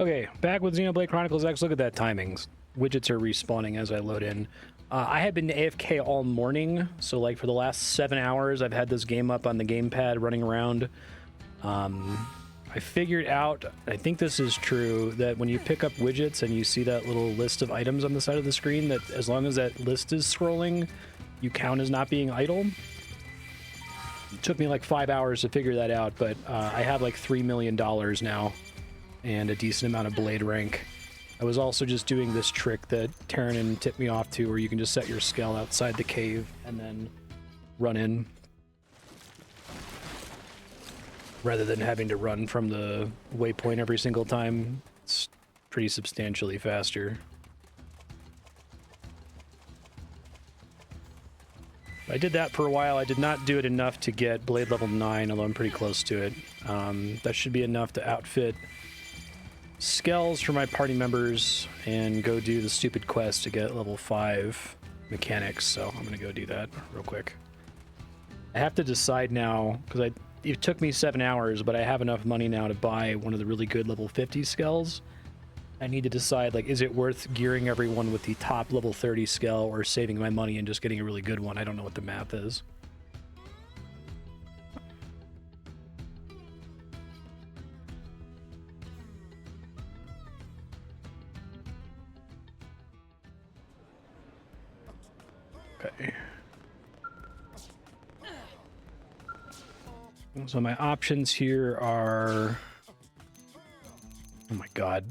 Okay, back with Xenoblade Chronicles X. Look at that timings. Widgets are respawning as I load in. I had been AFK all morning, so like for the last 7 hours, I've had this game up on the gamepad running around. I figured out, I think this is true, that when you pick up widgets and you see that little list of items on the side of the screen, that as long as that list is scrolling, you count as not being idle. It took me like 5 hours to figure that out, but I have like $3 million now and a decent amount of blade rank. I was also just doing this trick that Terranin tipped me off to, where you can just set your skull outside the cave and then run in, rather than having to run from the waypoint every single time. It's pretty substantially faster. I did that for a while. I did not do it enough to get Blade level 9, although I'm pretty close to it. That should be enough to outfit Skells for my party members and go do the stupid quest to get level 5 mechanics, so I'm gonna go do that real quick. I have to decide now, because it took me 7 hours, but I have enough money now to buy one of the really good level 50 Skells. I need to decide, like, is it worth gearing everyone with the top level 30 Skell or saving my money and just getting a really good one? I don't know what the math is. Okay. So my options here are... Oh my god.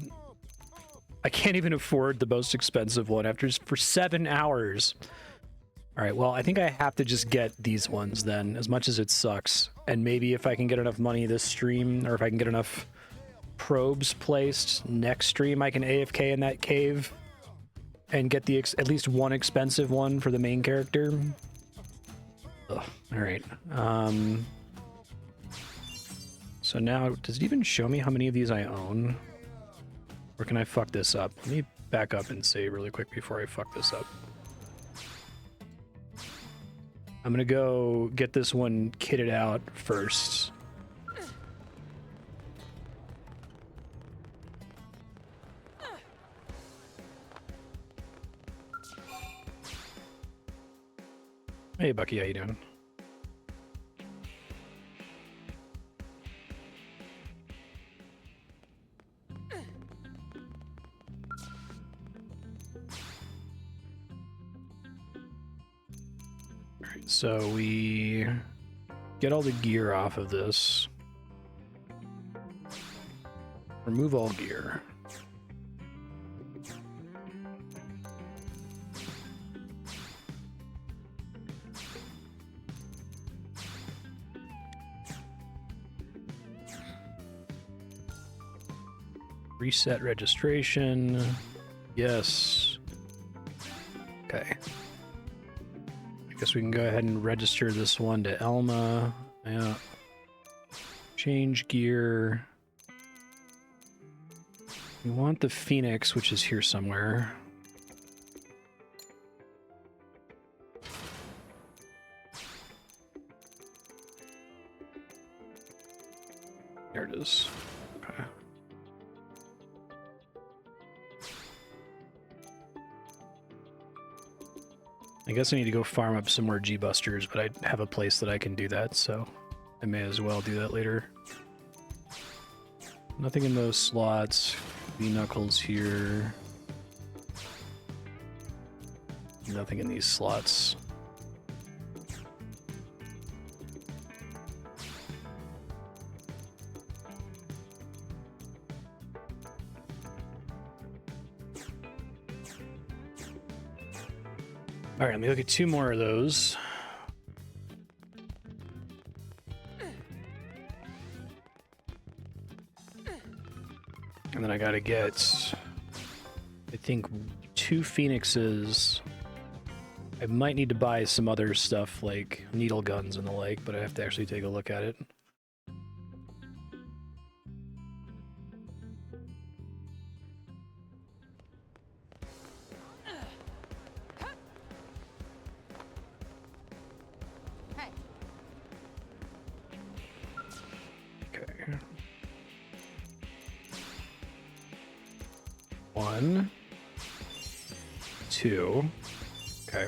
I can't even afford the most expensive one for 7 hours. Alright, well, I think I have to just get these ones then, as much as it sucks. And maybe if I can get enough money this stream, or if I can get enough probes placed next stream, I can AFK in that cave and get the at least one expensive one for the main character. Ugh, alright. So now, does it even show me how many of these I own? Or can I fuck this up? Let me back up and say really quick before I fuck this up. I'm gonna go get this one kitted out first. Hey Bucky, how you doing? Alright, so we get all the gear off of this. Remove all gear. Reset registration. Yes. Okay. I guess we can go ahead and register this one to Elma. Yeah. Change gear. We want the Phoenix, which is here somewhere. There it is. Okay. I guess I need to go farm up some more G-Busters, but I have a place that I can do that, so I may as well do that later. Nothing in those slots. V-Knuckles here. Nothing in these slots. All right, let me look at 2 more of those. And then I gotta get, I think, 2 Phoenixes. I might need to buy some other stuff like needle guns and the like, but I have to actually take a look at it. 1, 2. Okay.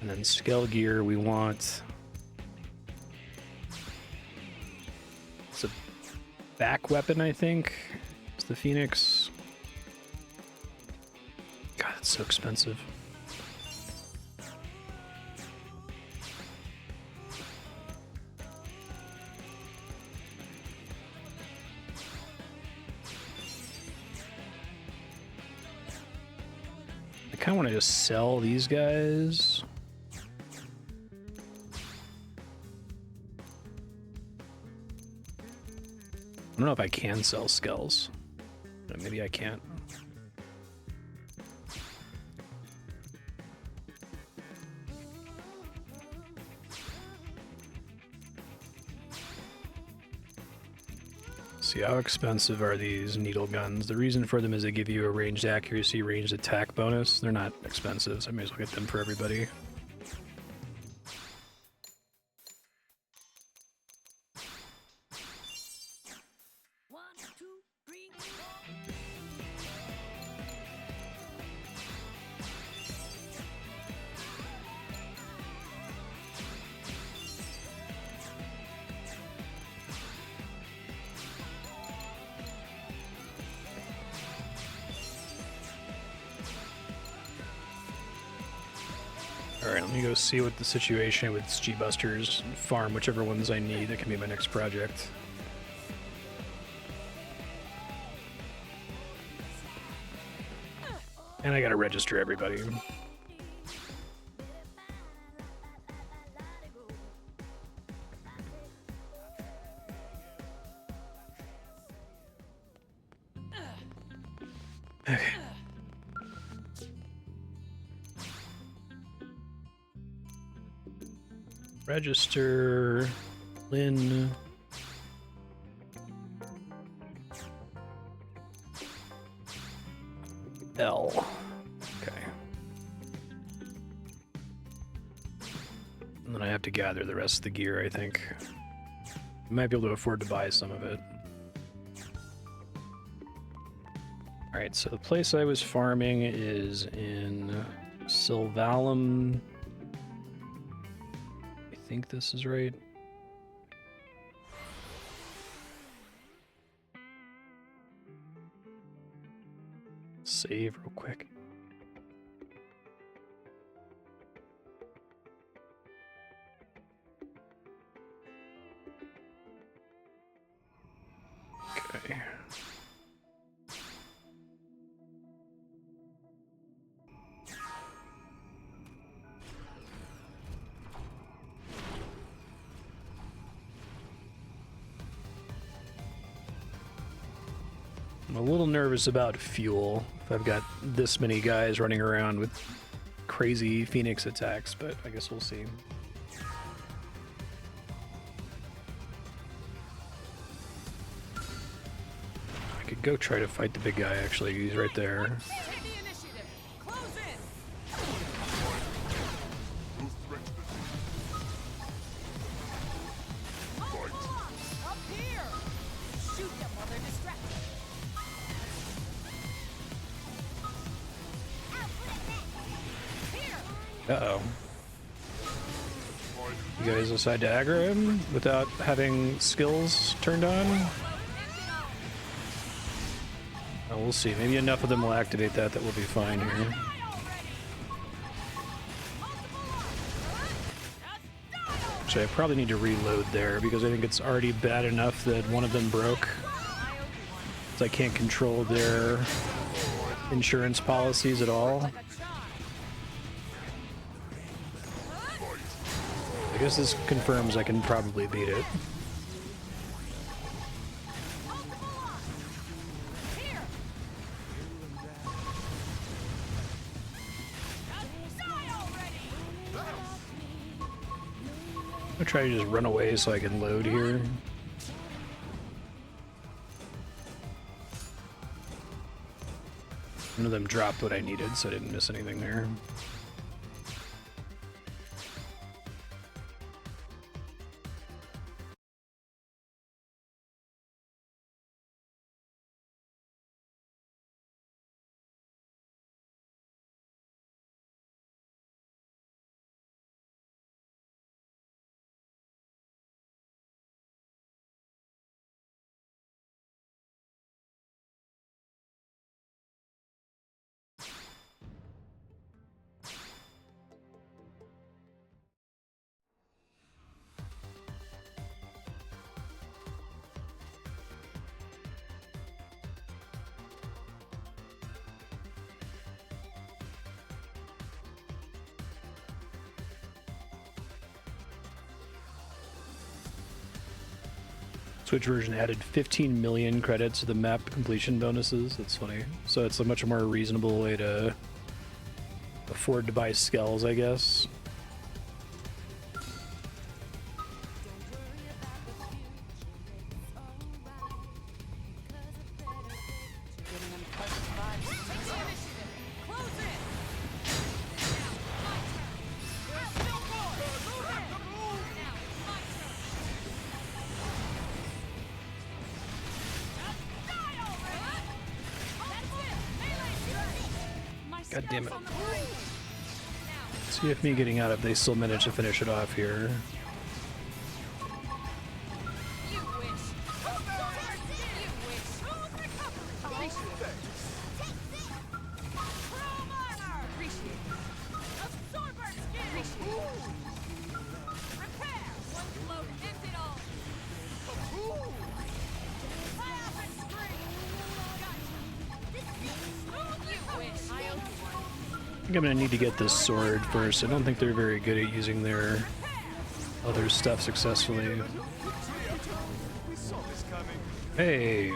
And then scale gear, we want... It's a back weapon, I think. It's the Phoenix. God, it's so expensive. I kind of want to just sell these guys. I don't know if I can sell skulls. But maybe I can't. See, how expensive are these needle guns? The reason for them is they give you a ranged accuracy, ranged attack bonus. They're not expensive, so I may as well get them for everybody. Alright, let me go see what the situation with G-Busters and farm whichever ones I need. That can be my next project. And I gotta register everybody. Okay. Register Lynn. L. Okay. And then I have to gather the rest of the gear, I think. I might be able to afford to buy some of it. Alright, so the place I was farming is in Sylvalum. I think this is right. Save real quick. Okay. I'm a little nervous about fuel if I've got this many guys running around with crazy Phoenix attacks, but I guess we'll see. I could go try to fight the big guy, actually. He's right there. Uh-oh. You guys decide to aggro him without having skills turned on? Oh, we'll see. Maybe enough of them will activate that we'll be fine here. Actually, I probably need to reload there because I think it's already bad enough that one of them broke. So I can't control their insurance policies at all. I guess this confirms I can probably beat it. I'll try to just run away so I can load here. None of them dropped what I needed, so I didn't miss anything there. Switch version added 15 million credits to the map completion bonuses. That's funny. So it's a much more reasonable way to afford to buy skulls, I guess. God damn it. See if me getting out of they still manage to finish it off here. I think I'm gonna need to get this sword first. I don't think they're very good at using their other stuff successfully. Hey,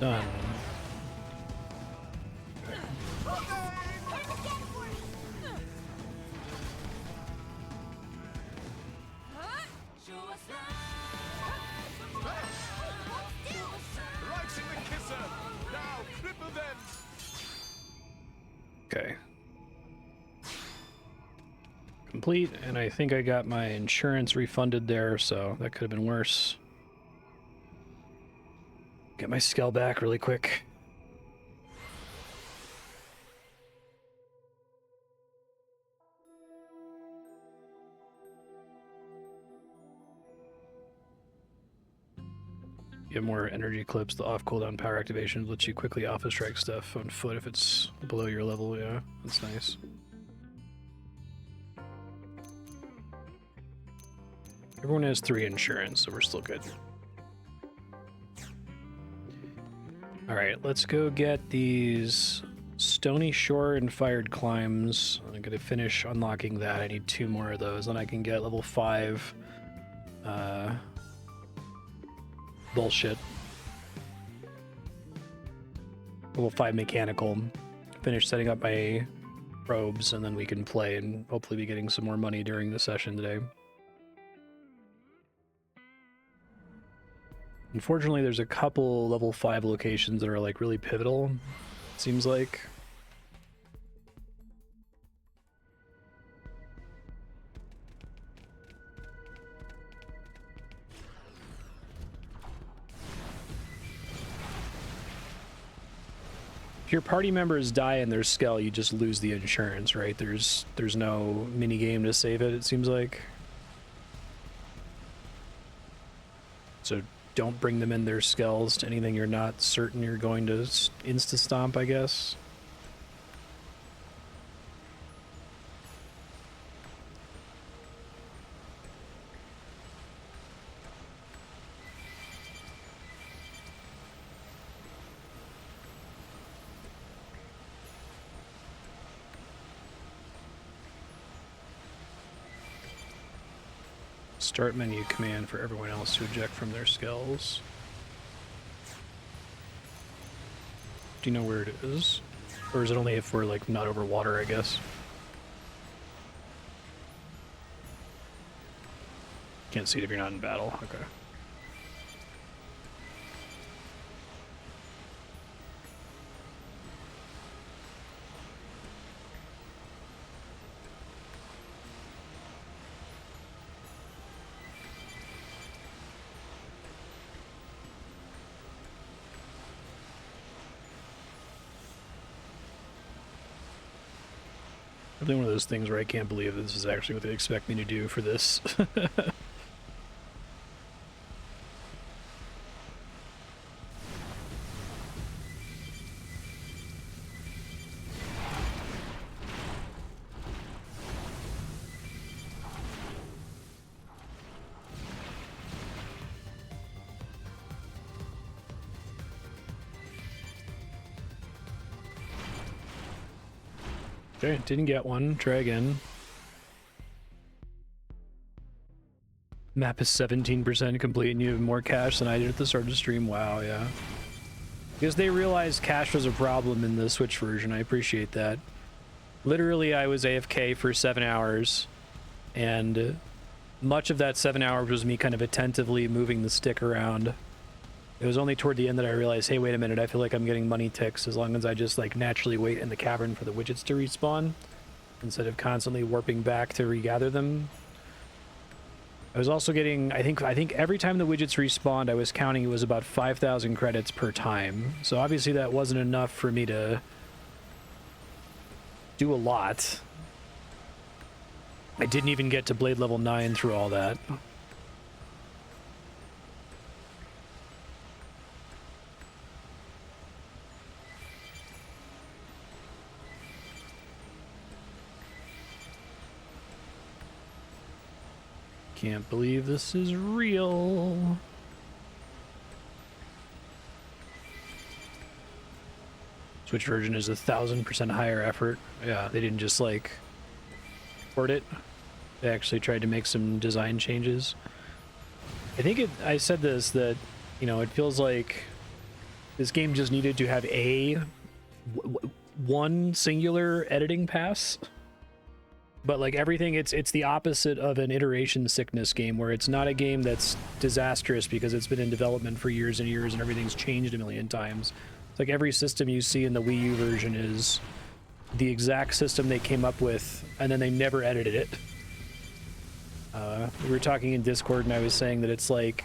done. Okay. Complete, and I think I got my insurance refunded there, so that could have been worse. Get my skull back really quick. Get more energy clips. The off cooldown power activation lets you quickly alpha strike stuff on foot if it's below your level. Yeah, that's nice. Everyone has 3 insurance, so we're still good. Alright, let's go get these Stony Shore and Fired Climbs. I'm gonna finish unlocking that. I need 2 more of those, then I can get level 5 bullshit. Level 5 mechanical. Finish setting up my robes, and then we can play and hopefully be getting some more money during the session today. Unfortunately, there's a couple level 5 locations that are like really pivotal, it seems like. If your party members die in their skull, you just lose the insurance, right? There's no mini game to save it seems like. So don't bring them in their skulls to anything you're not certain you're going to insta-stomp, I guess. Start menu command for everyone else to eject from their skulls. Do you know where it is? Or is it only if we're like not over water, I guess? Can't see it if you're not in battle. Okay. Definitely one of those things where I can't believe this is actually what they expect me to do for this. Okay, didn't get one. Try again. Map is 17% complete and you have more cash than I did at the start of the stream. Wow, yeah. Because they realized cash was a problem in the Switch version. I appreciate that. Literally, I was AFK for 7 hours, and much of that 7 hours was me kind of attentively moving the stick around. It was only toward the end that I realized, hey, wait a minute, I feel like I'm getting money ticks as long as I just like naturally wait in the cavern for the widgets to respawn instead of constantly warping back to regather them. I was also getting, I think every time the widgets respawned, I was counting it was about 5,000 credits per time. So obviously that wasn't enough for me to do a lot. I didn't even get to Blade level 9 through all that. Can't believe this is real. Switch version is 1,000% higher effort. Yeah, they didn't just like port it. They actually tried to make some design changes. I said this, that, you know, it feels like this game just needed to have one singular editing pass. But like everything, it's the opposite of an iteration sickness game, where it's not a game that's disastrous because it's been in development for years and years and everything's changed a million times. It's like every system you see in the Wii U version is the exact system they came up with, and then they never edited it. We were talking in Discord, and I was saying that it's like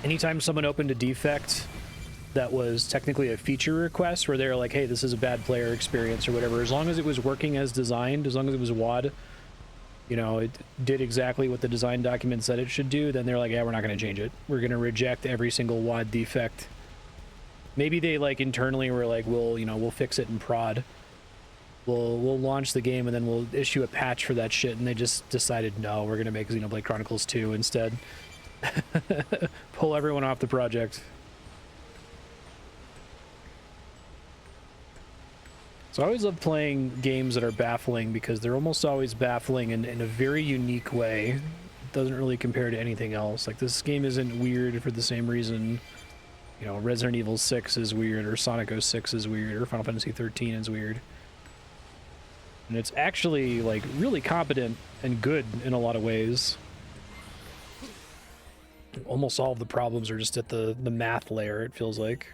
anytime someone opened a defect that was technically a feature request where they're like, hey, this is a bad player experience or whatever, as long as it was working as designed, as long as it was WAD, you know, it did exactly what the design document said it should do, then they're like, yeah, we're not going to change it. We're going to reject every single WAD defect. Maybe they like internally were like, we'll fix it in prod. We'll launch the game and then we'll issue a patch for that shit, and they just decided, no, we're going to make Xenoblade Chronicles 2 instead. Pull everyone off the project. So I always love playing games that are baffling because they're almost always baffling in a very unique way. It doesn't really compare to anything else. Like, this game isn't weird for the same reason, you know, Resident Evil 6 is weird, or Sonic 06 is weird, or Final Fantasy 13 is weird. And it's actually, like, really competent and good in a lot of ways. Almost all of the problems are just at the math layer, it feels like.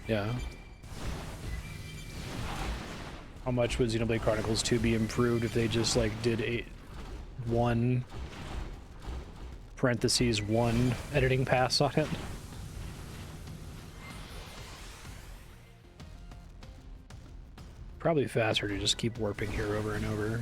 Yeah. How much would Xenoblade Chronicles 2 be improved if they just like did one editing pass on it? Probably faster to just keep warping here over and over.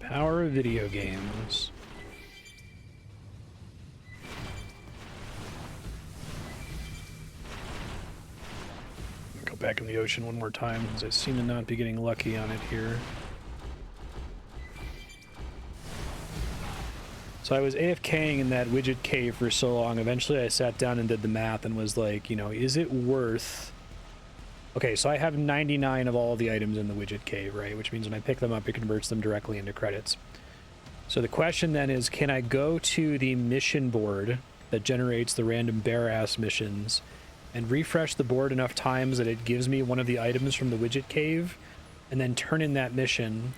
Power of video games. Go back in the ocean one more time, because I seem to not be getting lucky on it here. So I was AFKing in that widget cave for so long, eventually I sat down and did the math and was like, you know, is it worth... Okay, so I have 99 of all of the items in the widget cave, right? Which means when I pick them up, it converts them directly into credits. So the question then is, can I go to the mission board that generates the random bare-ass missions and refresh the board enough times that it gives me one of the items from the widget cave and then turn in that mission?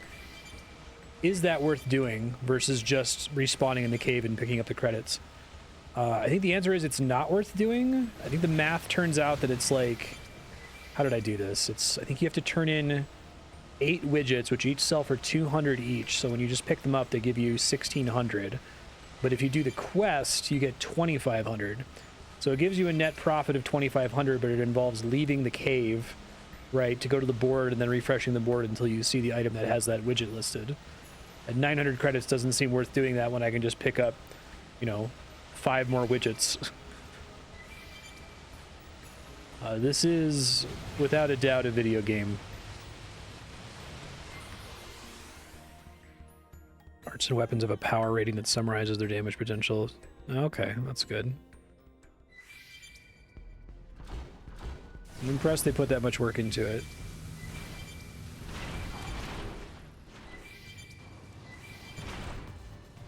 Is that worth doing versus just respawning in the cave and picking up the credits? I think the answer is it's not worth doing. I think the math turns out that it's like... How did I do this? I think you have to turn in 8 widgets, which each sell for 200 each. So when you just pick them up, they give you 1,600. But if you do the quest, you get 2,500. So it gives you a net profit of 2,500, but it involves leaving the cave, right, to go to the board and then refreshing the board until you see the item that has that widget listed. And 900 credits doesn't seem worth doing that when I can just pick up, you know, 5 more widgets. This is, without a doubt, a video game. Arts and weapons have a power rating that summarizes their damage potential. Okay, that's good. I'm impressed they put that much work into it.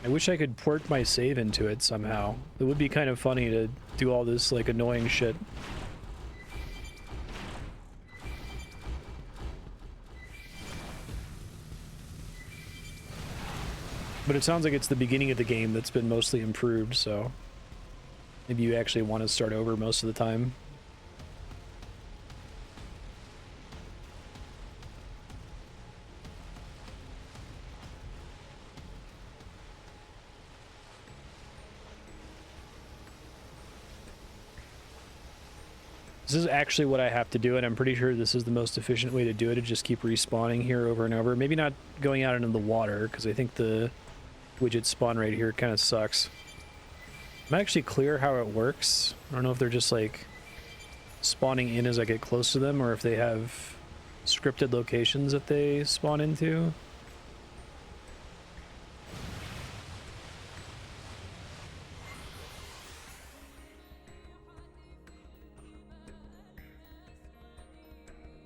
I wish I could port my save into it somehow. It would be kind of funny to do all this, like, annoying shit. But it sounds like it's the beginning of the game that's been mostly improved, so maybe you actually want to start over most of the time. This is actually what I have to do, and I'm pretty sure this is the most efficient way to do it, to just keep respawning here over and over. Maybe not going out into the water, because I think the widget spawn rate here kind of sucks. I'm actually clear how it works. I don't know if they're just like spawning in as I get close to them, or if they have scripted locations that they spawn into.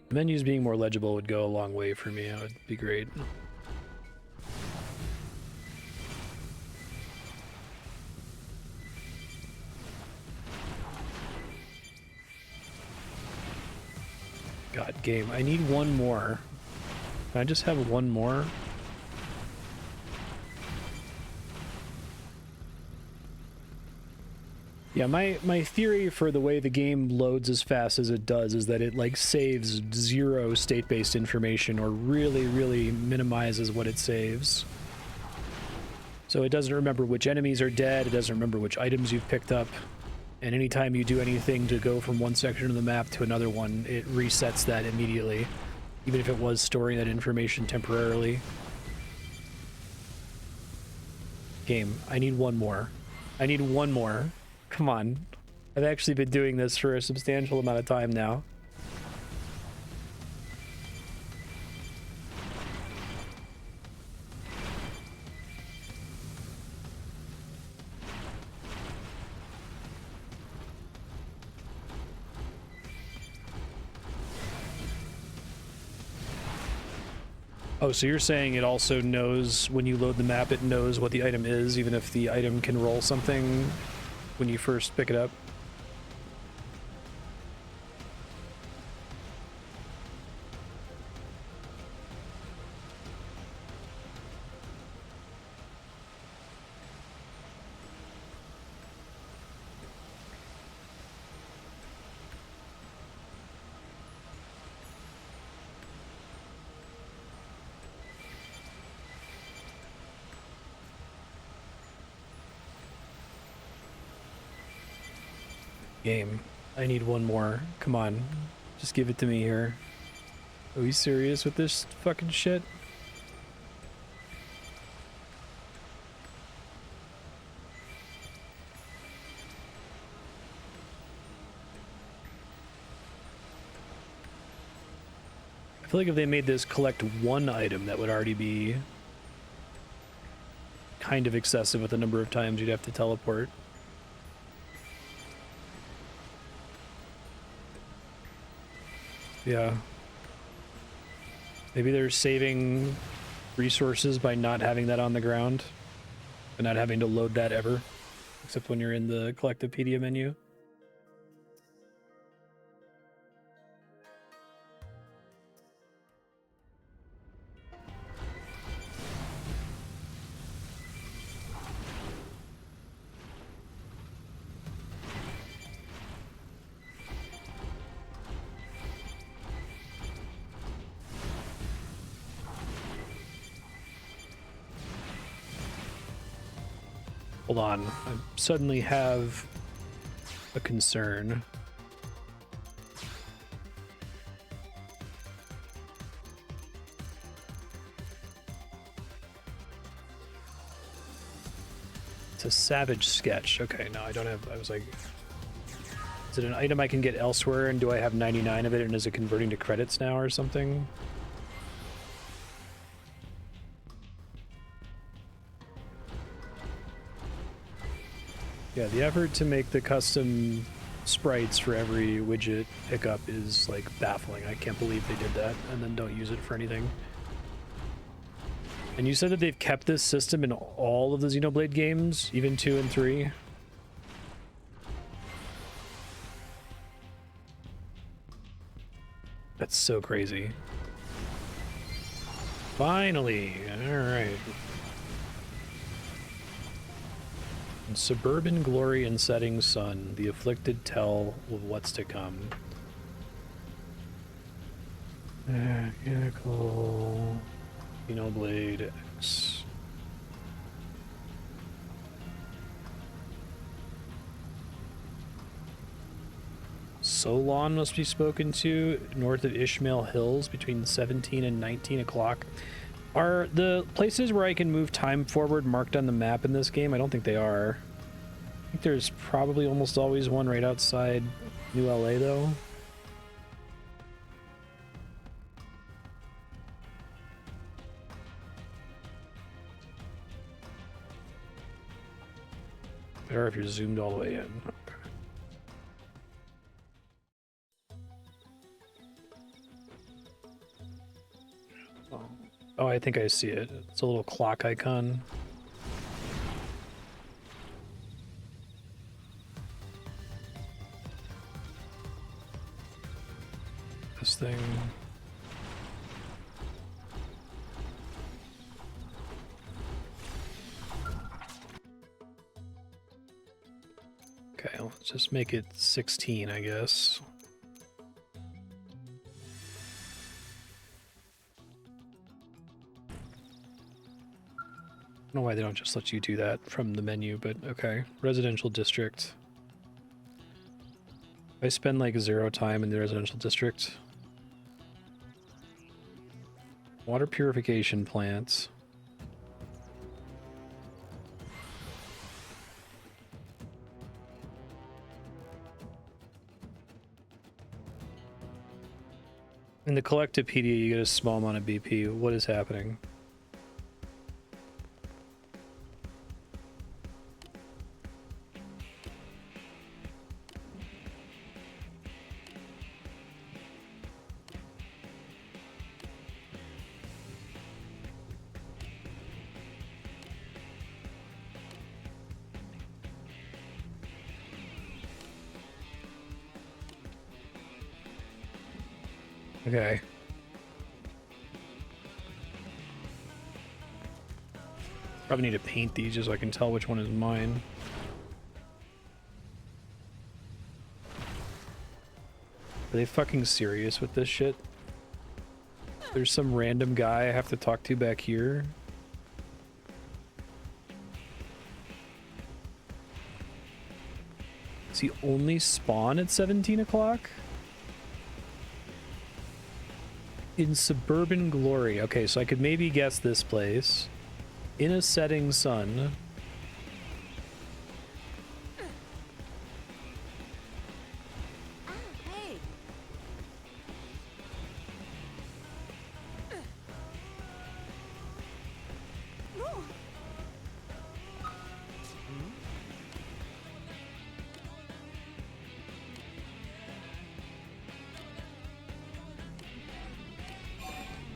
Menus being more legible would go a long way for me. That would be great. God, game. I need one more. Can I just have one more? Yeah, my theory for the way the game loads as fast as it does is that it like saves 0 state-based information, or really, really minimizes what it saves. So it doesn't remember which enemies are dead, it doesn't remember which items you've picked up, and anytime you do anything to go from one section of the map to another one, it resets that immediately, even if it was storing that information temporarily. Game, I need one more. I need one more. Come on. I've actually been doing this for a substantial amount of time now. Oh, so you're saying it also knows when you load the map, it knows what the item is, even if the item can roll something when you first pick it up? Game. I need one more. Come on. Just give it to me here. Are we serious with this fucking shit? I feel like if they made this collect one item, that would already be kind of excessive with the number of times you'd have to teleport. Yeah. Maybe they're saving resources by not having that on the ground and not having to load that ever, except when you're in the Collectivepedia menu. Hold on. I suddenly have a concern. It's a savage sketch. Okay, no, I don't have... I was like... Is it an item I can get elsewhere, and do I have 99 of it, and is it converting to credits now or something? Yeah, the effort to make the custom sprites for every widget pickup is, like, baffling. I can't believe they did that, and then don't use it for anything. And you said that they've kept this system in all of the Xenoblade games, even 2 and 3? That's so crazy. Finally! Alright. Suburban glory and setting sun, the afflicted tell of what's to come. Chronicles, Xenoblade X. Solon must be spoken to, north of Ishmael Hills, between 17 and 19 o'clock. Are the places where I can move time forward marked on the map in this game? I don't think they are. I think there's probably almost always one right outside New LA, though. Better if you're zoomed all the way in. Oh, I think I see it. It's a little clock icon. This thing. Okay, let's just make it 16, I guess. I don't know why they don't just let you do that from the menu, but okay. Residential district. I spend like 0 time in the residential district. Water purification plants. In the Collectivepedia, you get a small amount of BP. What is happening? Okay. Probably need to paint these just so I can tell which one is mine. Are they fucking serious with this shit? There's some random guy I have to talk to back here. Does he only spawn at 17 o'clock? In Suburban Glory. Okay, so I could maybe guess this place. In a setting sun. Hey.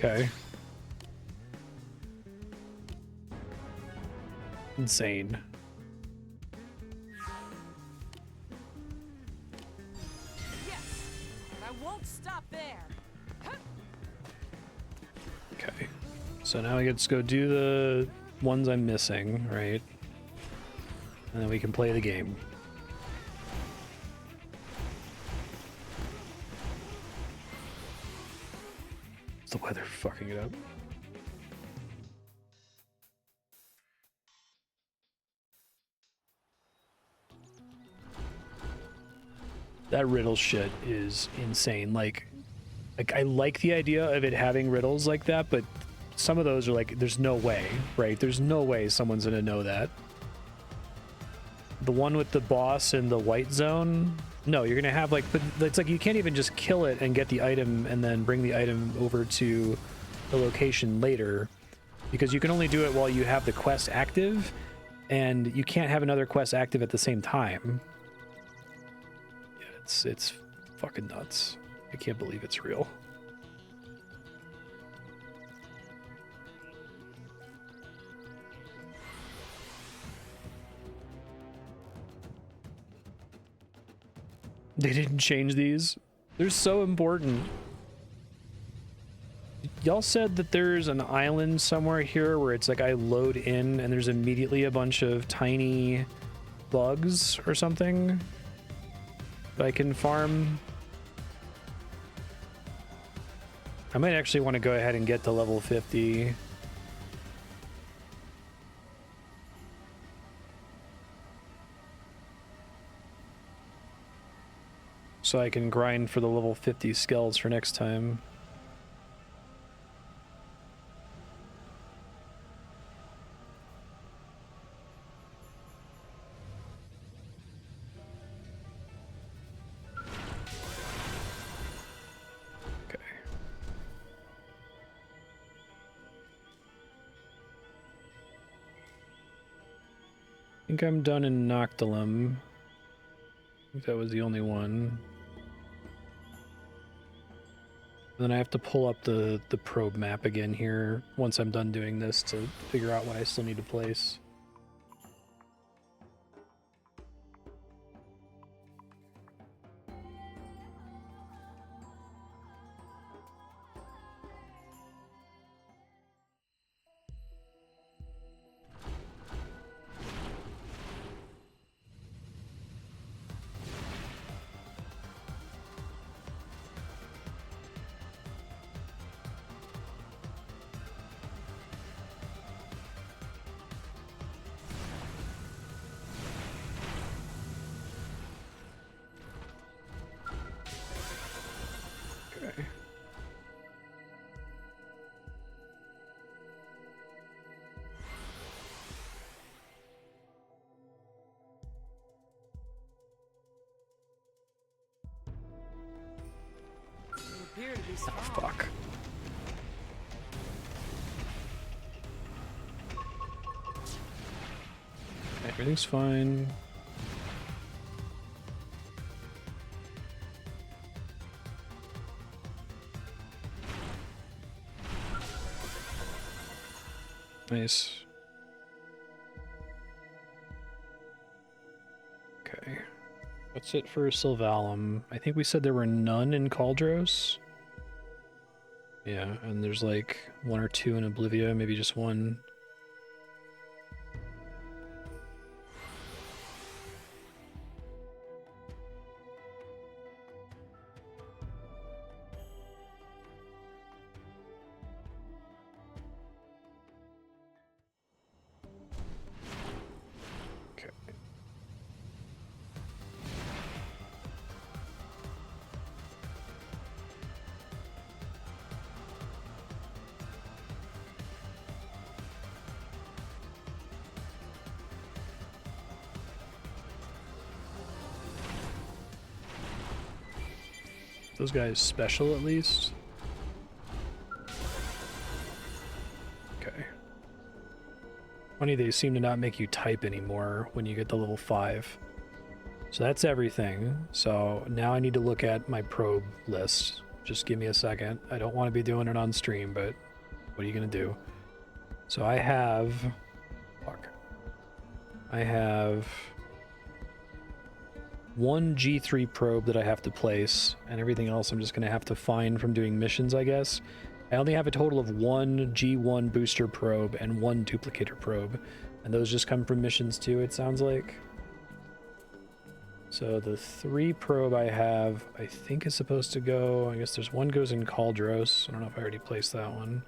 Okay. Insane. Yes, and I won't stop there. Okay. So now I get to go do the ones I'm missing, right? And then we can play the game. Is the weather fucking it up? That riddle shit is insane. Like I like the idea of it having riddles like that, but some of those are like, there's no way, right? There's no way someone's gonna know that. The one with the boss in the white zone, no, you're gonna have like, but it's like you can't even just kill it and get the item and then bring the item over to the location later, because you can only do it while you have the quest active, and you can't have another quest active at the same time. Yeah, it's fucking nuts. I can't believe it's real. They didn't change these. They're so important. Y'all said that there's an island somewhere here where it's like I load in and there's immediately a bunch of tiny bugs or something that I can farm. I might actually want to go ahead and get to level 50. So I can grind for the level 50 skells for next time. Okay. I think I'm done in Noctilum. I think that was the only one. Then I have to pull up the probe map again here once I'm done doing this to figure out what I still need to place. Okay. You appear to be strong. Oh, fuck. Everything's fine. Nice. Okay. What's it for Sylvalum? I think we said there were none in Caldros. Yeah, and there's like one or two in Oblivia, maybe just one. Okay. Those guys special at least? Okay. Funny, they seem to not make you type anymore when you get to level 5. So that's everything. So now I need to look at my probe list. Just give me a second. I don't want to be doing it on stream, but what are you going to do? So I have... Fuck. I have... one G3 probe that I have to place, and everything else I'm just going to have to find from doing missions, I guess. I only have a total of one G1 booster probe and one duplicator probe, and those just come from missions too, it sounds like. So the 3 probe I have, I think is supposed to go, I guess there's one goes in Caldros. I don't know if I already placed that one.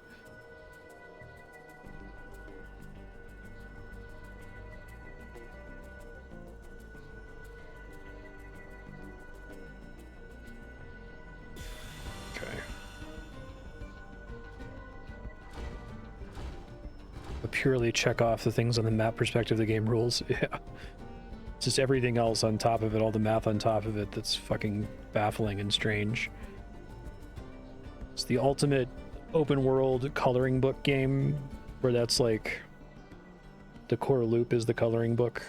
purely check off the things on the map perspective the game rules. Yeah. It's just everything else on top of it, all the math on top of it, that's fucking baffling and strange. It's the ultimate open world coloring book game where that's like the core loop is the coloring book.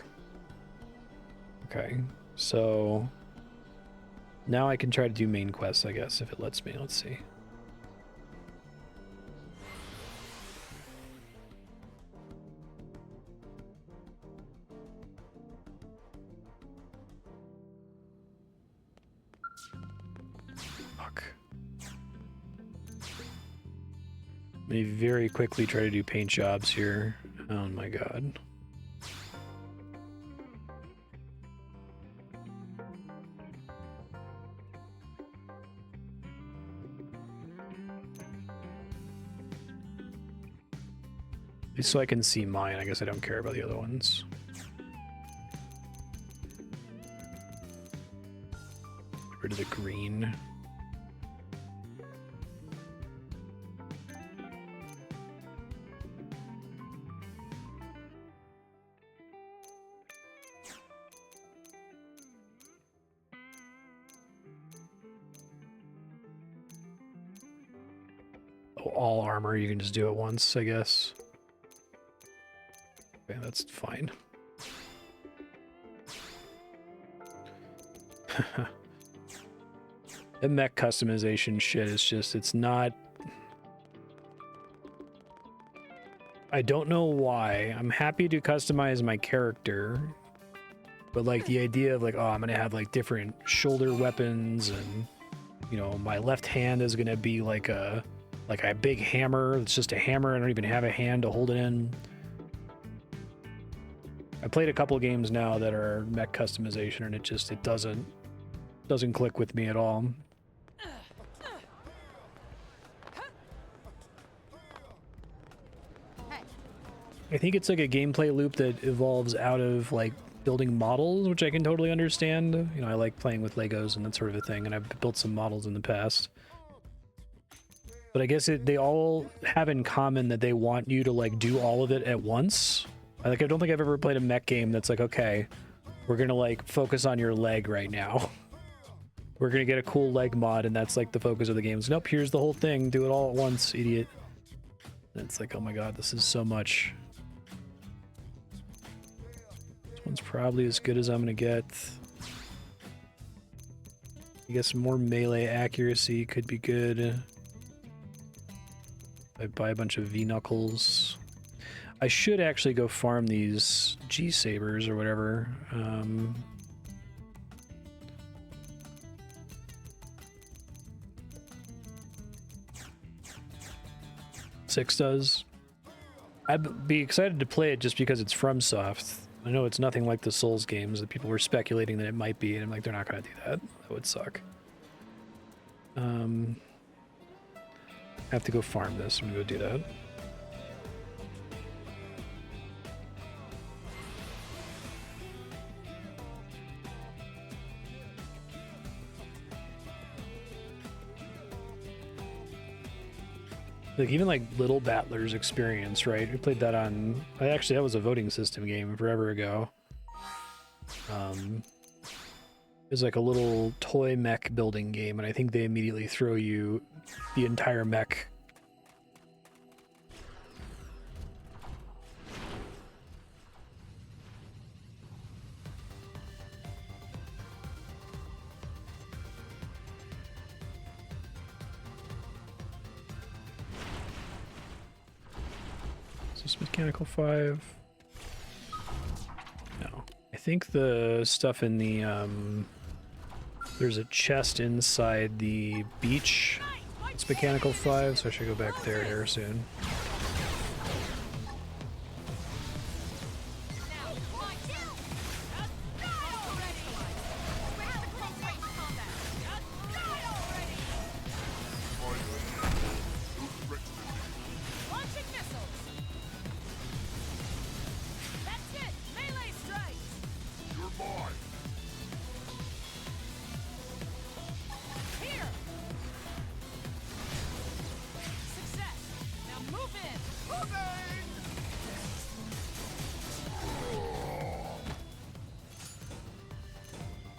Okay, so now I can try to do main quests, I guess, if it lets me. Let's see. Fuck. Let me very quickly try to do paint jobs here. Oh my god. Just so I can see mine. I guess I don't care about the other ones. Get rid of the green. Oh, all armor, you can just do it once, I guess. Okay, that's fine. The mech customization shit is just, it's not... I don't know why. I'm happy to customize my character, but like the idea of like, oh, I'm gonna have like different shoulder weapons and, you know, my left hand is gonna be like a big hammer. It's just a hammer. I don't even have a hand to hold it in. I played a couple games now that are mech customization, and it doesn't click with me at all. I think it's like a gameplay loop that evolves out of like building models, which I can totally understand. You know, I like playing with Legos and that sort of a thing, and I've built some models in the past. But I guess they all have in common that they want you to like do all of it at once. Like, I don't think I've ever played a mech game that's like, okay, we're gonna like focus on your leg right now. We're gonna get a cool leg mod, and that's like the focus of the game. Nope, here's the whole thing. Do it all at once, idiot. And it's like, oh my god, this is so much. This one's probably as good as I'm gonna get. I guess more melee accuracy could be good. I buy a bunch of V-Knuckles. I should actually go farm these G-Sabers or whatever. 6 does. I'd be excited to play it just because it's FromSoft. I know it's nothing like the Souls games that people were speculating that it might be, and I'm like, they're not going to do that. That would suck. I have to go farm this. I'm going to go do that. Like, even like Little Battler's Experience, right? We played that on... Actually, that was a voting system game forever ago. It was like a little toy mech building game, and I think they immediately throw you the entire mech. Is this Mechanical 5? No. I think the stuff in the, there's a chest inside the beach. It's Mechanical 5, so I should go back there here soon. Move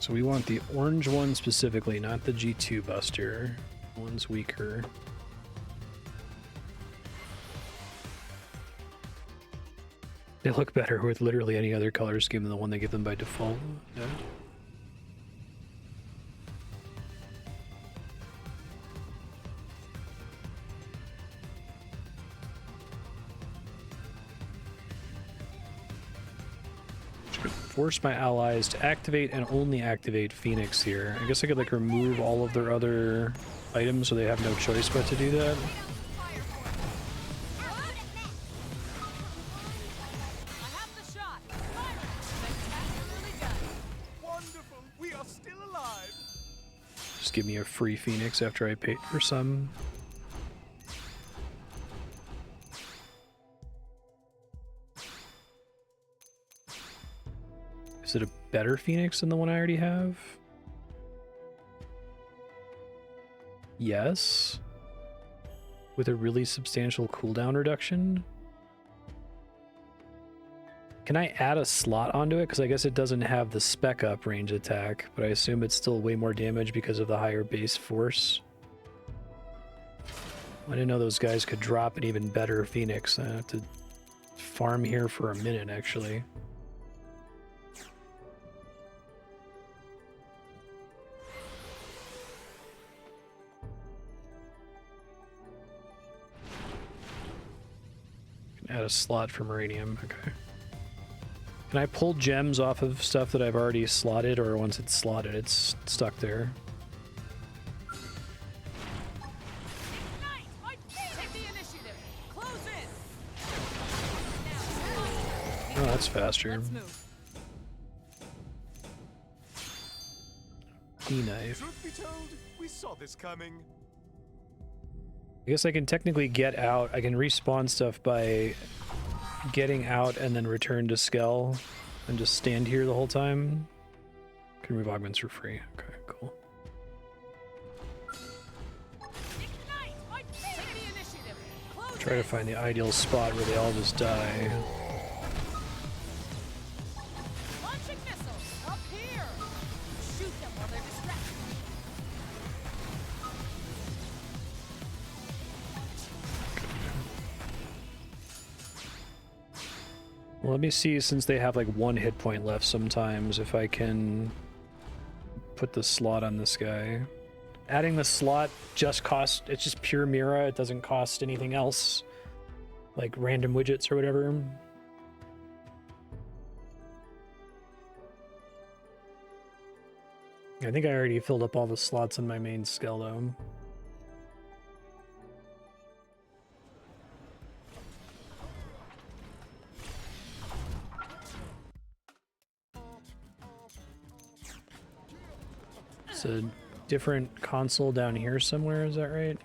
So we want the orange one specifically, not the G2 Buster. One's weaker. They look better with literally any other color scheme than the one they give them by default. Yeah. Force my allies to activate and only activate Phoenix here. I guess I could like remove all of their other items so they have no choice but to do that. Just give me a free Phoenix after I paid for some. Is it a better Phoenix than the one I already have? Yes. With a really substantial cooldown reduction? Can I add a slot onto it? Because I guess it doesn't have the spec up range attack, but I assume it's still way more damage because of the higher base force. I didn't know those guys could drop an even better Phoenix. I have to farm here for a minute, actually. Add a slot for Meridium, okay. Can I pull gems off of stuff that I've already slotted, or once it's slotted, it's stuck there? Oh, that's faster. E-knife. Truth be told, we saw this coming. I guess I can technically get out. I can respawn stuff by getting out and then return to Skell and just stand here the whole time. Can remove augments for free. Okay, cool. Try to find the ideal spot where they all just die. Well, let me see, since they have like 1 hit point left sometimes, if I can put the slot on this guy. Adding the slot just costs, it's just pure Mira, it doesn't cost anything else, like random widgets or whatever. I think I already filled up all the slots in my main skill though. It's a different console down here somewhere, is that right?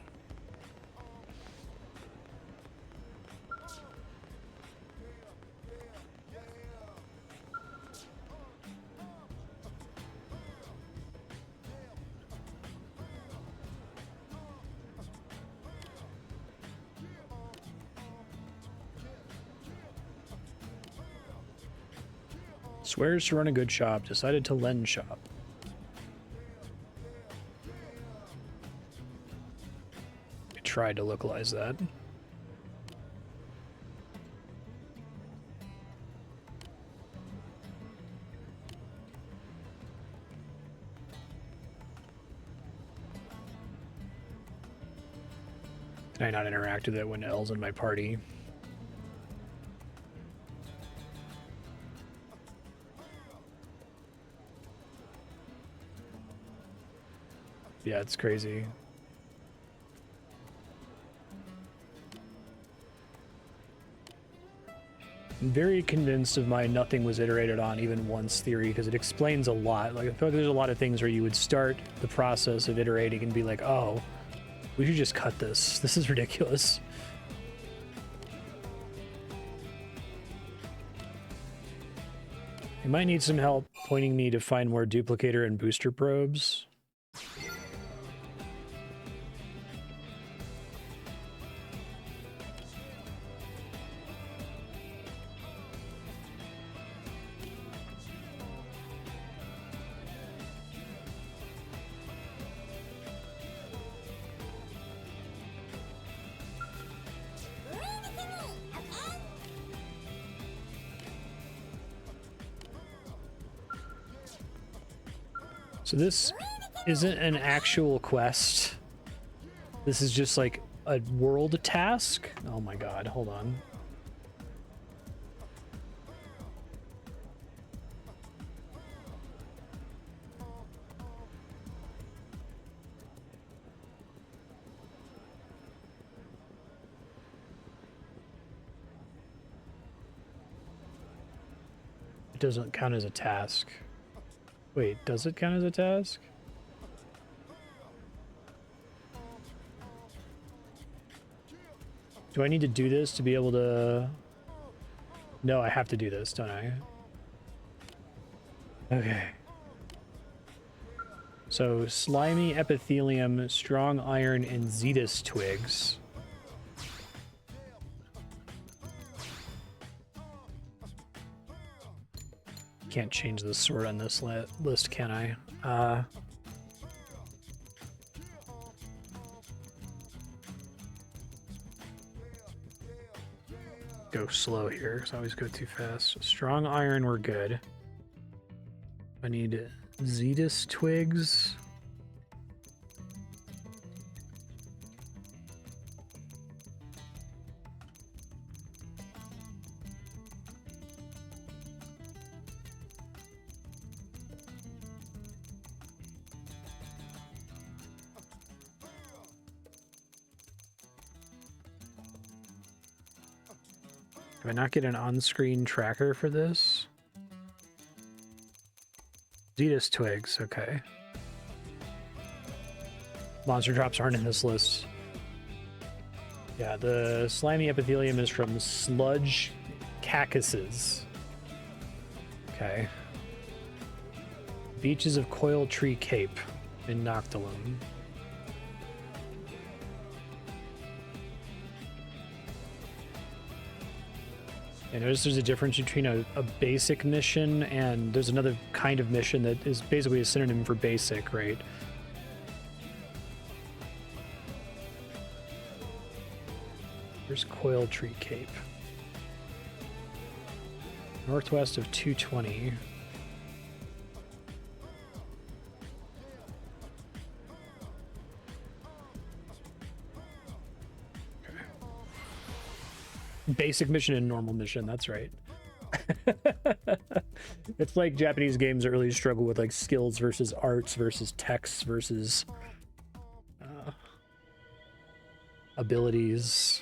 Swears to run a good shop, decided to lend shop. Tried to localize that. Can I not interact with it when L's in my party? Yeah, it's crazy. I'm very convinced of my nothing was iterated on even once theory, because it explains a lot. Like, I feel like there's a lot of things where you would start the process of iterating and be like, oh, we should just cut this. This is ridiculous. You might need some help pointing me to find more duplicator and booster probes. So this isn't an actual quest. This is just like a world task. Oh my god, hold on. It doesn't count as a task. Wait, does it count as a task? Do I need to do this to be able to... No, I have to do this, don't I? Okay. So, slimy epithelium, strong iron, and Zetus twigs. Can't change the sort on this list, can I? Go slow here, because I always go too fast. Strong iron, we're good. I need Zetus twigs. Do I not get an on-screen tracker for this? Zetus twigs, okay. Monster drops aren't in this list. Yeah, the slimy epithelium is from sludge cactuses. Okay. Beaches of Coil Tree Cape in Noctilum. I notice there's a difference between a basic mission and there's another kind of mission that is basically a synonym for basic, right? Here's Coil Tree Cape. Northwest of 220. Basic mission and normal mission, that's right. It's like Japanese games that really struggle with like skills versus arts versus texts versus abilities.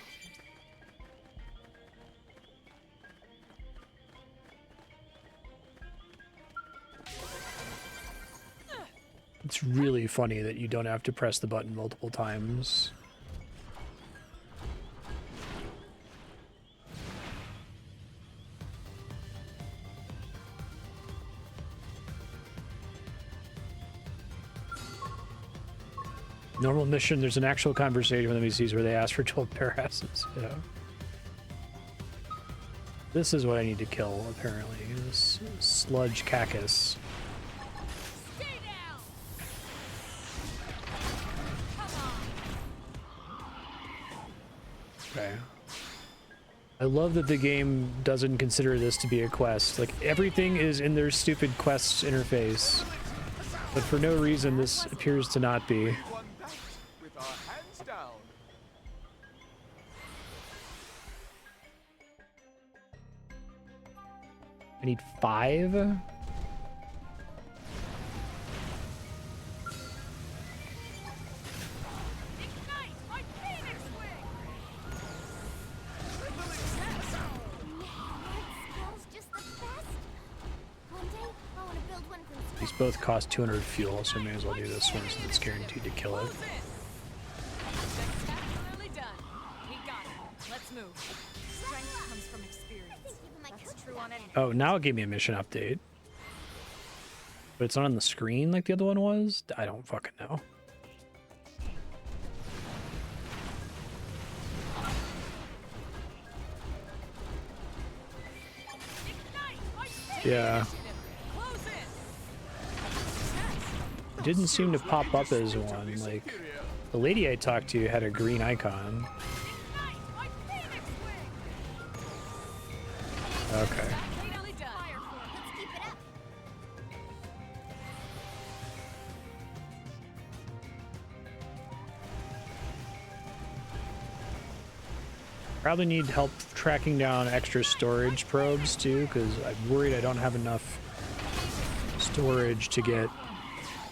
It's really funny that you don't have to press the button multiple times. Normal mission, there's an actual conversation with NPCs where they ask for 12 parasits. Yeah. This is what I need to kill, apparently. This sludge cactus. Stay down. Okay. I love that the game doesn't consider this to be a quest. Like, everything is in their stupid quests interface. But for no reason, this appears to not be. With our hands down. I need 5? Ignite my phoenix wing. Skill's just the best. One day, I want to build one from scratch. These both cost 200 fuel, so I may as well do this one since it's guaranteed to kill it. Close in. Spectacularly done. We got it. Let's move. Strength comes from experience. Even my That's true on any. Oh, now it gave me a mission update. But it's not on the screen like the other one was? I don't fucking know. Ignite my phoenix Yeah. initiative. Close in. It didn't seem to pop up as one. Like, the lady I talked to had a green icon. Ignite my phoenix wing. Okay. Spectacularly done. Let's keep it up. Probably need help tracking down extra storage probes too, because I'm worried I don't have enough storage to get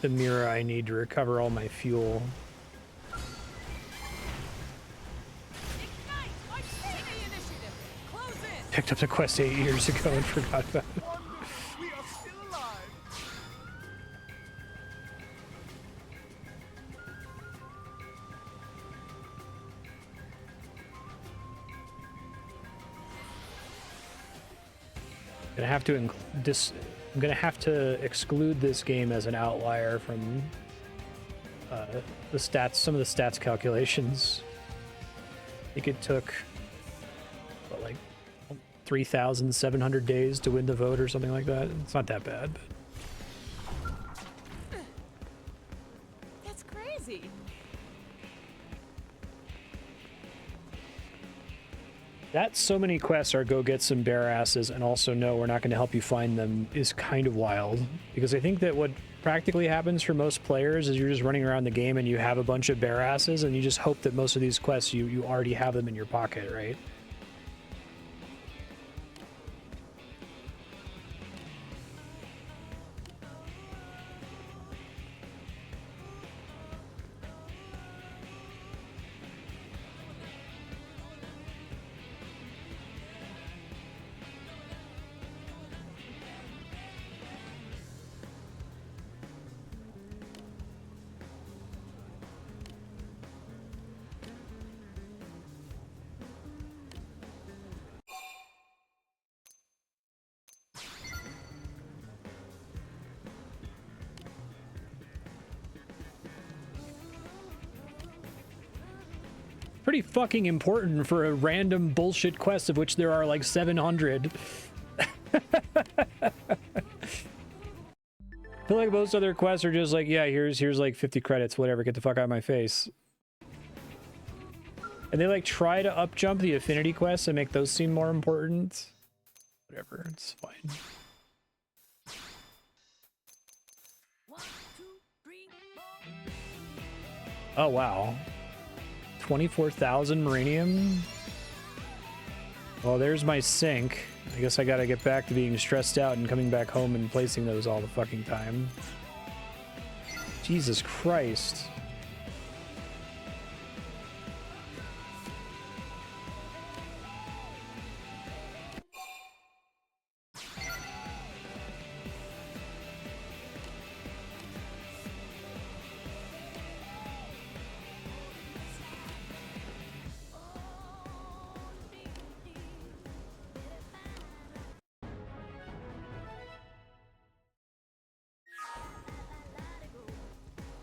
the mirror I need to recover all my fuel. Ignite! Take the initiative! Close in! Picked up the quest 8 years ago and forgot about it. We are still alive. I'm gonna have to exclude this game as an outlier from the stats, some of the stats calculations. I think it took what, like 3,700 days to win the vote or something like that. It's not that bad. But That's crazy. that so many quests are go get some bear asses and also no, we're not going to help you find them is kind of wild. Because I think that what practically happens for most players is you're just running around the game and you have a bunch of bear asses and you just hope that most of these quests you already have them in your pocket, right? Pretty fucking important for a random bullshit quest of which there are like 700. I feel like most other quests are just like, yeah, here's like 50 credits, whatever, get the fuck out of my face. And they like try to up jump the affinity quests and make those seem more important. Whatever, it's fine. 1, 2, 3, 4. Oh wow. 24,000 Marinium? Well, there's my sink. I guess I gotta get back to being stressed out and coming back home and placing those all the fucking time. Jesus Christ.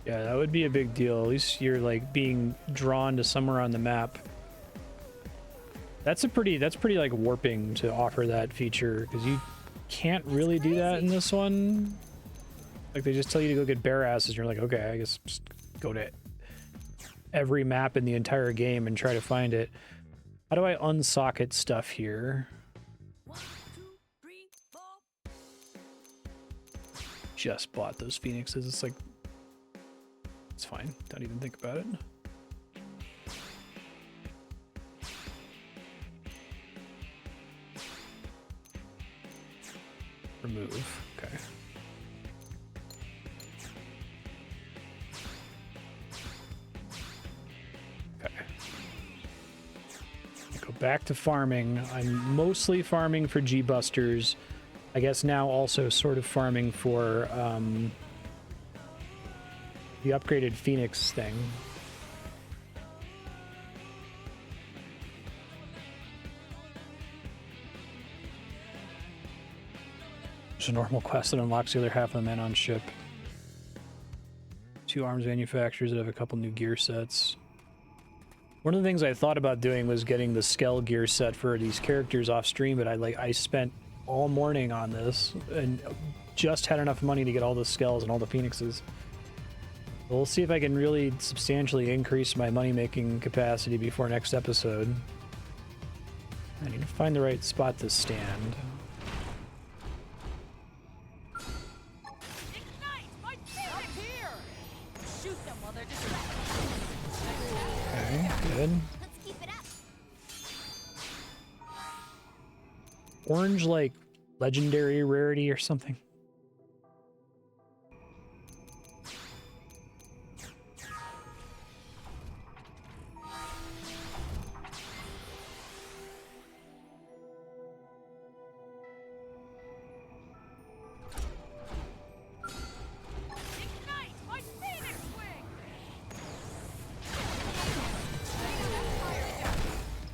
Yeah, that would be a big deal. At least you're like being drawn to somewhere on the map. That's pretty like warping to offer that feature because you can't really do that in this one. Like they just tell you to go get bear asses and you're like, okay, I guess just go to every map in the entire game and try to find it. How do I unsocket stuff here? 1, 2, 3, 4. Just bought those phoenixes. It's like, it's fine. Don't even think about it. Remove. Okay. Okay. Go back to farming. I'm mostly farming for G-Busters. I guess now also sort of farming for the upgraded Phoenix thing. There's a normal quest that unlocks the other half of the men on ship. 2 arms manufacturers that have a couple new gear sets. One of the things I thought about doing was getting the Skell gear set for these characters off stream, but I spent all morning on this and just had enough money to get all the Skells and all the Phoenixes. We'll see if I can really substantially increase my money-making capacity before next episode. I need to find the right spot to stand. Ignite! My up here! Shoot them while they're distracted. Okay, good. Let's keep it up. orange like legendary rarity or something? Ignite my phoenix wing!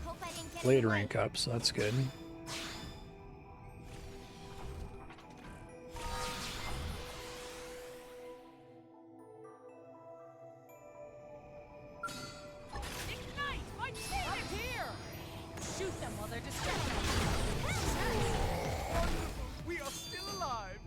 Hope I didn't get Blade in the way. rank up, so that's good. Ignite my phoenix! Up here! Shoot them while they're distracted. Wonderful. We are still alive.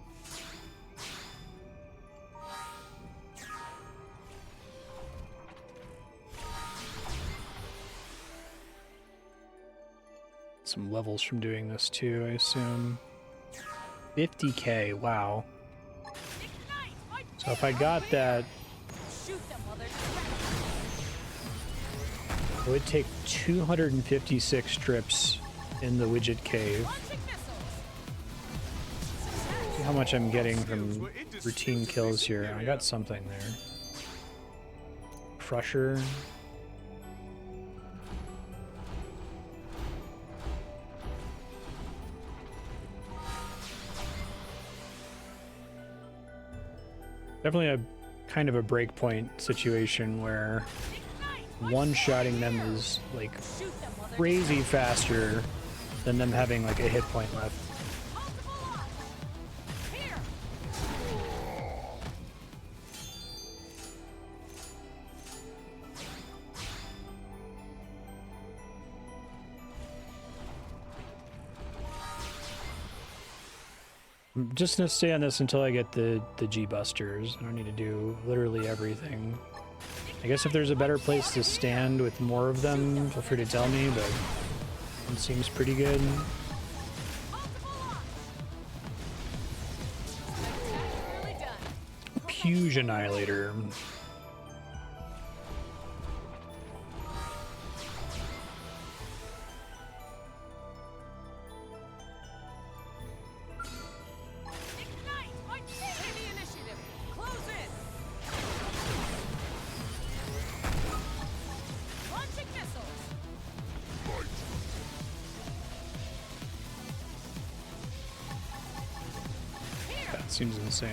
Some levels from doing this too, I assume. 50k, wow. Ignite my So if I got that, Shoot them while they're distracted. it would take 256 trips in the widget cave. Launching missiles! See how much I'm getting from routine kills here. I got something there. Crusher. Definitely a kind of a breakpoint situation where one-shotting them is like Shoot them while they're crazy faster than them having like a hit point left. multiple launch! Here! I'm just gonna stay on this until I get the G busters. I don't need to do literally everything. I guess if there's a better place to stand with more of them, feel free to tell me, but it seems pretty good. Spectacularly done. Huge Annihilator. Ignite my take the initiative. Close in. Launching missiles. Here. That seems insane.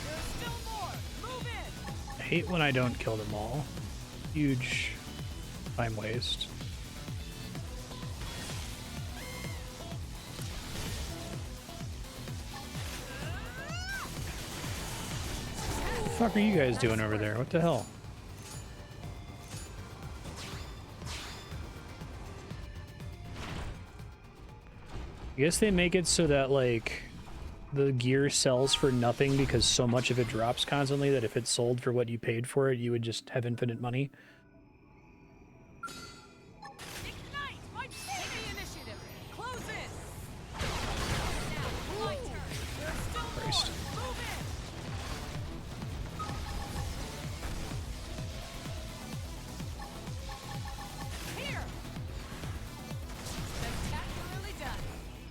There's still more. Move in. I hate when I don't kill them all. Huge time waste. What the fuck are you guys doing over there? What the hell? I guess they make it so that like the gear sells for nothing because so much of it drops constantly that if it sold for what you paid for it, you would just have infinite money. Ignite my take the initiative. Close in. Now, my turn. There's still Christ. more. Move in. Here. Spectacularly done.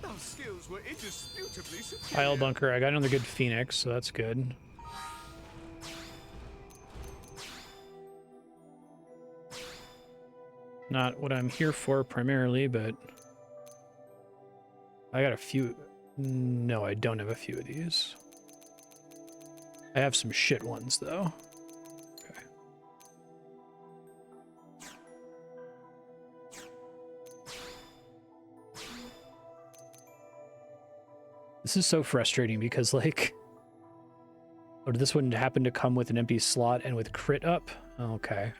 Those skills were indisputably superior. Pile bunker. I got another good Phoenix, so that's good. Not what I'm here for primarily, but I got a few. No, I don't have a few of these. I have some shit ones though. Okay. This is so frustrating because like, oh, this one happen to come with an empty slot and with crit up? Okay.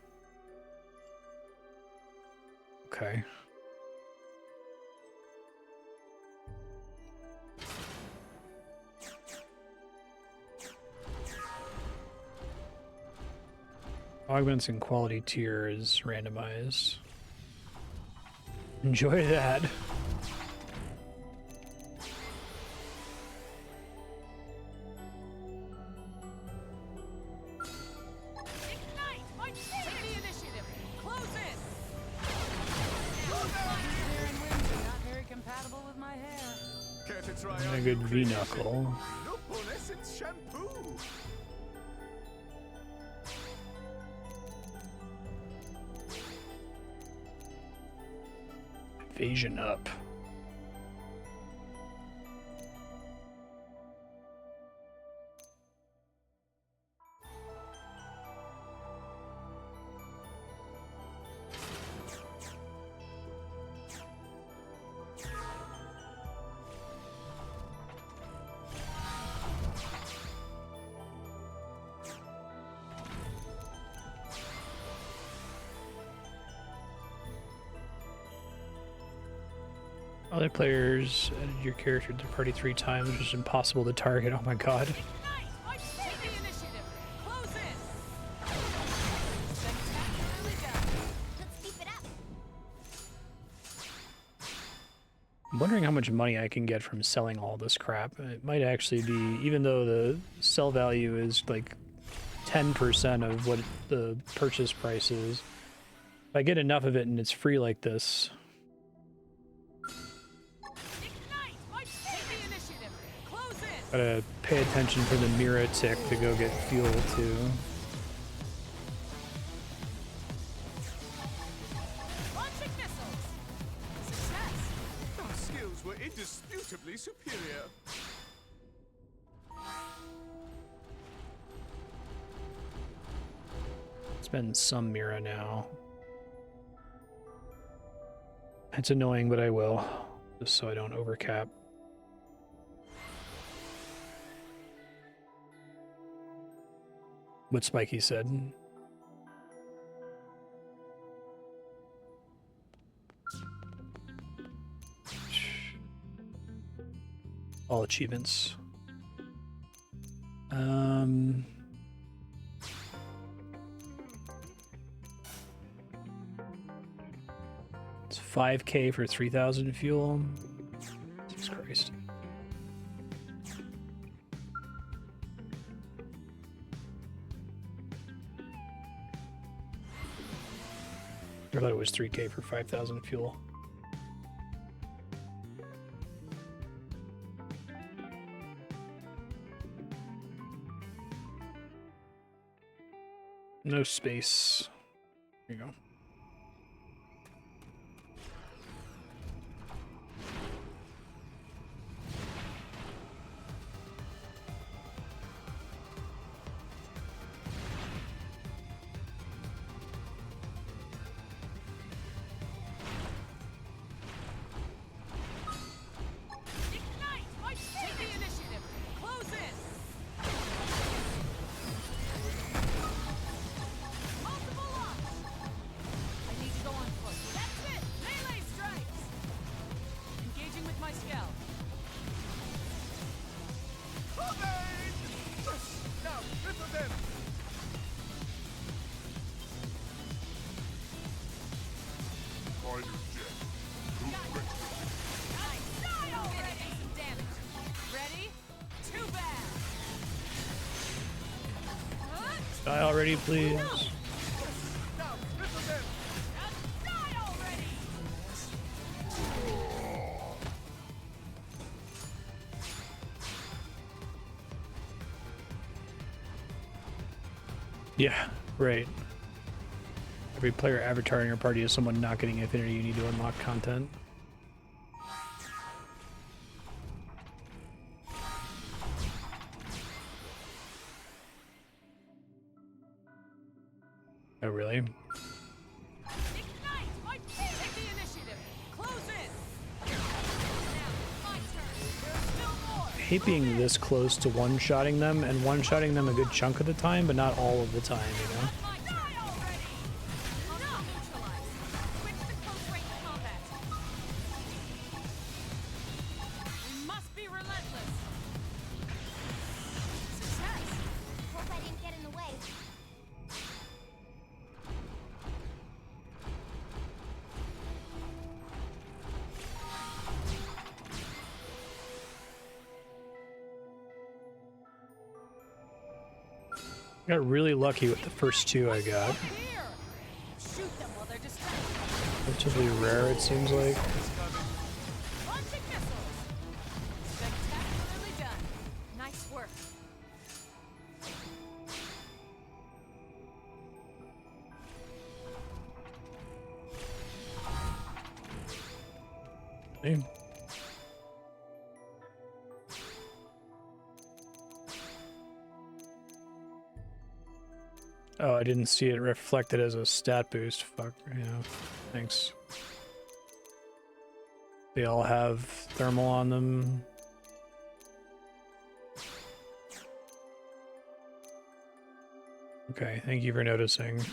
Okay. Augments and quality tier is randomized. Enjoy that. Ignite my take the initiative. Close in. Now, flying in there and wings are not very dry And a out good your V creation. knuckle. No Porn Essence shampoo. Invasion up. Other players added your character to the party 3 times, which is impossible to target. Oh my god. Take the initiative. Close in. Spectacularly done. Let's keep it up. I'm wondering how much money I can get from selling all this crap. It might actually be, even though the sell value is like 10% of what the purchase price is, if I get enough of it and it's free like this, Take the initiative. Close in. gotta pay attention for the Mira tick to go get fuel too. Launching missiles. Success. Our skills were indisputably superior. Spend some Mira now. It's annoying, but I will, just so I don't overcap. What Spiky said. All achievements. It's 5K for 3,000 fuel. Jesus Christ. I thought it was 3K for 5,000 fuel. No space. There you go. Take the initiative. Close in. Multiple launch. I need to go on foot. That's it. Melee strikes. Engaging with my scout. Coming! Yes! Now, ripple them! Final death. Die already. Some damage. Ready? Too bad. Die already, please. Now, ripple them! Die already. Yeah, right. Every player avatar in your party is someone not getting affinity. You need to unlock content. Oh, really? Ignite. Take the initiative. Close in. Now, my turn. There's still more. I hate being this close to one-shotting them, and one-shotting them a good chunk of the time, but not all of the time, you know? Die already. Enough. Neutralized. Switch to close range combat. We must be relentless. Success. Hope I didn't get in the way. Got really lucky with the first two I got. Here. Shoot them while they're distracted. Relatively rare, it seems like. Launching missiles. Apparently. Oh, I didn't see it reflected as a stat boost. Fuck, yeah. Thanks. They all have thermal on them. Okay, thank you for noticing.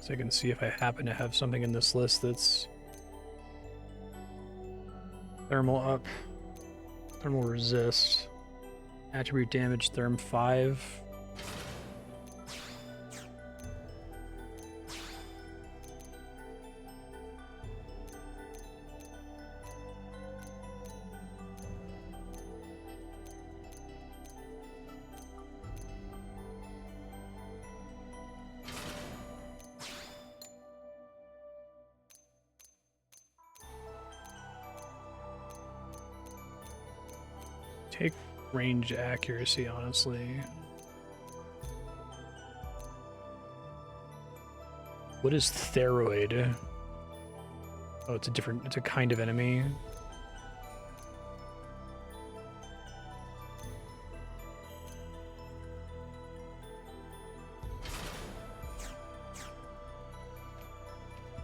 So I can see if I happen to have something in this list that's thermal up, thermal resist, attribute damage, therm 5. Take range accuracy, honestly. What is Theroid? Oh, it's a kind of enemy.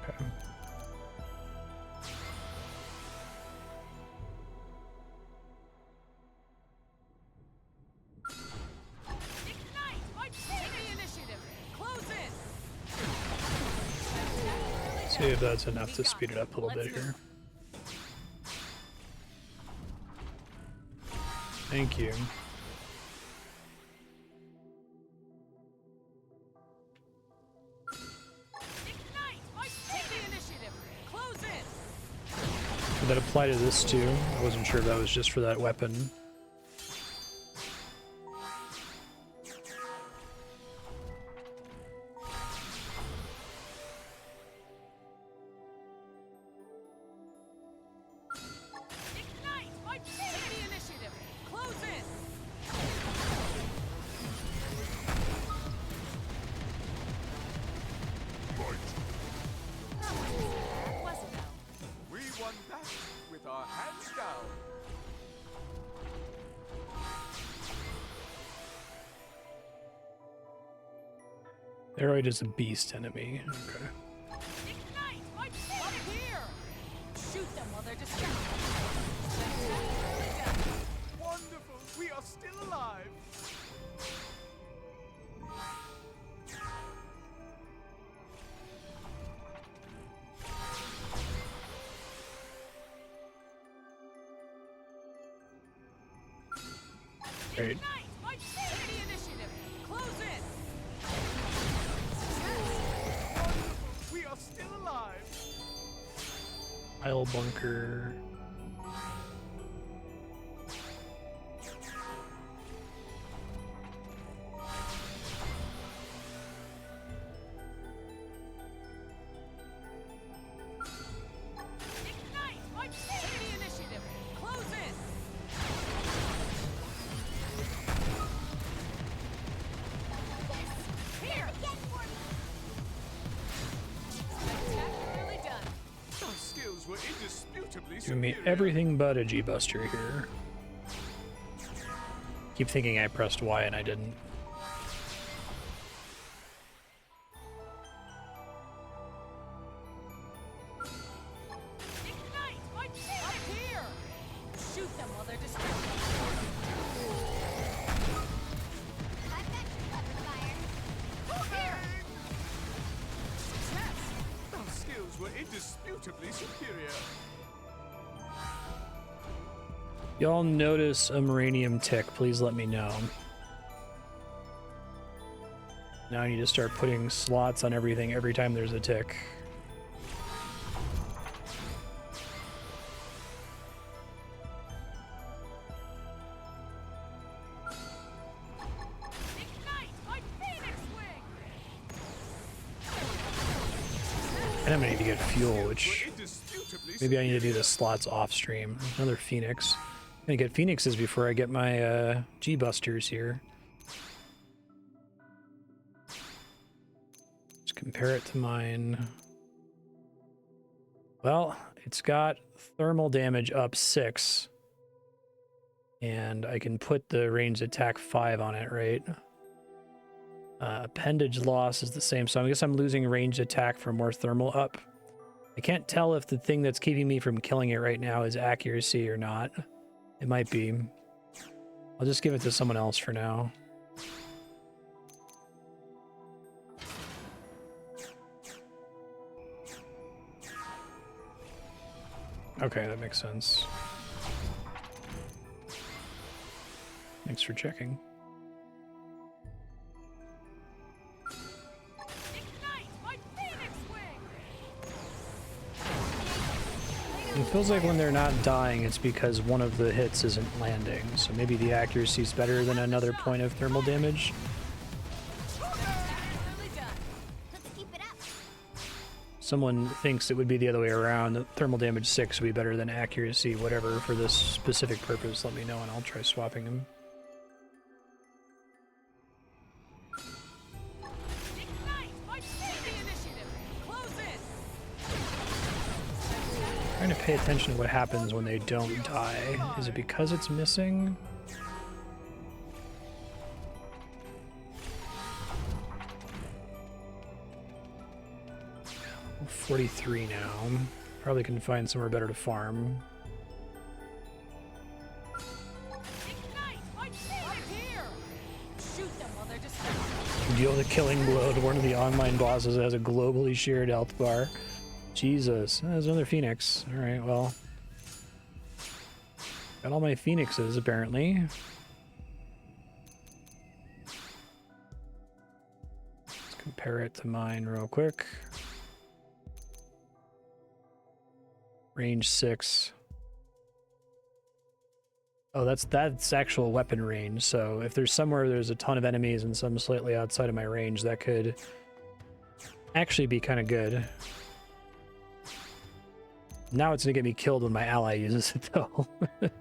Okay. See if that's enough to speed it up a little bit here. Thank you. Did that apply to this too? I wasn't sure if that was just for that weapon. Theroid is a beast enemy. Okay. Shoot them while they're distracted. Wonderful! We are still alive! Great. We are still alive! Isle bunker. Give me everything but a G-Buster here. Keep thinking I pressed Y and I didn't. Shoot them while they're distracted. I bet you clever fire. Those skills were indisputably superior. Y'all notice a Maranium tick, please let me know. Now I need to start putting slots on everything every time there's a tick. And I'm gonna need to get fuel, which maybe I need to do the slots off stream. Another Phoenix. I'm gonna get Phoenixes before I get my G-Busters here. Just compare it to mine. Well, it's got thermal damage up 6. And I can put the ranged attack 5 on it, right? Appendage loss is the same, so I guess I'm losing ranged attack for more thermal up. I can't tell if the thing that's keeping me from killing it right now is accuracy or not. It might be. I'll just give it to someone else for now. Okay, that makes sense. Thanks for checking. Ignite my Phoenix Wing! It feels like when they're not dying, it's because one of the hits isn't landing. So maybe the accuracy is better than another point of thermal damage. Nearly done. Let's keep it up. Someone thinks it would be the other way around. That thermal damage 6 would be better than accuracy, whatever, for this specific purpose. Let me know and I'll try swapping them. Ignite my Phoenix initiative! Close in! Trying to pay attention to what happens when they don't die. Is it because it's missing? 43 now. Probably can find somewhere better to farm. Ignite my Phoenix here! Shoot them while they're distracted. Deal the killing blow to one of the online bosses that has a globally shared health bar. Jesus, there's another Phoenix. Alright, well. Got all my Phoenixes, apparently. Let's compare it to mine real quick. Range 6. Oh, that's actual weapon range. So if there's somewhere there's a ton of enemies and some slightly outside of my range, that could actually be kind of good. Now it's gonna get me killed when my ally uses it, though. But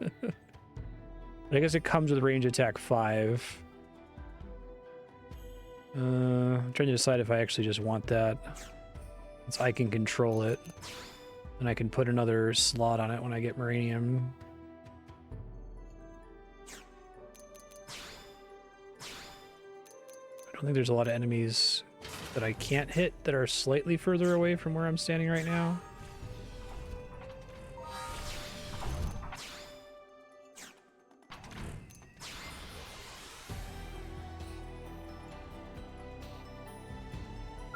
I guess it comes with range attack 5. I'm trying to decide if I actually just want that. Since I can control it. And I can put another slot on it when I get Maranium. I don't think there's a lot of enemies that I can't hit that are slightly further away from where I'm standing right now.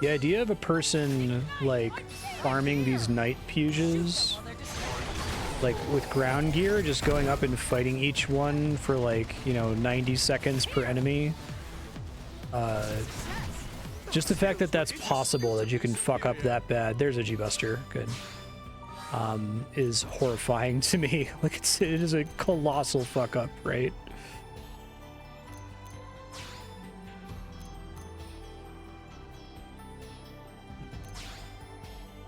The idea of a person, like, farming these night fuses, like, with ground gear, just going up and fighting each one for, like, you know, 90 seconds per enemy. Just the fact that that's possible, that you can fuck up that bad. There's a G-Buster. Good. Is horrifying to me. Like, it is a colossal fuck up, right?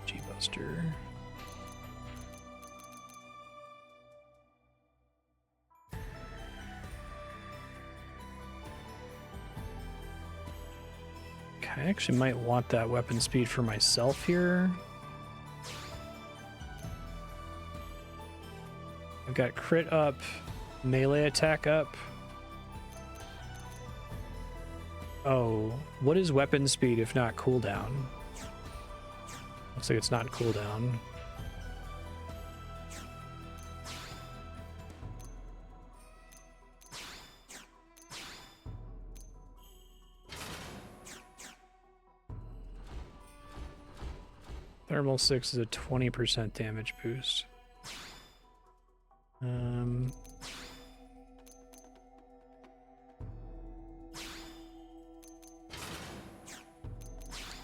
G-Buster. I actually might want that weapon speed for myself here. I've got crit up, melee attack up. Oh, what is weapon speed if not cooldown? Looks like it's not cooldown. Thermal 6 is a 20% damage boost.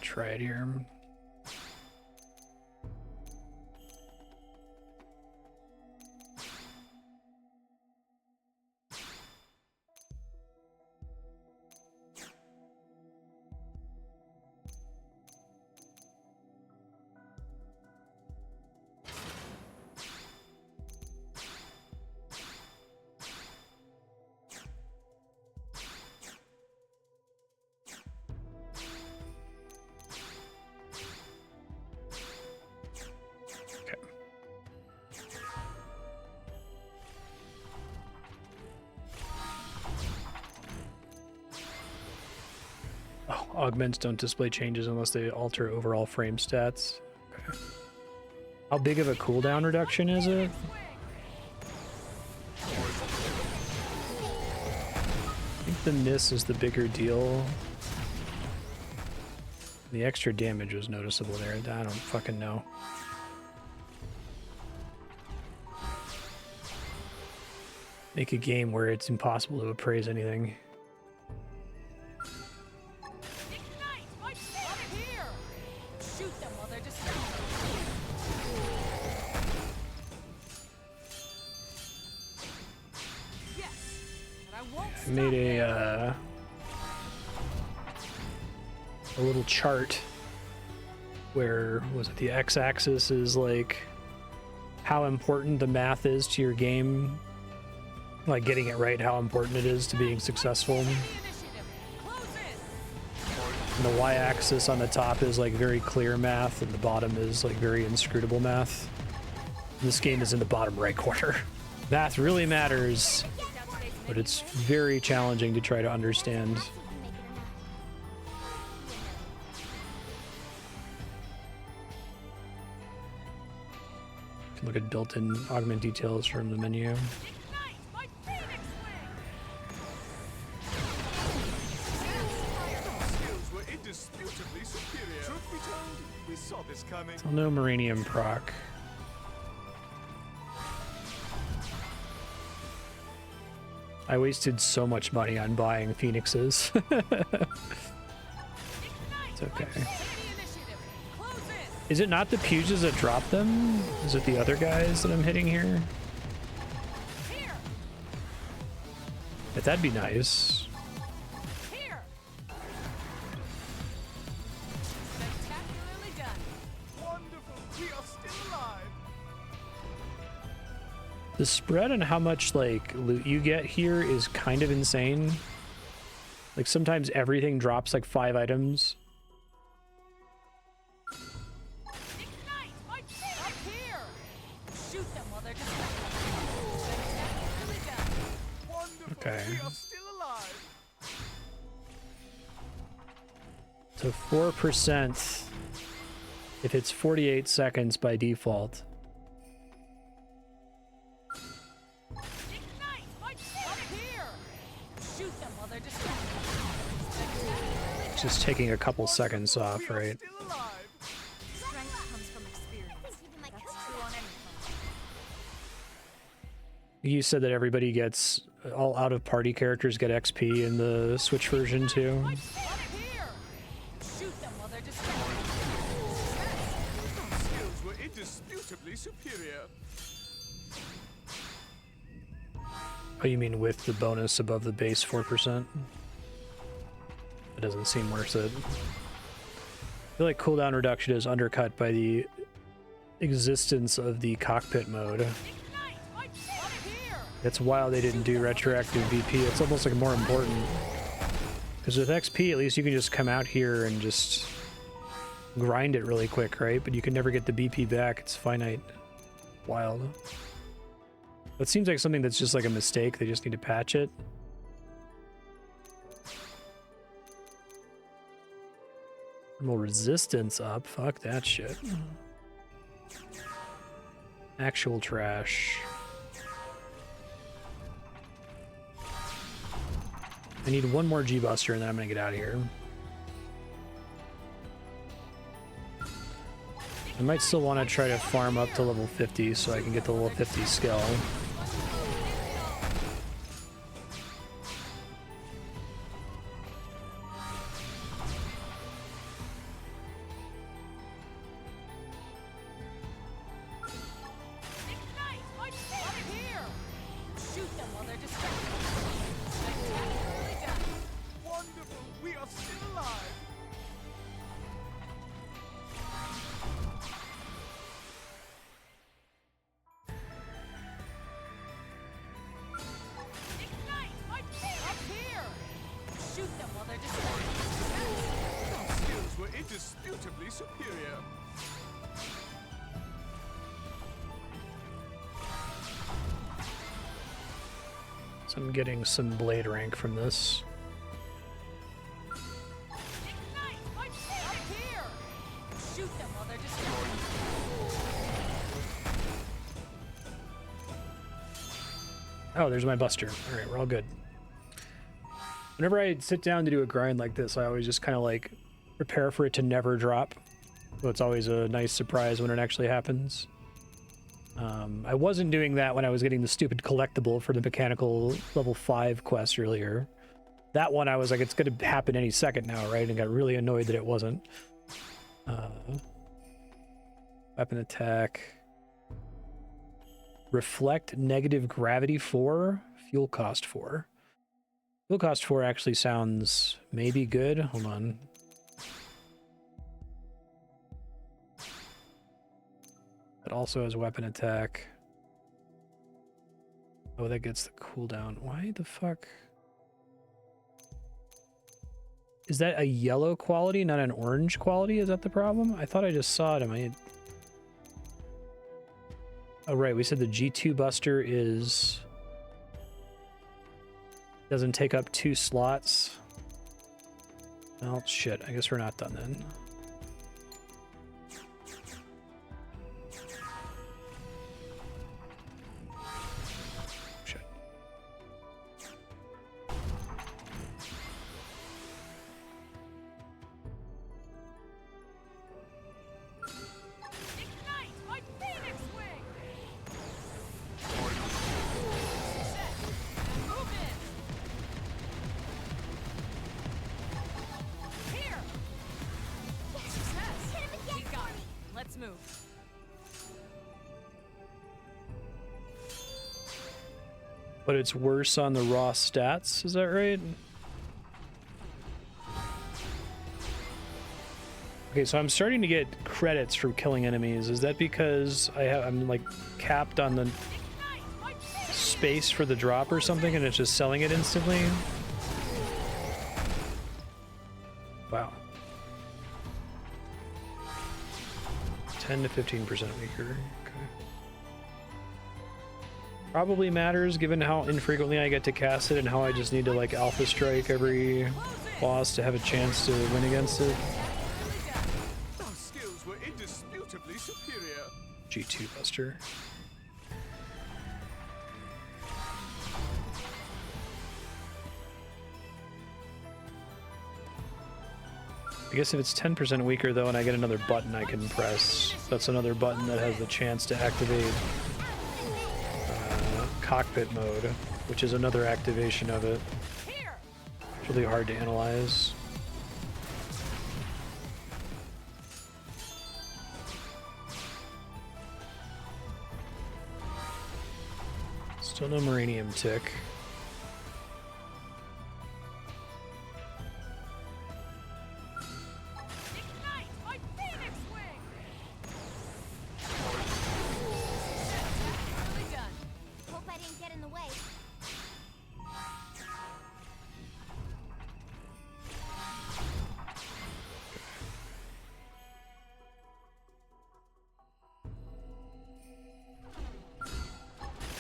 Try it here. Augments don't display changes unless they alter overall frame stats. Okay. How big of a cooldown reduction is it? I think the miss is the bigger deal. The extra damage was noticeable there. I don't fucking know. Make a game where it's impossible to appraise anything. Ignite! My up here! Shoot them while they're distracted. Yes, but I won't I made a little chart where, was it the x-axis is like how important the math is to your game, like getting it right, how important it is to being successful. the initiative. Close in. And the y-axis on the top is like very clear math, and the bottom is like very inscrutable math. This game is in the bottom right corner. Math really matters, but it's very challenging to try to understand. That's what can make it enough. You can look at built-in augment details from the menu. Ignite! My phoenix wing! Skills were indisputably superior. Truth be told, we saw this coming. Still no Maranium proc. I wasted so much money on buying phoenixes. It's okay. Take the initiative. Close in. Is it not the Puges that drop them? Is it the other guys that I'm hitting here? Here! But that'd be nice. Here! Spectacularly done. Wonderful, we are still alive. The spread on how much like loot you get here is kind of insane. Like sometimes everything drops like 5 items. Ignite! My up here! Shoot them while they're distracted. Spectacularly done. Wonderful, Okay. we are still alive. So 4% if it's 48 seconds by default. Ignite! My up here! Shoot them while they're distracted. Spectacularly Just taking a couple seconds off, We are right? still alive. Strength comes from experience. That's true on any front. You said that everybody gets, all out of party characters get XP in the Switch version too. Up here! Shoot them while they're distracted. Skills were indisputably superior. Oh, you mean with the bonus above the base 4%? It doesn't seem worth it. I feel like cooldown reduction is undercut by the existence of the cockpit mode. Ignite! My up here! That's why they didn't do retroactive VP. It's almost like more important. Because with XP, at least you can just come out here and just grind it really quick, right? But you can never get the BP back. It's finite. Wild. It seems like something that's just like a mistake. They just need to patch it. Thermal resistance up. Fuck that shit. Actual trash. I need one more G-Buster and then I'm gonna get out of here. I might still want to try to farm up to level 50 so I can get the level 50 skill. Ignite! My up here! Shoot them while they're distracted. Spectacularly done. Wonderful, we are still alive. Ignite! My up here! Shoot them while they're distracted. Our skills were indisputably superior. So I'm getting some blade rank from this. Oh, there's my buster. All right, we're all good. Whenever I sit down to do a grind like this, I always just kind of like prepare for it to never drop. So it's always a nice surprise when it actually happens. I wasn't doing that when I was getting the stupid collectible for the mechanical level 5 quest earlier. That one I was like, it's going to happen any second now, right? And got really annoyed that it wasn't. Weapon attack. Reflect negative gravity 4, fuel cost 4. Fuel cost 4 actually sounds maybe good. Hold on. It also has weapon attack. Oh, that gets the cooldown. Why the fuck? Is that a yellow quality, not an orange quality? Is that the problem? I thought I just saw it in my... Oh, right. We said the G2 Buster is... doesn't take up 2 slots. Oh, shit. I guess we're not done then. Shit. Ignite my Phoenix Wing! Set. Move in! Here! Success! Hit him again We got for it. me. Let's move. But it's worse on the raw stats, is that right? Okay, so I'm starting to get credits for killing enemies. Is that because I'm like capped on the Ignite my Phoenix space for the drop or something and it's just selling it instantly? Wow. 10 to 15% weaker. Okay. Probably matters given how infrequently I get to cast it and how I just need to like alpha strike every boss to have a chance to win against it. Those skills were indisputably superior. G2 Buster. I guess if it's 10% weaker though and I get another button I can press, that's another button that has the chance to activate cockpit mode, which is another activation of it. Here! It's really hard to analyze. Still no Marinium tick. Ignite my Phoenix Wing! Really done. Hope I didn't get in the way.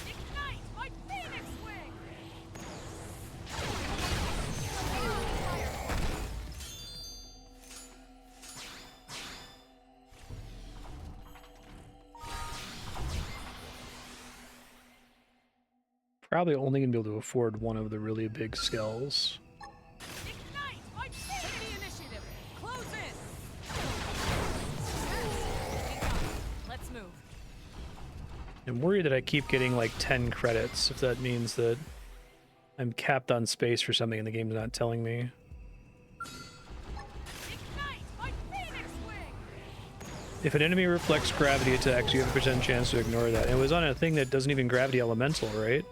Ignite my Phoenix Wing! Probably only gonna be able to afford one of the really big skells. Ignite my Phoenix! Take the initiative! Close in! We got it. Let's move. I'm worried that I keep getting like 10 credits, if that means that I'm capped on space for something and the game's not telling me. Ignite my Phoenix Wing! If an enemy reflects gravity attacks, you have a percent chance to ignore that. And it was on a thing that doesn't even gravity elemental, right?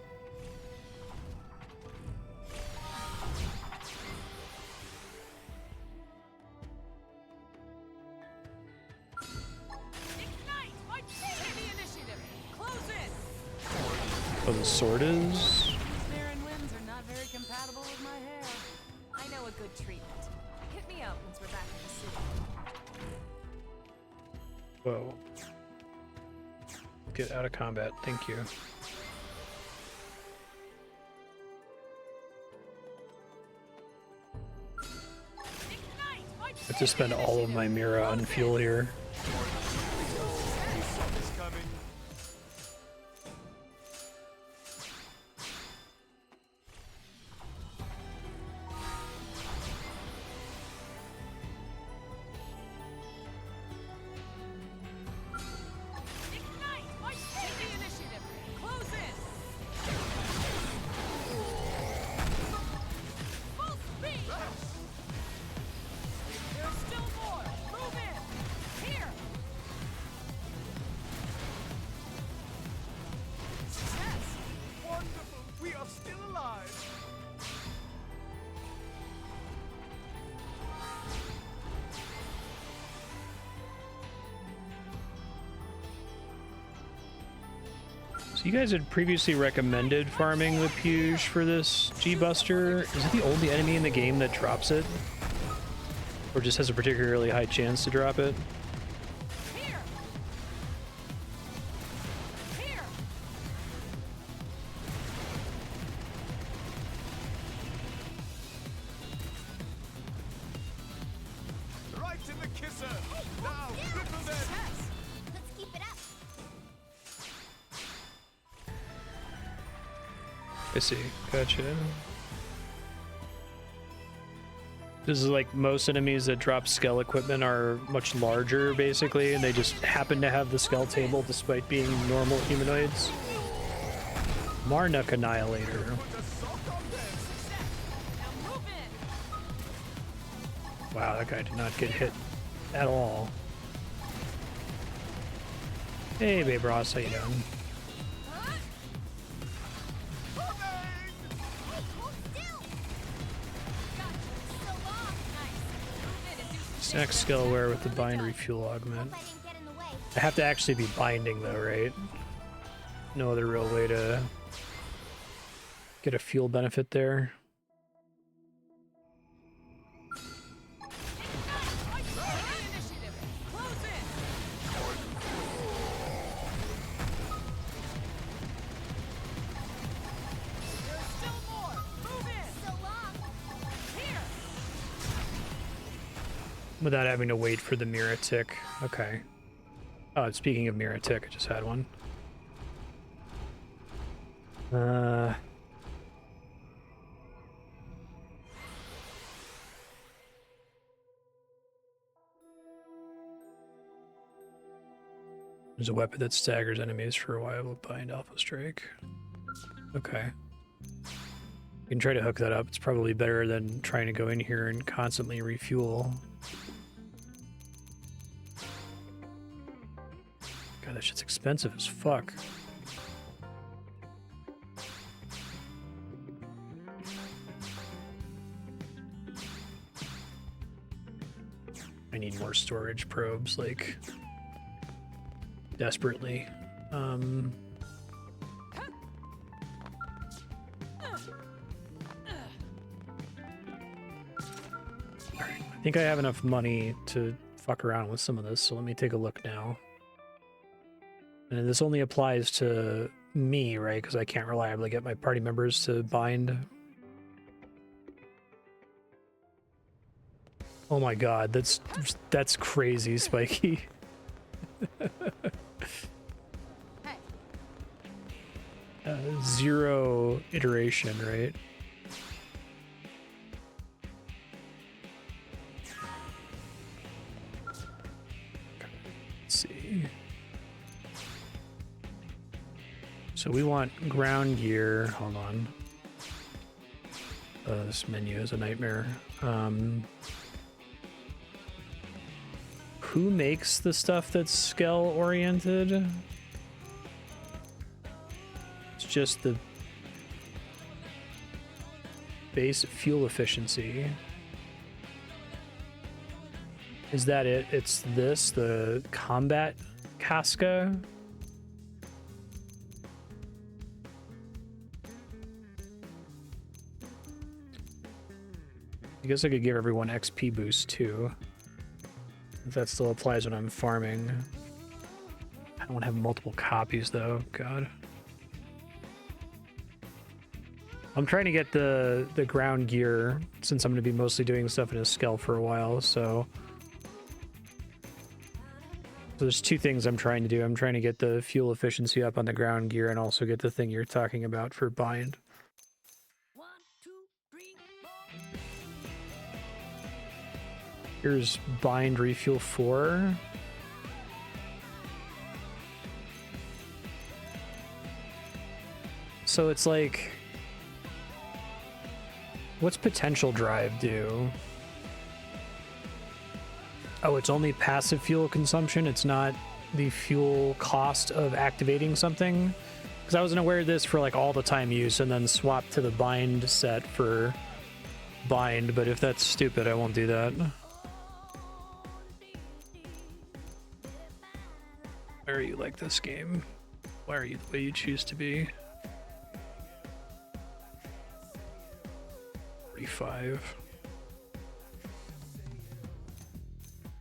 Ignite my Phoenix! Take the initiative! Close in! Oh, the sword is? Barren winds are not very compatible with my hair. I know a good treatment. Hit me up once we're back in the city. Whoa. Get out of combat, thank you. Ignite my I have to spend all of my Mira on fuel here. We saw this coming. So you guys had previously recommended farming with Puge for this G-Buster. Is it the only enemy in the game that drops it? Or just has a particularly high chance to drop it? Here. Here. Right in the kisser. Now, cripple them. Let's keep it up. I see. Gotcha. This is like most enemies that drop skull equipment are much larger, basically, and they just happen to have the skull table despite being normal humanoids. Marnook Annihilator. Put a sock on them. Now move in. Wow, that guy did not get hit at all. Hey, Babe Ross, how you doing? Hey, hold still. So long. Nice. Move in and do some Snack Skillware with the bind refuel augment. Hope I didn't get in the way. I have to actually be binding though, right? No other real way to get a fuel benefit there. initiative. Close in. There's still more. Move in. So long. Here. Without having to wait for the mirror tick. Okay. Oh, speaking of mirror tick, I just had one. There's a weapon that staggers enemies for a while with bind alpha strike. Okay. You can try to hook that up. It's probably better than trying to go in here and constantly refuel. God, that shit's expensive as fuck. I need more storage probes, like, desperately. Alright, I think I have enough money to fuck around with some of this, so let me take a look now. And this only applies to me, right? Because I can't reliably get my party members to bind. Oh my god, that's crazy, Spiky. Hey. 0 iteration, right? Let's see. So we want ground gear. Hold on. This menu is a nightmare. Who makes the stuff that's scale oriented? It's just the base fuel efficiency. Is that it? It's this, the combat casca? I guess I could give everyone XP boost too. If that still applies when I'm farming. I don't have multiple copies though, god. I'm trying to get the ground gear since I'm going to be mostly doing stuff in a scale for a while, so there's two things I'm trying to do. I'm trying to get the fuel efficiency up on the ground gear and also get the thing you're talking about for bind. 1, 2, 3, 4. Here's bind refuel 4. So it's like, what's potential drive do? Oh, it's only passive fuel consumption. It's not the fuel cost of activating something. Because I wasn't aware of this for like all the time use and then swap to the bind set for bind. But if that's stupid, I won't do that. Why are you like this game? Why are you the way you choose to be? 45.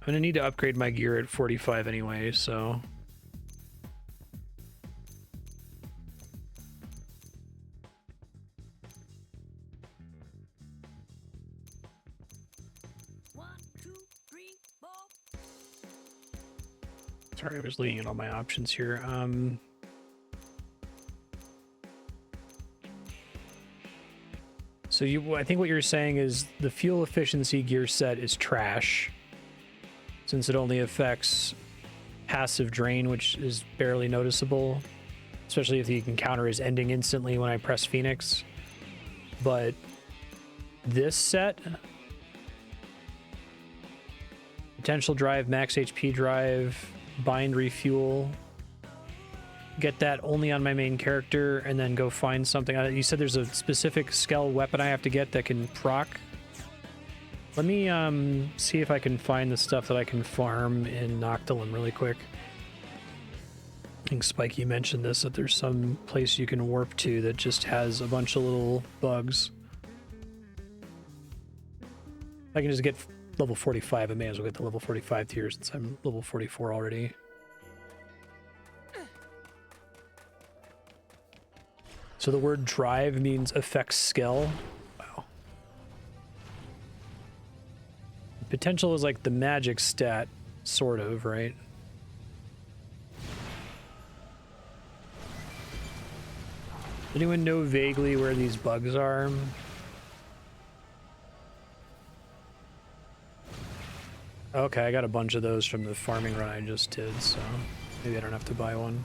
I'm gonna need to upgrade my gear at 45 anyway, so. One, two, three, four. Sorry, I was looking at all my options here. So I think what you're saying is the fuel efficiency gear set is trash, since it only affects passive drain, which is barely noticeable, especially if the encounter is ending instantly when I press Phoenix. But this set, potential drive, max HP drive, bind refuel, get that only on my main character, and then go find something. You said there's a specific Skell weapon I have to get that can proc. Let me see if I can find the stuff that I can farm in Noctilum really quick. I think Spikey mentioned this, that there's some place you can warp to that just has a bunch of little bugs. If I can just get level 45, I may as well get the level 45 tier since I'm level 44 already. So the word drive means affects skill. Wow. Potential is like the magic stat, sort of, right? Anyone know vaguely where these bugs are? Okay, I got a bunch of those from the farming run I just did, so maybe I don't have to buy one.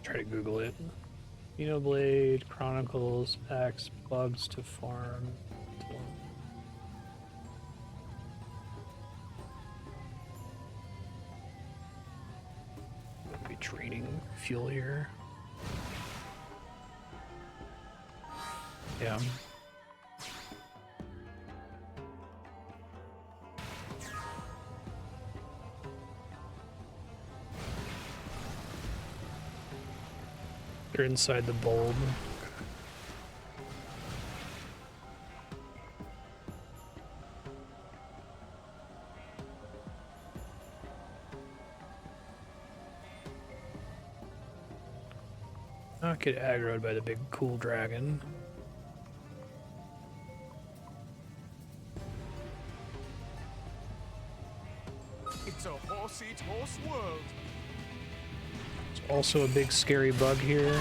Try to Google it. Xenoblade, Chronicles, X, bugs to farm. Be draining fuel here. Yeah. They're inside the bulb. Not get aggroed by the big cool dragon. It's a horse-eat-horse world. There's also a big scary bug here.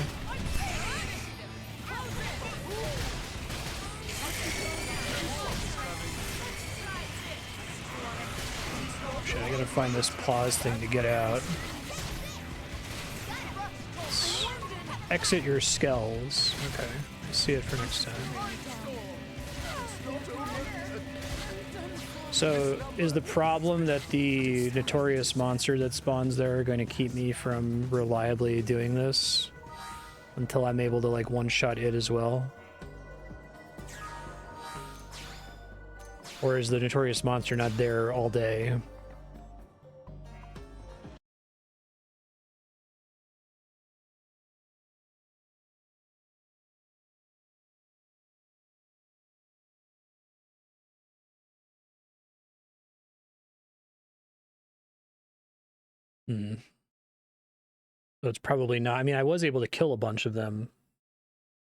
Shit, I gotta find this pause thing to get out. Exit your skells. Okay, see it for next time. So, is the problem that the notorious monster that spawns there are going to keep me from reliably doing this until I'm able to like one-shot it as well? Or is the notorious monster not there all day? So it's probably not. I mean, I was able to kill a bunch of them.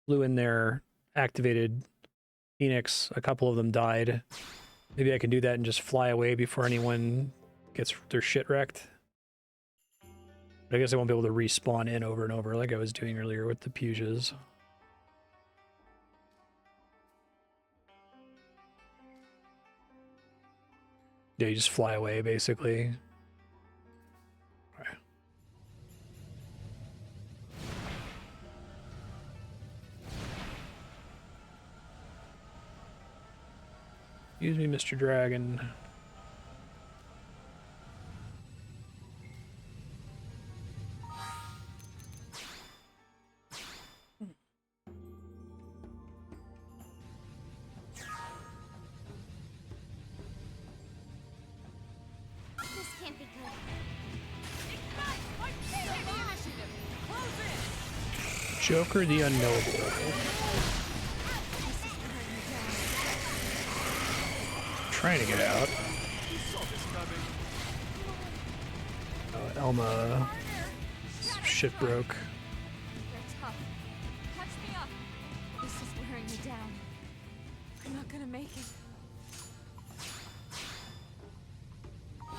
Flew in there, activated Phoenix. A couple of them died. Maybe I can do that and just fly away before anyone gets their shit wrecked. But I guess I won't be able to respawn in over and over like I was doing earlier with the Pujas. Yeah, you just fly away, basically. Okay. Excuse me, Mr. Dragon. can't be good. Ignite! Fight! Take the initiative! Close in! Joker the Unknowable. Trying to get out. We saw this coming. Elma. Shit broke. They're tough. Catch me up. This is wearing me down. I'm not gonna make it.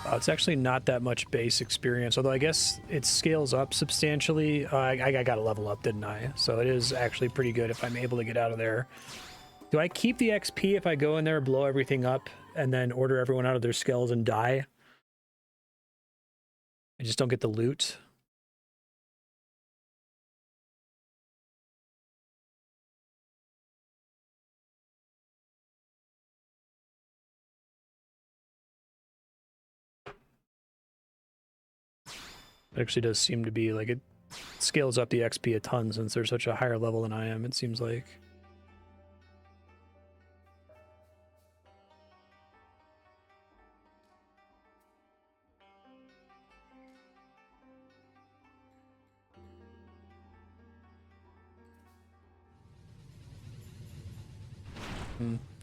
It's actually not that much base experience, although I guess it scales up substantially. I got to level up, didn't I? So it is actually pretty good if I'm able to get out of there. Do I keep the XP if I go in there, blow everything up, and then order everyone out of their skulls and die? I just don't get the loot. It actually does seem to be like it scales up the XP a ton since they're such a higher level than I am, it seems like.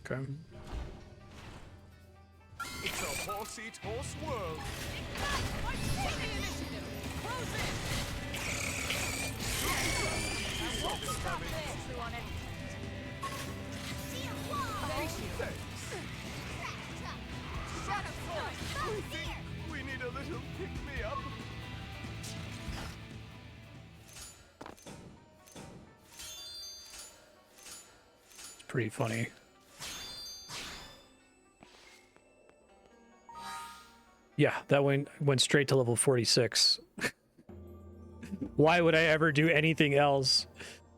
Okay. It's a horse-eat-horse world. Ignite! Fight! Take the initiative! Close in! I won't stop this! On it. Thanks. We think we need a little pick-me-up. It's pretty funny. Yeah, that went straight to level 46. Why would I ever do anything else?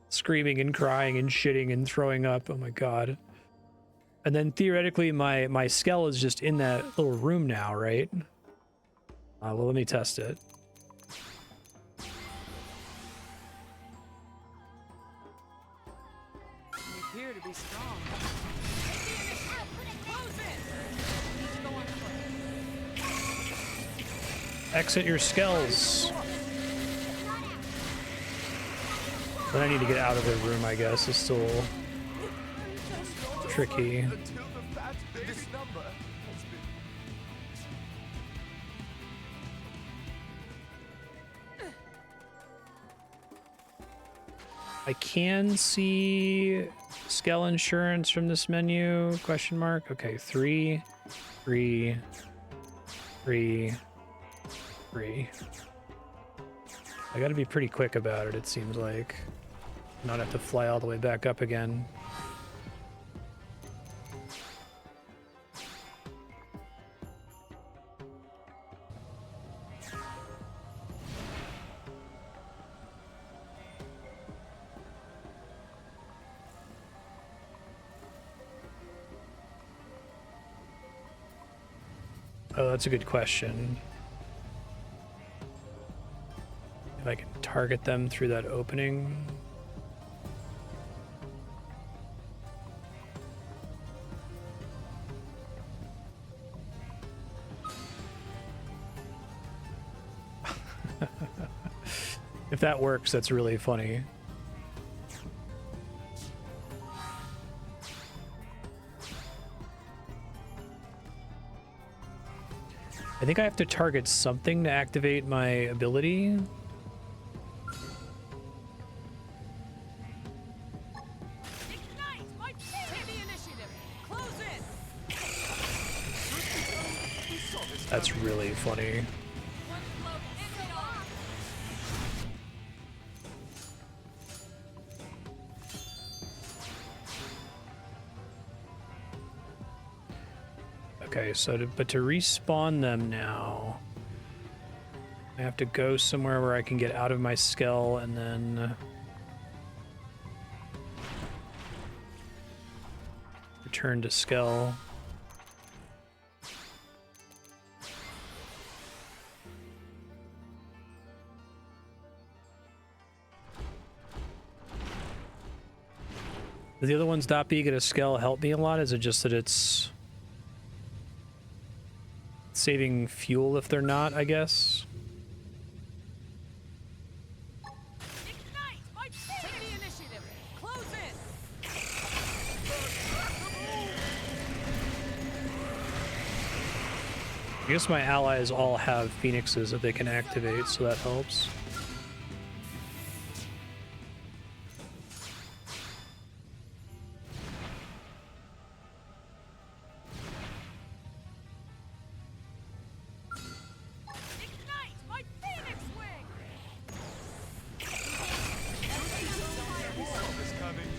Screaming and crying and shitting and throwing up. Oh my god. And then theoretically my skull is just in that little room now, right? Well, let me test it. You appear to be strong. Take the initiative! Close in! Need to go on foot. Exit your skulls. But I need to get out of the room, I guess. It's still tricky. Until the fat baby. This number has been... I can see skull insurance from this menu, question mark. Okay, 3, 3, 3, 3. I gotta be pretty quick about it, it seems like. Not have to fly all the way back up again. Oh, that's a good question. If I can target them through that opening. If that works, that's really funny. I think I have to target something to activate my ability. Ignite! Fight! Take the initiative! Close in! That's really funny. One blow ends it all! Okay, so but to respawn them now, I have to go somewhere where I can get out of my skull and then return to skull. Does the other ones not being at a skull help me a lot? Is it just that it's saving fuel if they're not, I guess. Ignite! My take the initiative! Close in! I guess my allies all have phoenixes that they can activate, so that helps. Ignite! My phoenix wing! We saw this coming.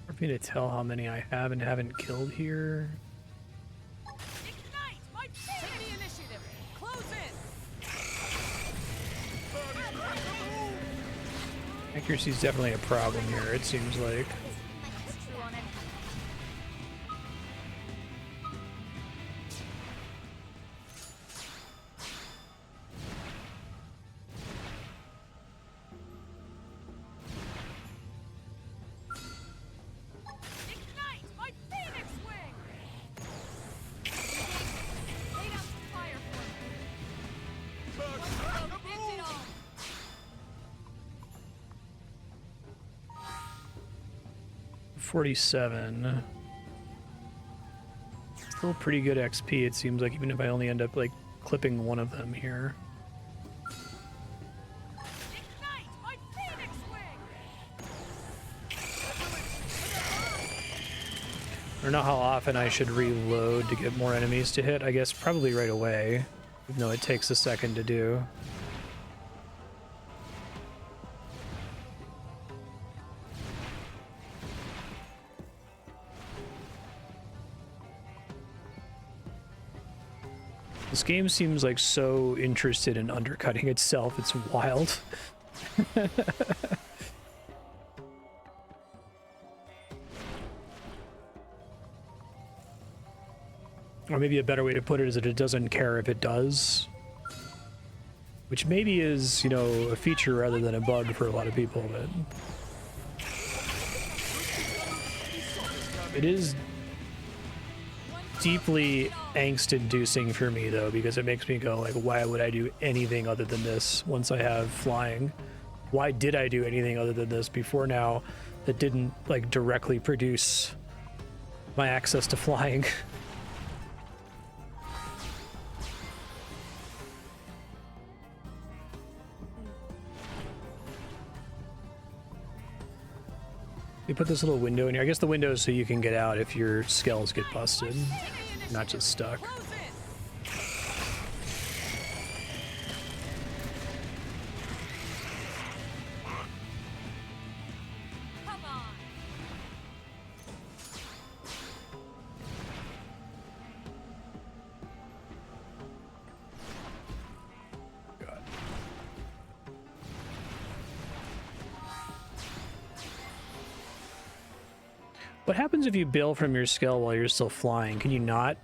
Hard for me to tell how many I have and haven't killed here. Ignite! My take the initiative! Close in! Accuracy is definitely a problem here, it seems like. True on it. Ignite! My phoenix wing! Lay down some fire for me. One stroke ends it all. 47. Still pretty good XP, it seems like, even if I only end up, like, clipping one of them here. Ignite! My phoenix wing! I don't know how often I should reload to get more enemies to hit. I guess probably right away, even though it takes a second to do. This game seems like so interested in undercutting itself. It's wild. Or maybe a better way to put it is that it doesn't care if it does. Which maybe is, you know, a feature rather than a bug for a lot of people, but... It is deeply angst-inducing for me, though, because it makes me go, like, why would I do anything other than this once I have flying? Why did I do anything other than this before now that didn't, like, directly produce my access to flying? You put this little window in here. I guess the window is so you can get out if your skells get busted, not just stuck. Close in! Come on! God. What happens if you bail from your skill while you're still flying? Can you not?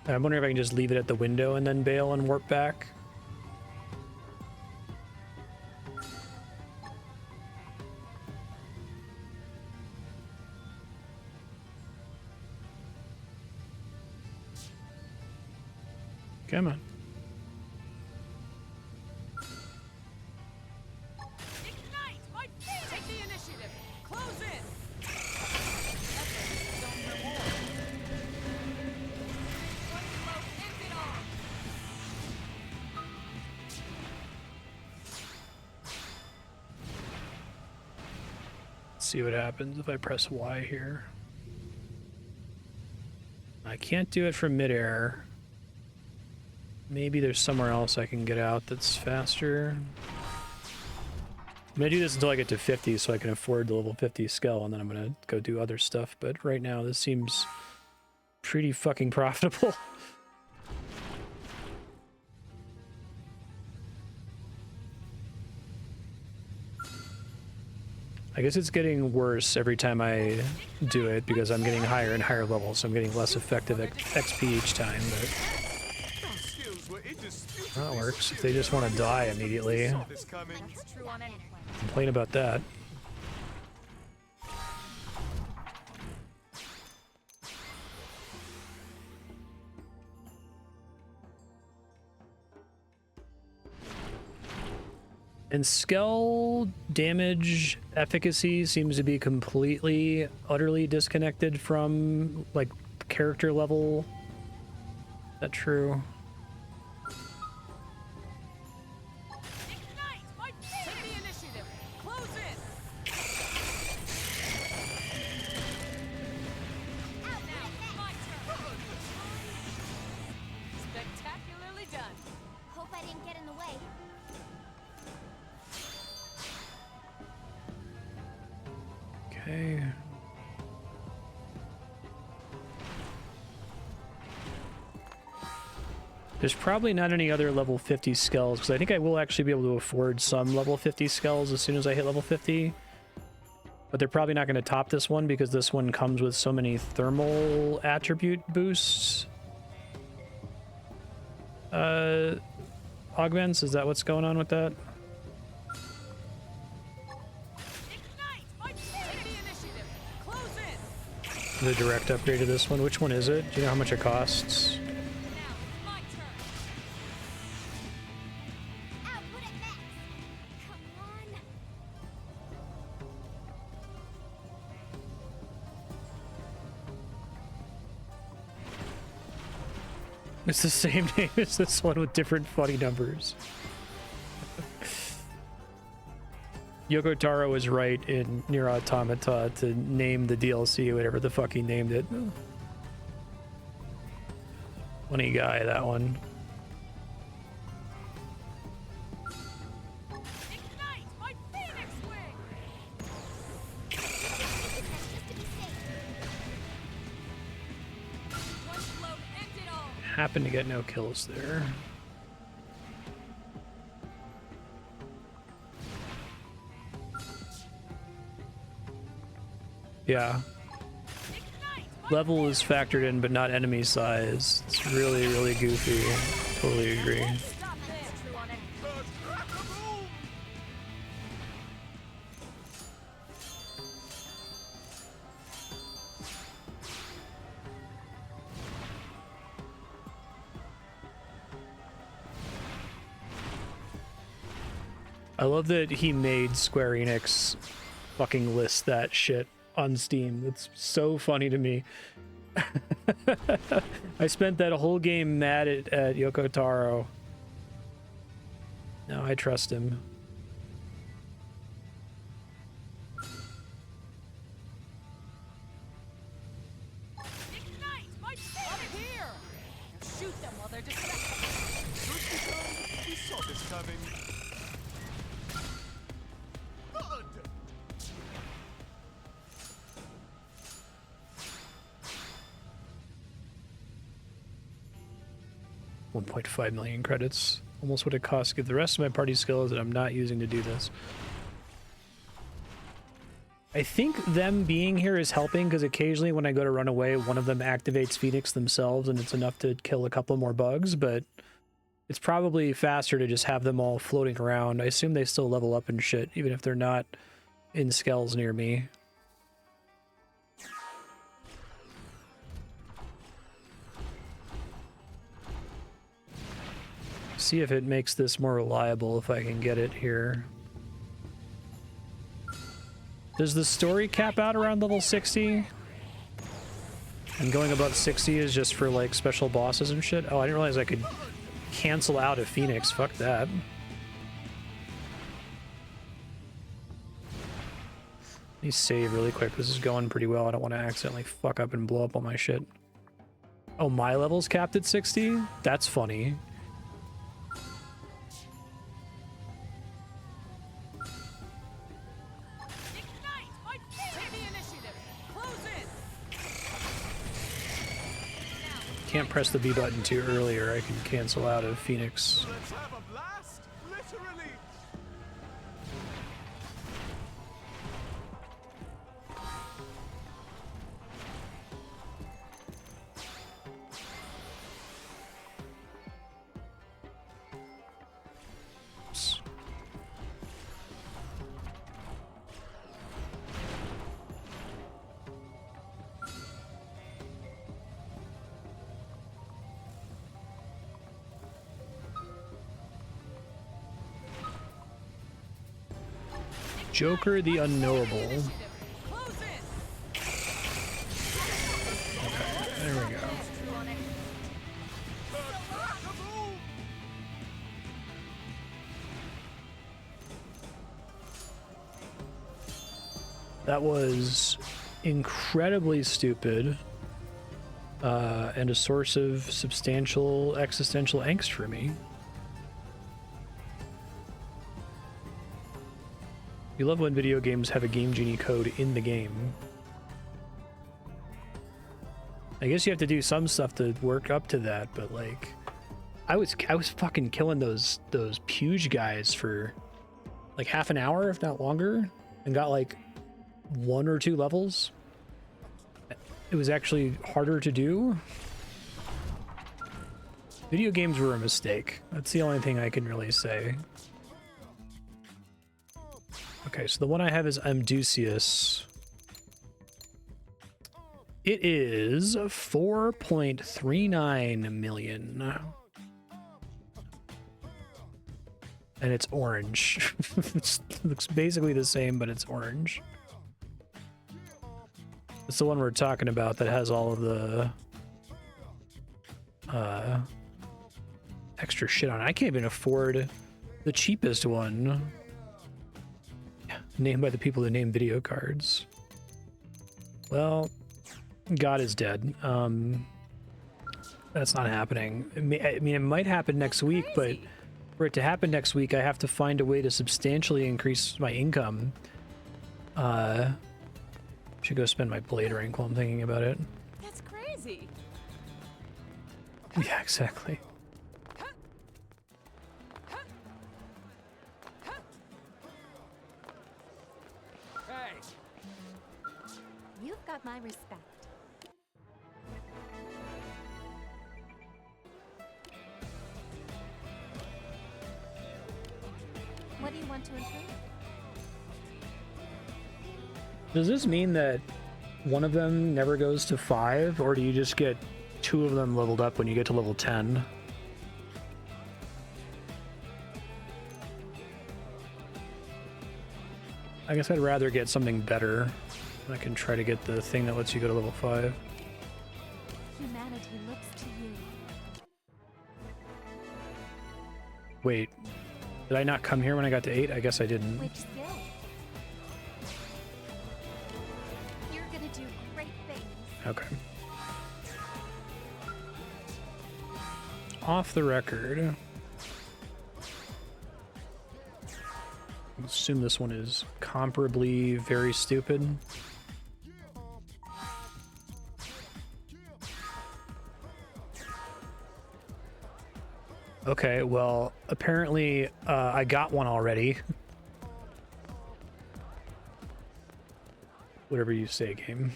I'm wondering if I can just leave it at the window and then bail and warp back. Come on. Ignite! My phoenix! Take the initiative! Close in! One stroke ends it all. Let's see what happens if I press Y here. I can't do it from midair. Maybe there's somewhere else I can get out that's faster. I'm gonna do this until I get to 50 so I can afford the level 50 skill, and then I'm gonna go do other stuff. But right now, this seems pretty fucking profitable. I guess it's getting worse every time I do it because I'm getting higher and higher levels, so I'm getting less effective XP each time, but That works. If they just want to die immediately, Saw this coming. It's true on any planet. complain about that. And skull damage efficacy seems to be completely, utterly disconnected from, like, character level. Is that true? Ignite! Fight! Take the initiative! Close in! Now, my turn! Spectacularly done! Hope I didn't get in the way. Okay. There's probably not any other level 50 skulls, because I think I will actually be able to afford some level 50 skulls as soon as I hit level 50. But they're probably not going to top this one, because this one comes with so many thermal attribute boosts. Augments, is that what's going on with that? Ignite! Fight! Take the initiative! Close in! The direct upgrade to this one. Which one is it? Do you know how much it costs? Now, my turn! Output at max. Come on. It's the same name as this one with different funny numbers. Yoko Taro was right in Nier Automata to name the DLC whatever the fuck he named it. Funny guy, that one. Ignite! My Phoenix Wing! Just to be safe. One blow ended all! Happened to get no kills there. Yeah. Ignite! My Level is factored in, but not enemy size. It's really, really goofy. Totally agree. stop there! It's true on any But crack-a-boom! I love that he made Square Enix fucking list that shit on Steam. It's so funny to me. I spent that whole game mad at Yoko Taro. Now I trust him. Ignite! My Up here! Now shoot them while they're distracted! Truth be told, we saw this coming. Thud! 1.5 million credits. Almost what it costs to get the rest of my party skills that I'm not using to do this. I think them being here is helping, because occasionally when I go to run away, one of them activates Phoenix themselves and it's enough to kill a couple more bugs, but it's probably faster to just have them all floating around. I assume they still level up and shit, even if they're not in skells near me. See if it makes this more reliable if I can get it here. Does the story cap out around level 60? And going above 60 is just for like special bosses and shit? Oh, I didn't realize I could cancel out a Phoenix. Fuck that. Let me save really quick. This is going pretty well. I don't want to accidentally fuck up and blow up all my shit. Oh, my level's capped at 60? That's funny. Ignite! My Take the initiative! Close in! Can't press the B button too early or I can cancel out of Phoenix. Let's have a blast! Literally! Joker the Unknowable. Close in. There we go. That was incredibly stupid and a source of substantial existential angst for me. You love when video games have a Game Genie code in the game. I guess you have to do some stuff to work up to that, but like, I was fucking killing those Puge guys for like half an hour, if not longer, and got like 1 or 2 levels. It was actually harder to do. Video games were a mistake. That's the only thing I can really say. Okay, so the one I have is Amdusius. It is 4.39 million. And it's orange. It looks basically the same, but it's orange. It's the one we're talking about that has all of the extra shit on it. I can't even afford the cheapest one. Named by the people that name video cards. Well, God is dead. That's not happening. I mean, it might happen next week, but for it to happen next week, I have to find a way to substantially increase my income. Should go spend my blade rank while I'm thinking about it. That's crazy. Yeah, exactly. Hey, You've got my respect. What do you want to improve? Does this mean that one of them never goes to 5, or do you just get 2 of them leveled up when you get to level 10? I guess I'd rather get something better. I can try to get the thing that lets you go to level 5. Humanity looks to you. Wait, did I not come here when I got to 8? I guess I didn't. Which skill? You're gonna do great things. Okay. Off the record. I assume this one is comparably very stupid. Okay, well, apparently I got one already. Whatever you say, game.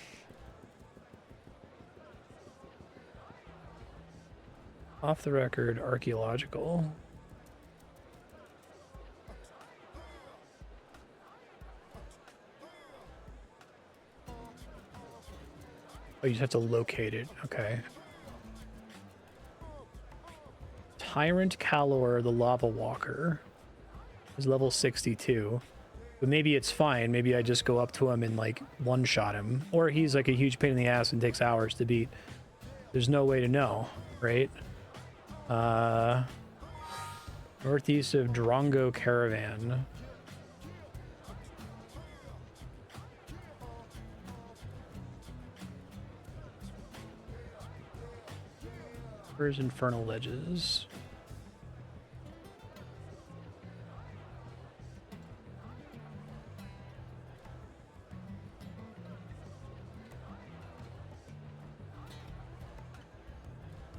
Off the record, archaeological. Oh, you just have to locate it. Okay. Tyrant Calor, the Lava Walker, is level 62. But maybe it's fine. Maybe I just go up to him and, like, one-shot him. Or he's, like, a huge pain in the ass and takes hours to beat. There's no way to know, right? Northeast of Drongo Caravan. Where's Infernal Ledges?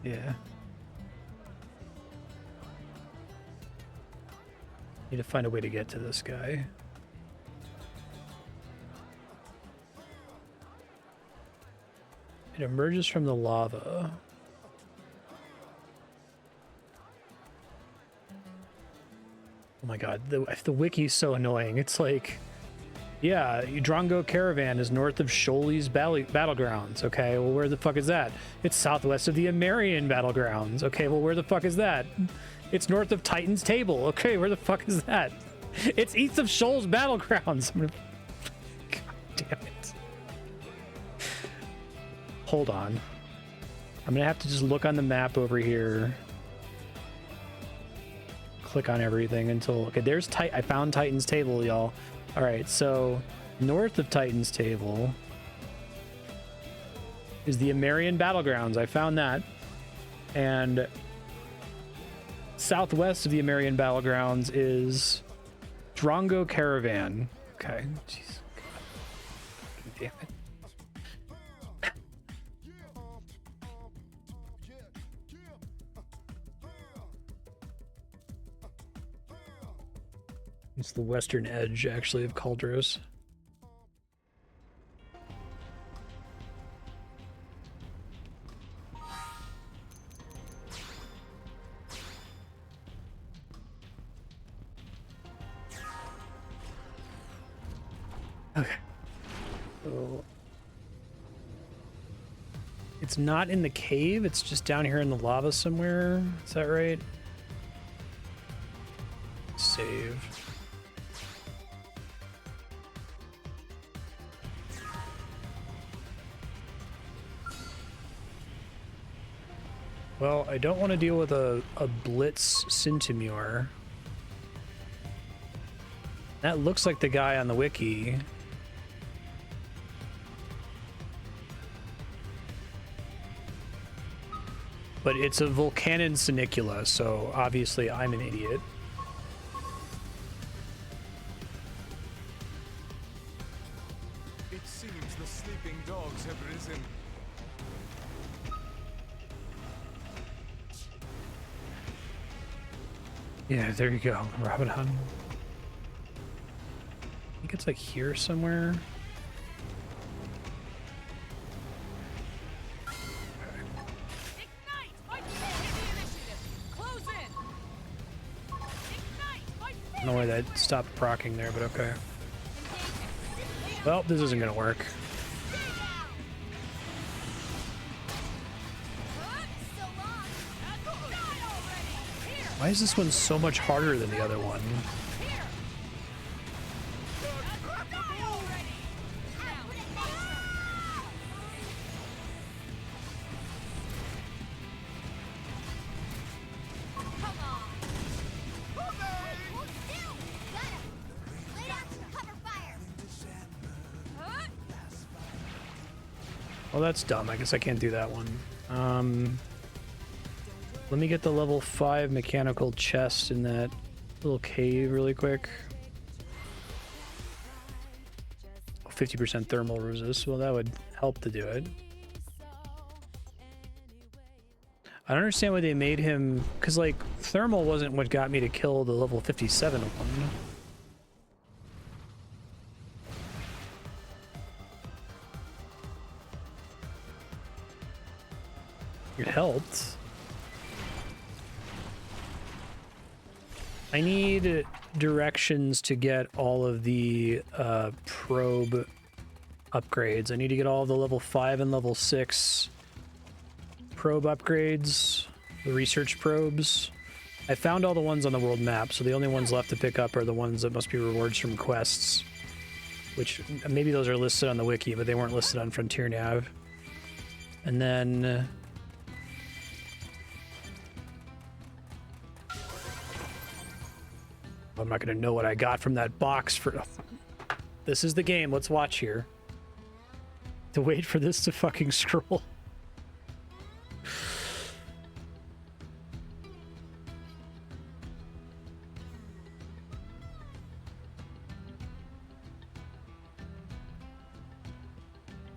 Yeah. Need to find a way to get to this guy. It emerges from the lava. Oh my god, the wiki's so annoying. It's like, yeah, Drongo Caravan is north of Sholey's Battlegrounds. Okay, well, where the fuck is that? It's southwest of the Amarian Battlegrounds. Okay, well, where the fuck is that? It's north of Titan's Table. Okay, where the fuck is that? It's East of Shoals Battlegrounds. I'm gonna... God damn it. Hold on. I'm gonna have to just look on the map over here. Click on everything until... Okay, there's I found Titan's Table, y'all. All right, so north of Titan's Table is the Amarian Battlegrounds. I found that. And southwest of the Amarian Battlegrounds is Drongo Caravan. Okay, jeez. Damn it. It's the western edge, actually, of Caldros. Okay. So it's not in the cave, it's just down here in the lava somewhere. Is that right? Save. Well, I don't want to deal with a Blitz Sintimur. That looks like the guy on the wiki. But it's a Volcanon Sinicula, so obviously I'm an idiot. It seems the sleeping dogs have risen. Yeah, there you go, Robin Hood. I think it's like here somewhere. Ignite! Fight for the initiative! Close in! Ignite! Fight I don't know why that stopped procking there, but okay. Well, this isn't gonna work. Why is this one so much harder than the other one? Well, that's dumb. I guess I can't do that one. Let me get the level 5 mechanical chest in that little cave really quick. 50% thermal resist. Well, that would help to do it. I don't understand why they made him... Because, like, thermal wasn't what got me to kill the level 57 one. It helped. I need directions to get all of the probe upgrades. I need to get all the level 5 and level 6 probe upgrades, the research probes. I found all the ones on the world map, so the only ones left to pick up are the ones that must be rewards from quests, which maybe those are listed on the wiki, but they weren't listed on Frontier Nav. And then... I'm not going to know what I got from that box for... This is the game. Let's watch here. To wait for this to fucking scroll.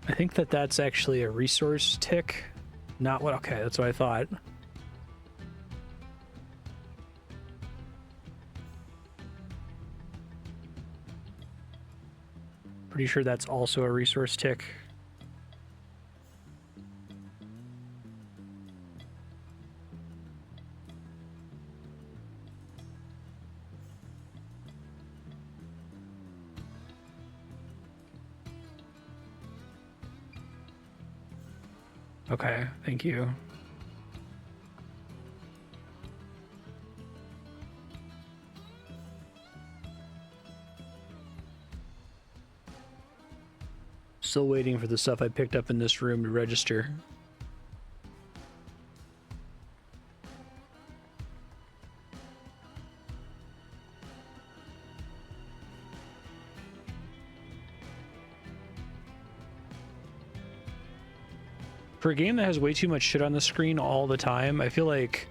I think that that's actually a resource tick. Not what... Okay, that's what I thought. Pretty sure that's also a resource tick. Okay, thank you. Still waiting for the stuff I picked up in this room to register. For a game that has way too much shit on the screen all the time, I feel like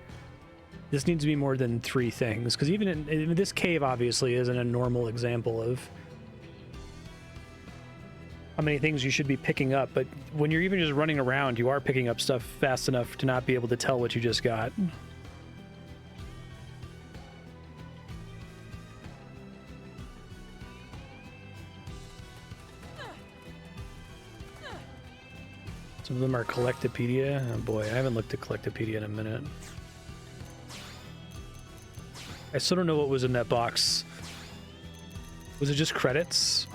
this needs to be more than 3 things. Because even in this cave, obviously, isn't a normal example of how many things you should be picking up. But when you're even just running around, you are picking up stuff fast enough to not be able to tell what you just got. Some of them are Collectopedia. Oh boy, I haven't looked at Collectopedia in a minute. I still don't know what was in that box. Was it just credits?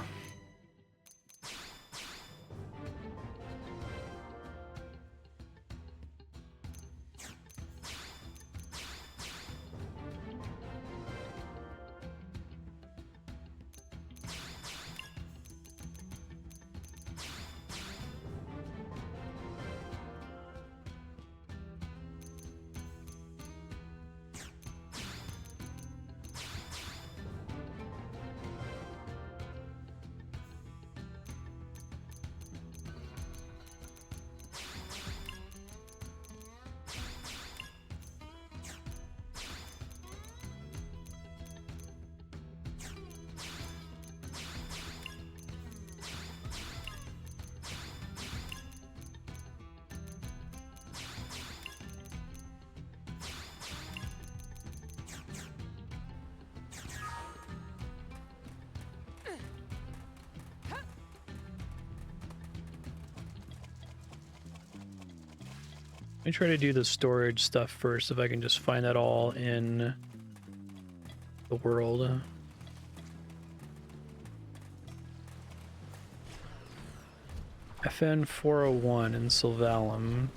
Let me try to do the storage stuff first, if I can just find that all in the world. FN 401 in Sylvalum.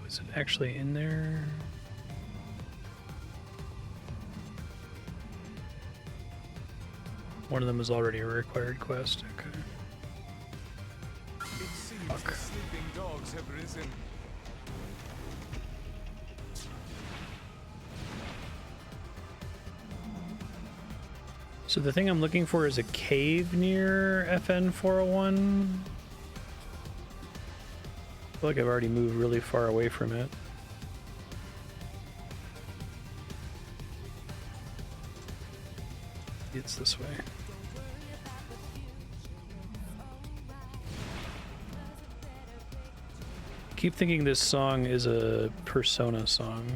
Is it actually in there? One of them is already a required quest. Okay. It seems the sleeping dogs have risen. So the thing I'm looking for is a cave near FN 401. I feel like I've already moved really far away from it. It's this way. Keep thinking this song is a Persona song.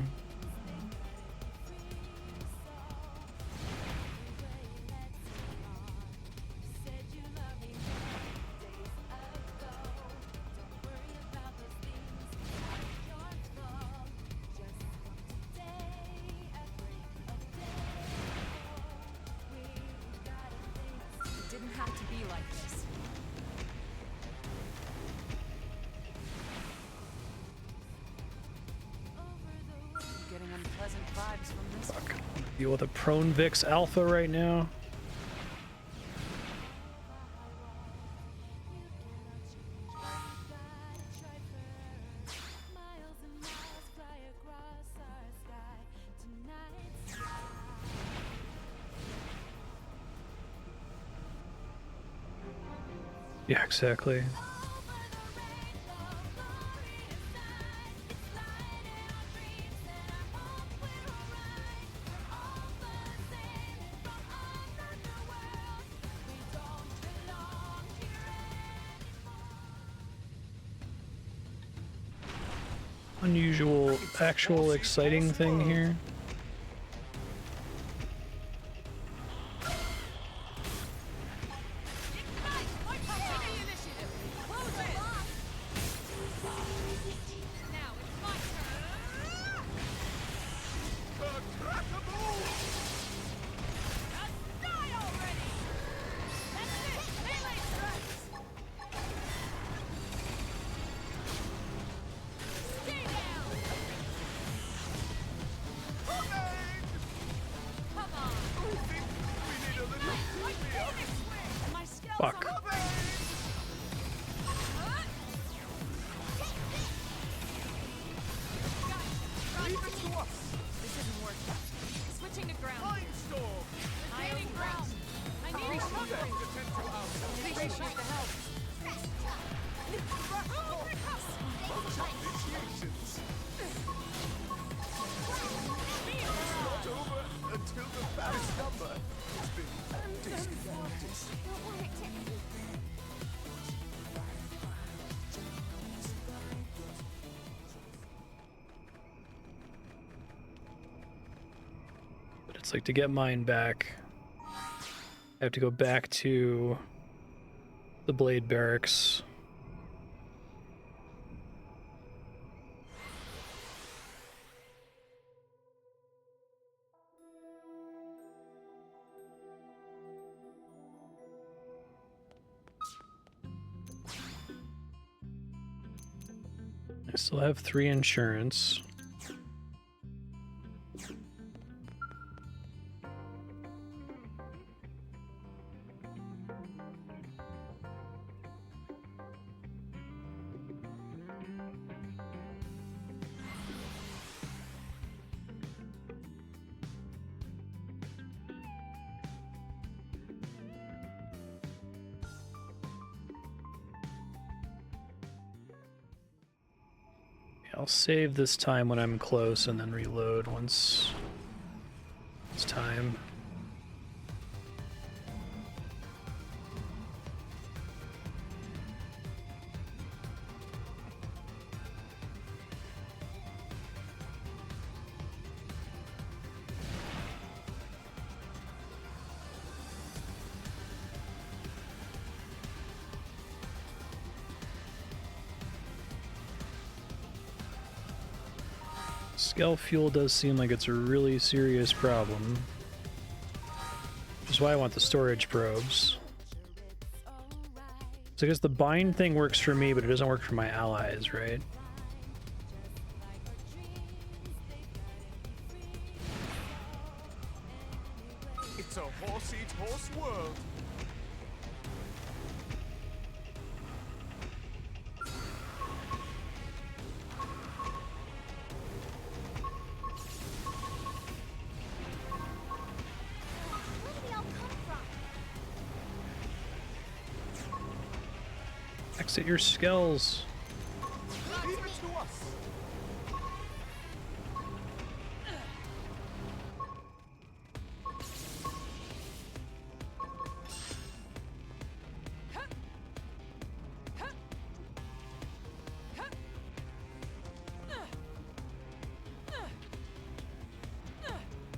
Deal with a prone Vix Alpha right now. Yeah, exactly. Unusual, actual exciting thing here. it's like to get mine back, I have to go back to the Blade Barracks. I still have 3 insurance. I'll save this time when I'm close and then reload once it's time. Scale fuel does seem like it's a really serious problem. Which is why I want the storage probes. So I guess the bind thing works for me, but it doesn't work for my allies, right? It's a horse-eat-horse world. Where did they all come from? Exit your skulls. Leave it to us.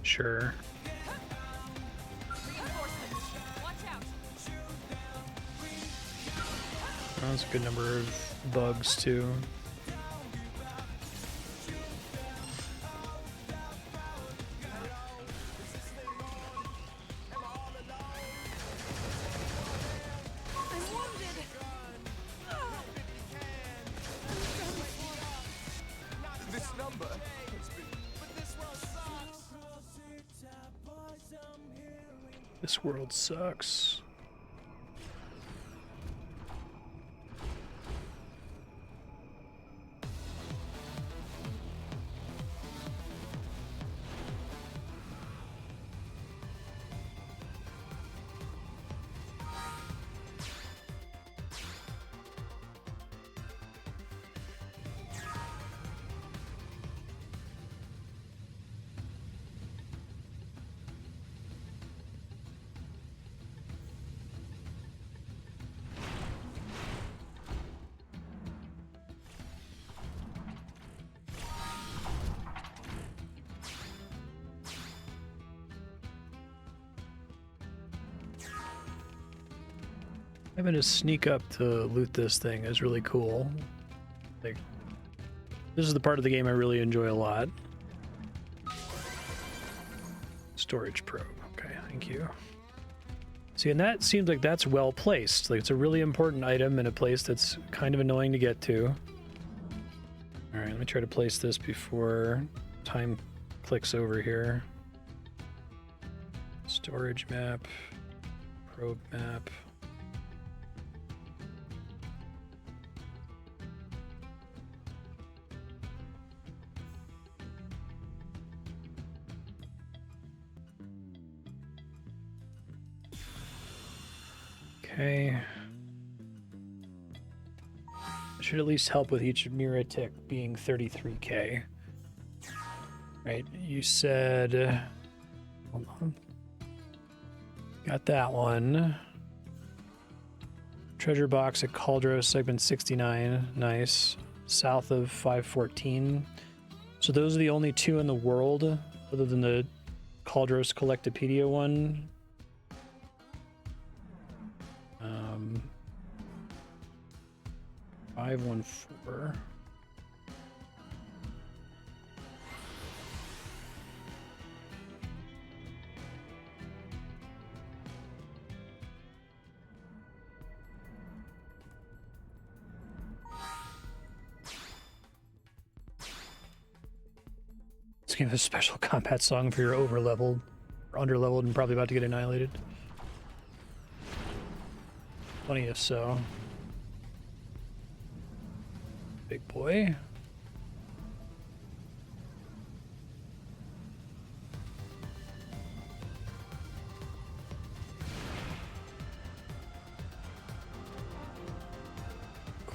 Sure. Reinforcements. Watch out. That's a good number of bugs, too. I'm wounded. This number. This world sucks. Having to sneak up to loot this thing is really cool. Like, this is the part of the game I really enjoy a lot. Storage probe. Okay, thank you. See, and that seems like that's well placed. Like, it's a really important item in a place that's kind of annoying to get to. All right, let me try to place this before time clicks over here. Storage map, probe map. Okay. Should at least help with each mirror tick being 33k. Right, you said... Hold on. Got that one. Treasure box at Cauldro, segment 69. Nice. South of 514. So those are the only 2 in the world, other than the Caldros Collectopedia one. 514. This game has a special combat song for your over-leveled, or under-leveled, and probably about to get annihilated. Funny if so. Big boy.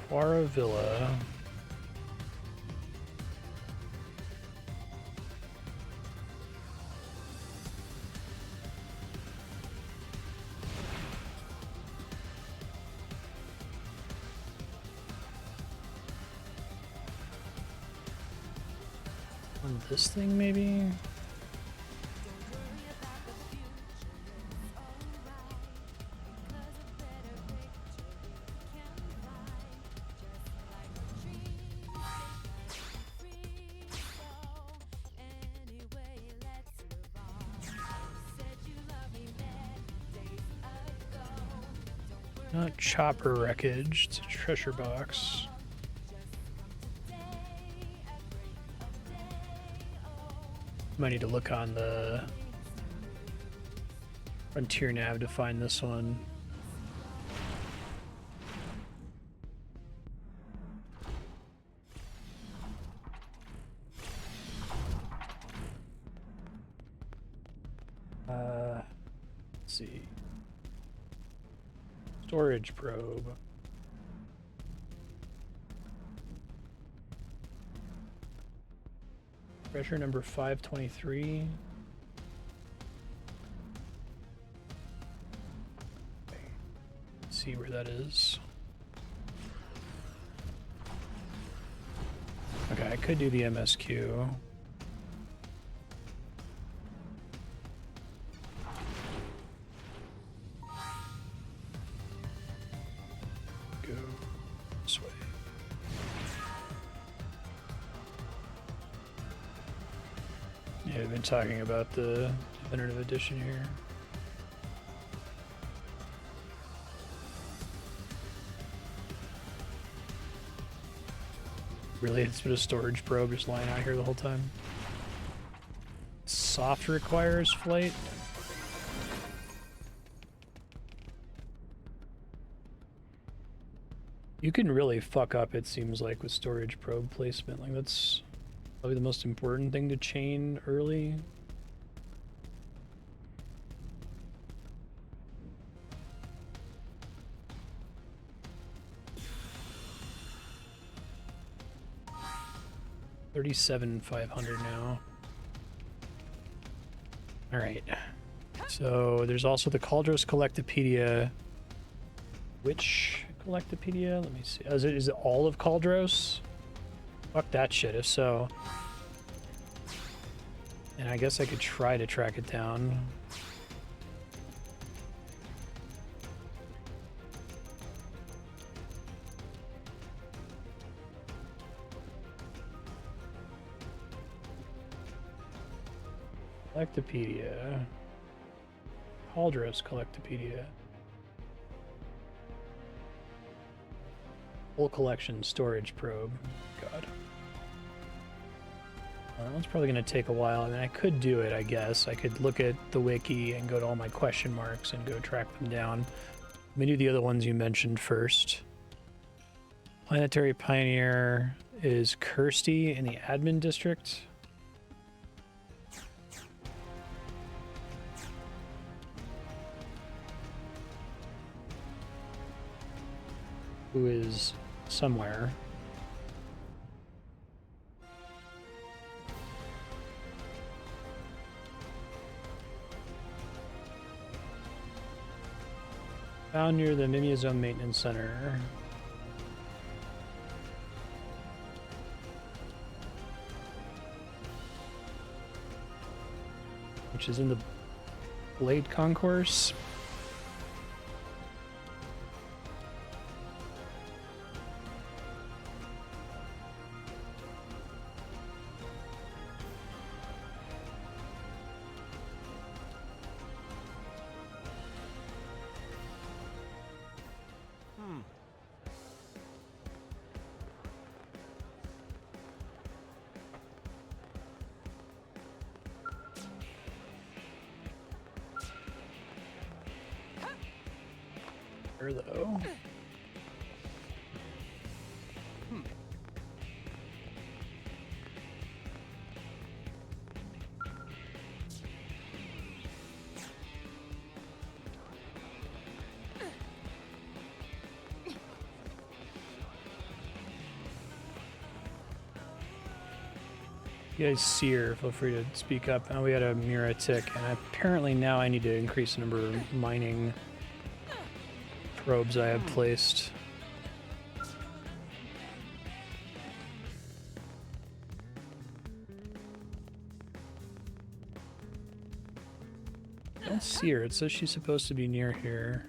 Quara Villa. On this thing, maybe? Not chopper wreckage, it's a treasure box. Might need to look on the Frontier Nav to find this one. Let's see. Storage probe. Treasure number 523. Okay. Let's see where that is. Okay, I could do the MSQ. Go this way. Yeah, we've been talking about the definitive edition here. Really, it's been a storage probe just lying out here the whole time. Soft requires flight. You can really fuck up, it seems like, with storage probe placement. Like, that's probably the most important thing to chain early. $37,500 now. All right. So there's also the Caldros Collectopedia. Which Collectopedia? Let me see. Is it all of Caldros? Fuck that shit, if so. And I guess I could try to track it down. Collectopedia. Caldros Collectopedia. Full collection storage probe. God. Well, it's probably going to take a while. I mean, I could do it, I guess. I could look at the wiki and go to all my question marks and go track them down. Let me do the other ones you mentioned first. Planetary Pioneer is Kirsty in the admin district. Who is somewhere. Found near the Mimiazone Maintenance Center. which is in the Blade Concourse. Though. You guys see her, feel free to speak up. And we had a Mira tick, and apparently now I need to increase the number of mining probes I have placed. I don't see her. It says she's supposed to be near here.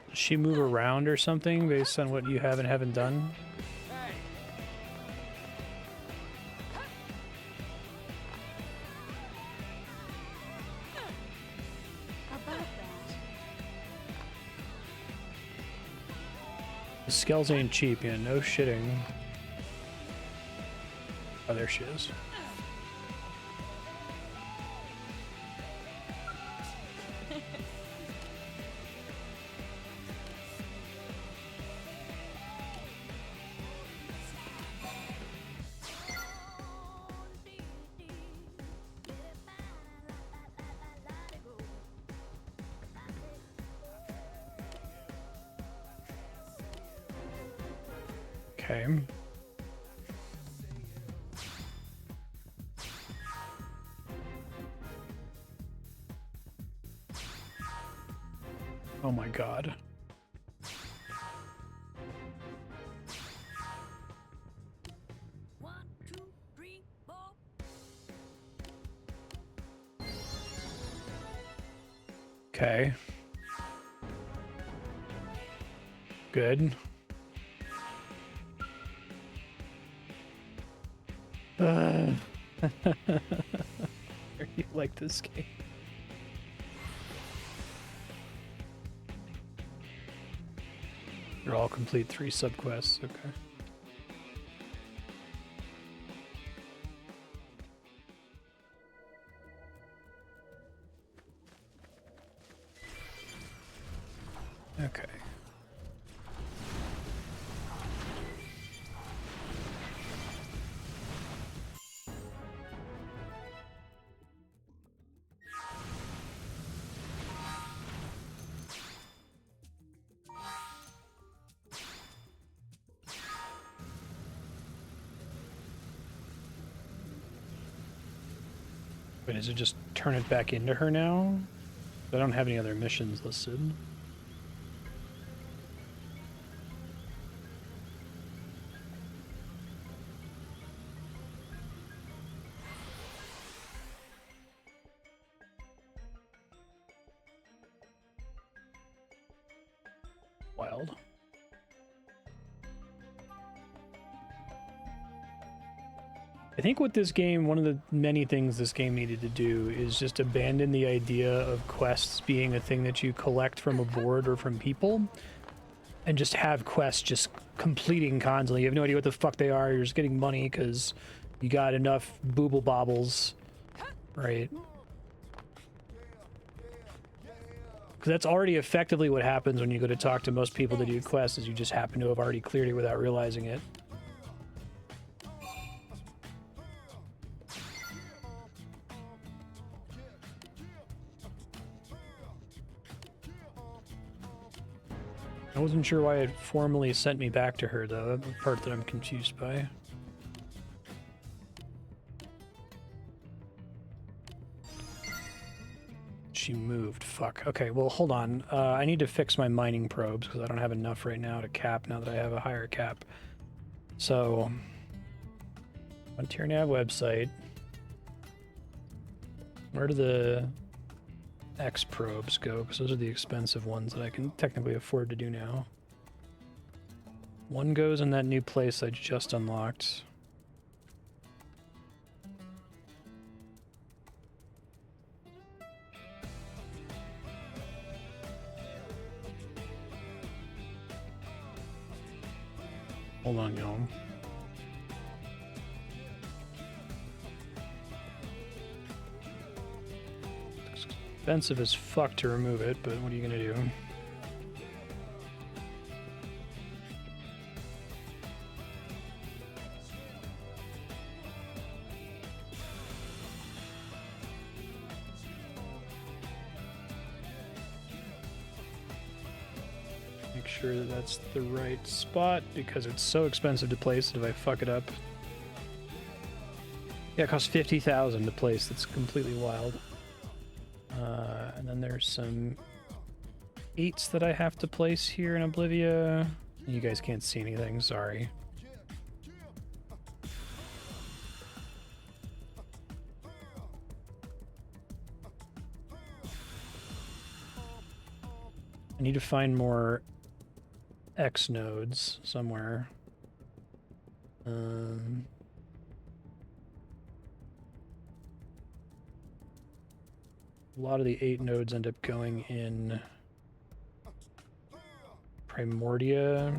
Does she move around or something based on what you have and haven't done? The skells ain't cheap, yeah, no shitting. Oh, there she is. Okay. Oh my god. One, two, three, four. Okay. Good. You like this game? They're all complete 3 subquests, okay. Okay. Wait, does it just turn it back into her now? I don't have any other missions listed. Wild. I think what this game, one of the many things this game needed to do is just abandon the idea of quests being a thing that you collect from a board or from people, and just have quests just completing constantly. You have no idea what the fuck they are. You're just getting money because you got enough booble bobbles, right? Because that's already effectively what happens when you go to talk to most people that do quests, is you just happen to have already cleared it without realizing it. I wasn't sure why it formally sent me back to her, though. That's the part that I'm confused by. She moved. Fuck. Okay, well, hold on. I need to fix my mining probes because I don't have enough right now to cap now that I have a higher cap. So, on TierNav website, where do the X probes go? Because those are the expensive ones that I can technically afford to do now. One goes in that new place I just unlocked. Hold on, y'all. It's expensive as fuck to remove it, but what are you gonna do? Make sure that that's the right spot because it's so expensive to place that if I fuck it up. Yeah, it costs 50,000 to place. That's completely wild. And then there's some 8s that I have to place here in Oblivia. You guys can't see anything, sorry. I need to find more X nodes somewhere. A lot of the 8 nodes end up going in Primordia.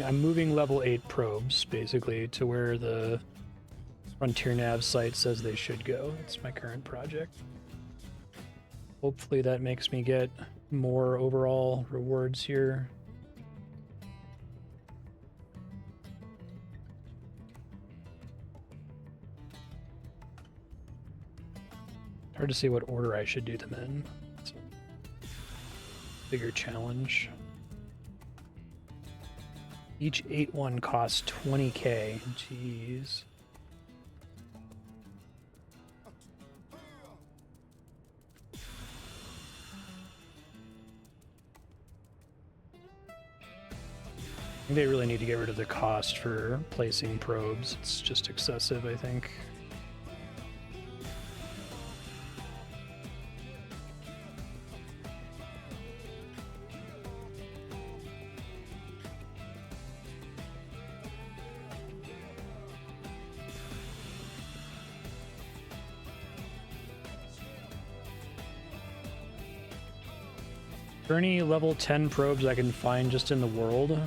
I'm moving level 8 probes, basically, to where the Frontier Nav site says they should go. That's my current project. Hopefully that makes me get more overall rewards here. Hard to see what order I should do them in. It's a bigger challenge. Each 8-1 costs 20k. Jeez. I think they really need to get rid of the cost for placing probes. It's just excessive, I think. Are there any level 10 probes I can find just in the world?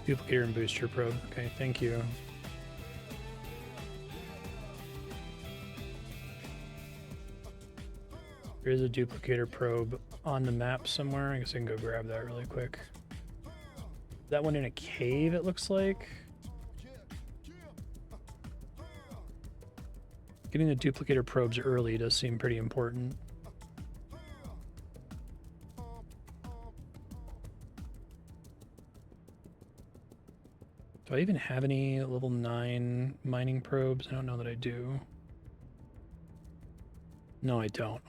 Duplicator and booster probe. Okay, thank you. There is a duplicator probe on the map somewhere. I guess I can go grab that really quick. That one in a cave, it looks like. Getting the duplicator probes early does seem pretty important. Do I even have any level 9 mining probes? I don't know that I do. No, I don't.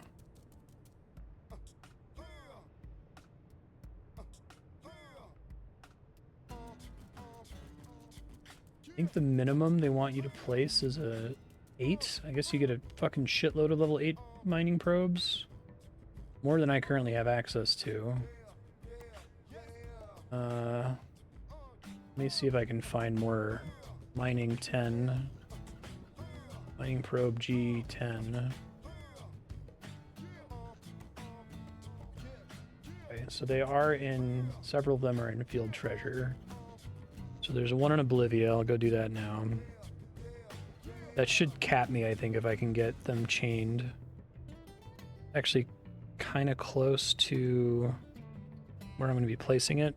I think the minimum they want you to place is a 8. I guess you get a fucking shitload of level 8 mining probes. More than I currently have access to. Let me see if I can find more mining 10. Mining probe G10. Okay. so they are in, several of them are in Field Treasure. So there's one in Oblivia, I'll go do that now. That should cap me, I think, if I can get them chained. Actually, kind of close to where I'm going to be placing it.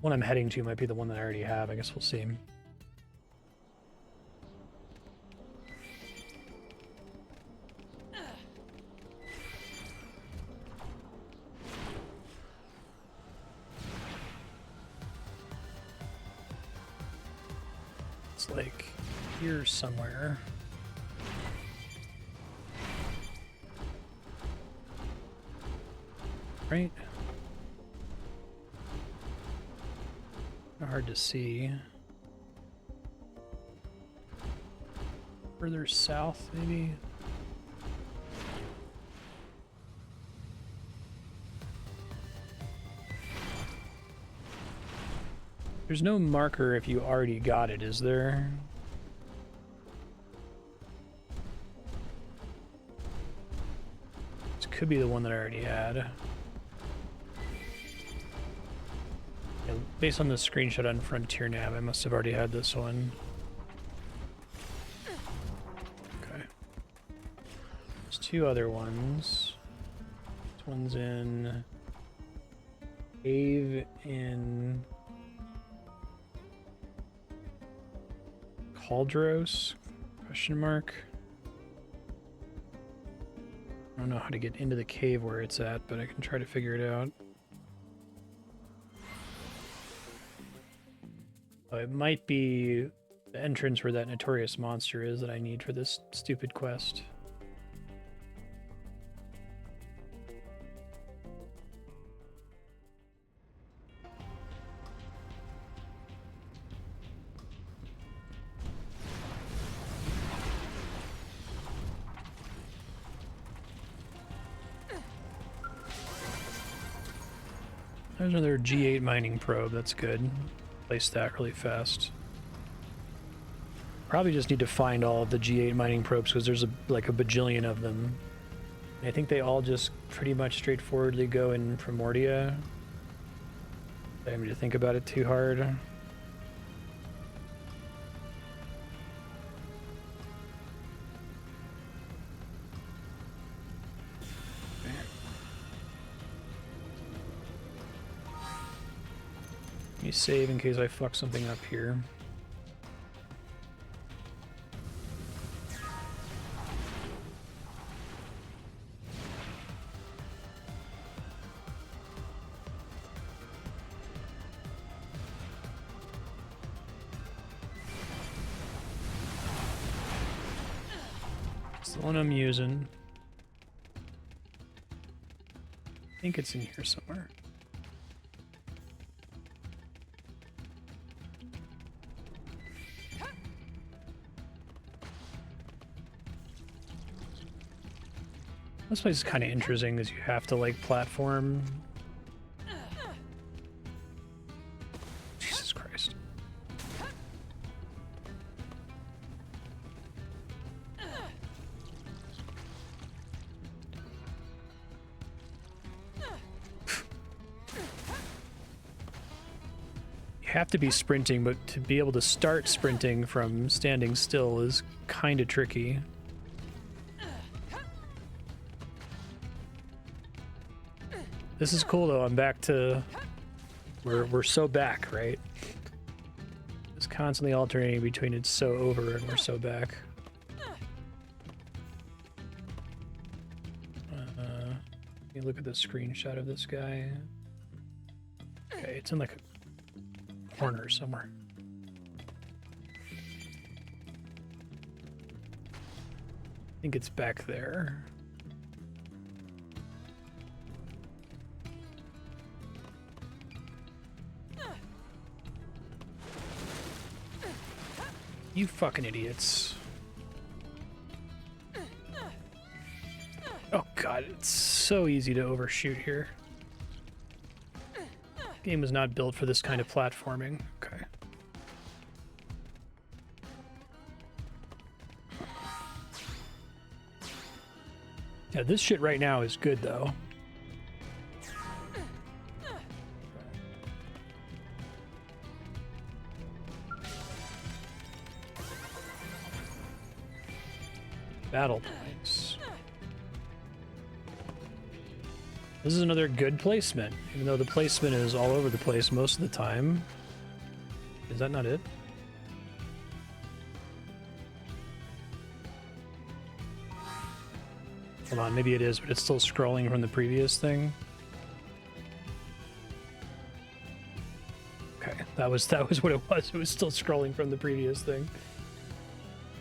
One I'm heading to might be the one that I already have. I guess we'll see. It's like here somewhere. Right? Hard to see. Further south, maybe? There's no marker if you already got it, is there? This could be the one that I already had. Based on the screenshot on Frontier Nav, I must have already had this one. Okay. There's two other ones. This one's in cave in Caldros? Question mark. I don't know how to get into the cave where it's at, but I can try to figure it out. It might be the entrance where that notorious monster is that I need for this stupid quest. There's another G8 mining probe, that's good. Place that really fast. Probably just need to find all of the G8 mining probes because there's like a bajillion of them. I think they all just pretty much straightforwardly go in Primordia. I don't need to think about it too hard. Let me save in case I fuck something up here. It's the one I'm using. I think it's in here somewhere. This place is kind of interesting because you have to like platform. Jesus Christ. You have to be sprinting, but to be able to start sprinting from standing still is kind of tricky. This is cool though, I'm back to... We're so back, right? It's constantly alternating between it's so over and we're so back. Let me look at the screenshot of this guy. Okay, it's in like a corner somewhere. I think it's back there. You fucking idiots. Oh god, it's so easy to overshoot here. Game was not built for this kind of platforming. Okay. Yeah, this shit right now is good though. Battle points. This is another good placement, even though the placement is all over the place most of the time. Is that not it? Hold on, maybe it is, but it's still scrolling from the previous thing. Okay, that was what it was. It was still scrolling from the previous thing.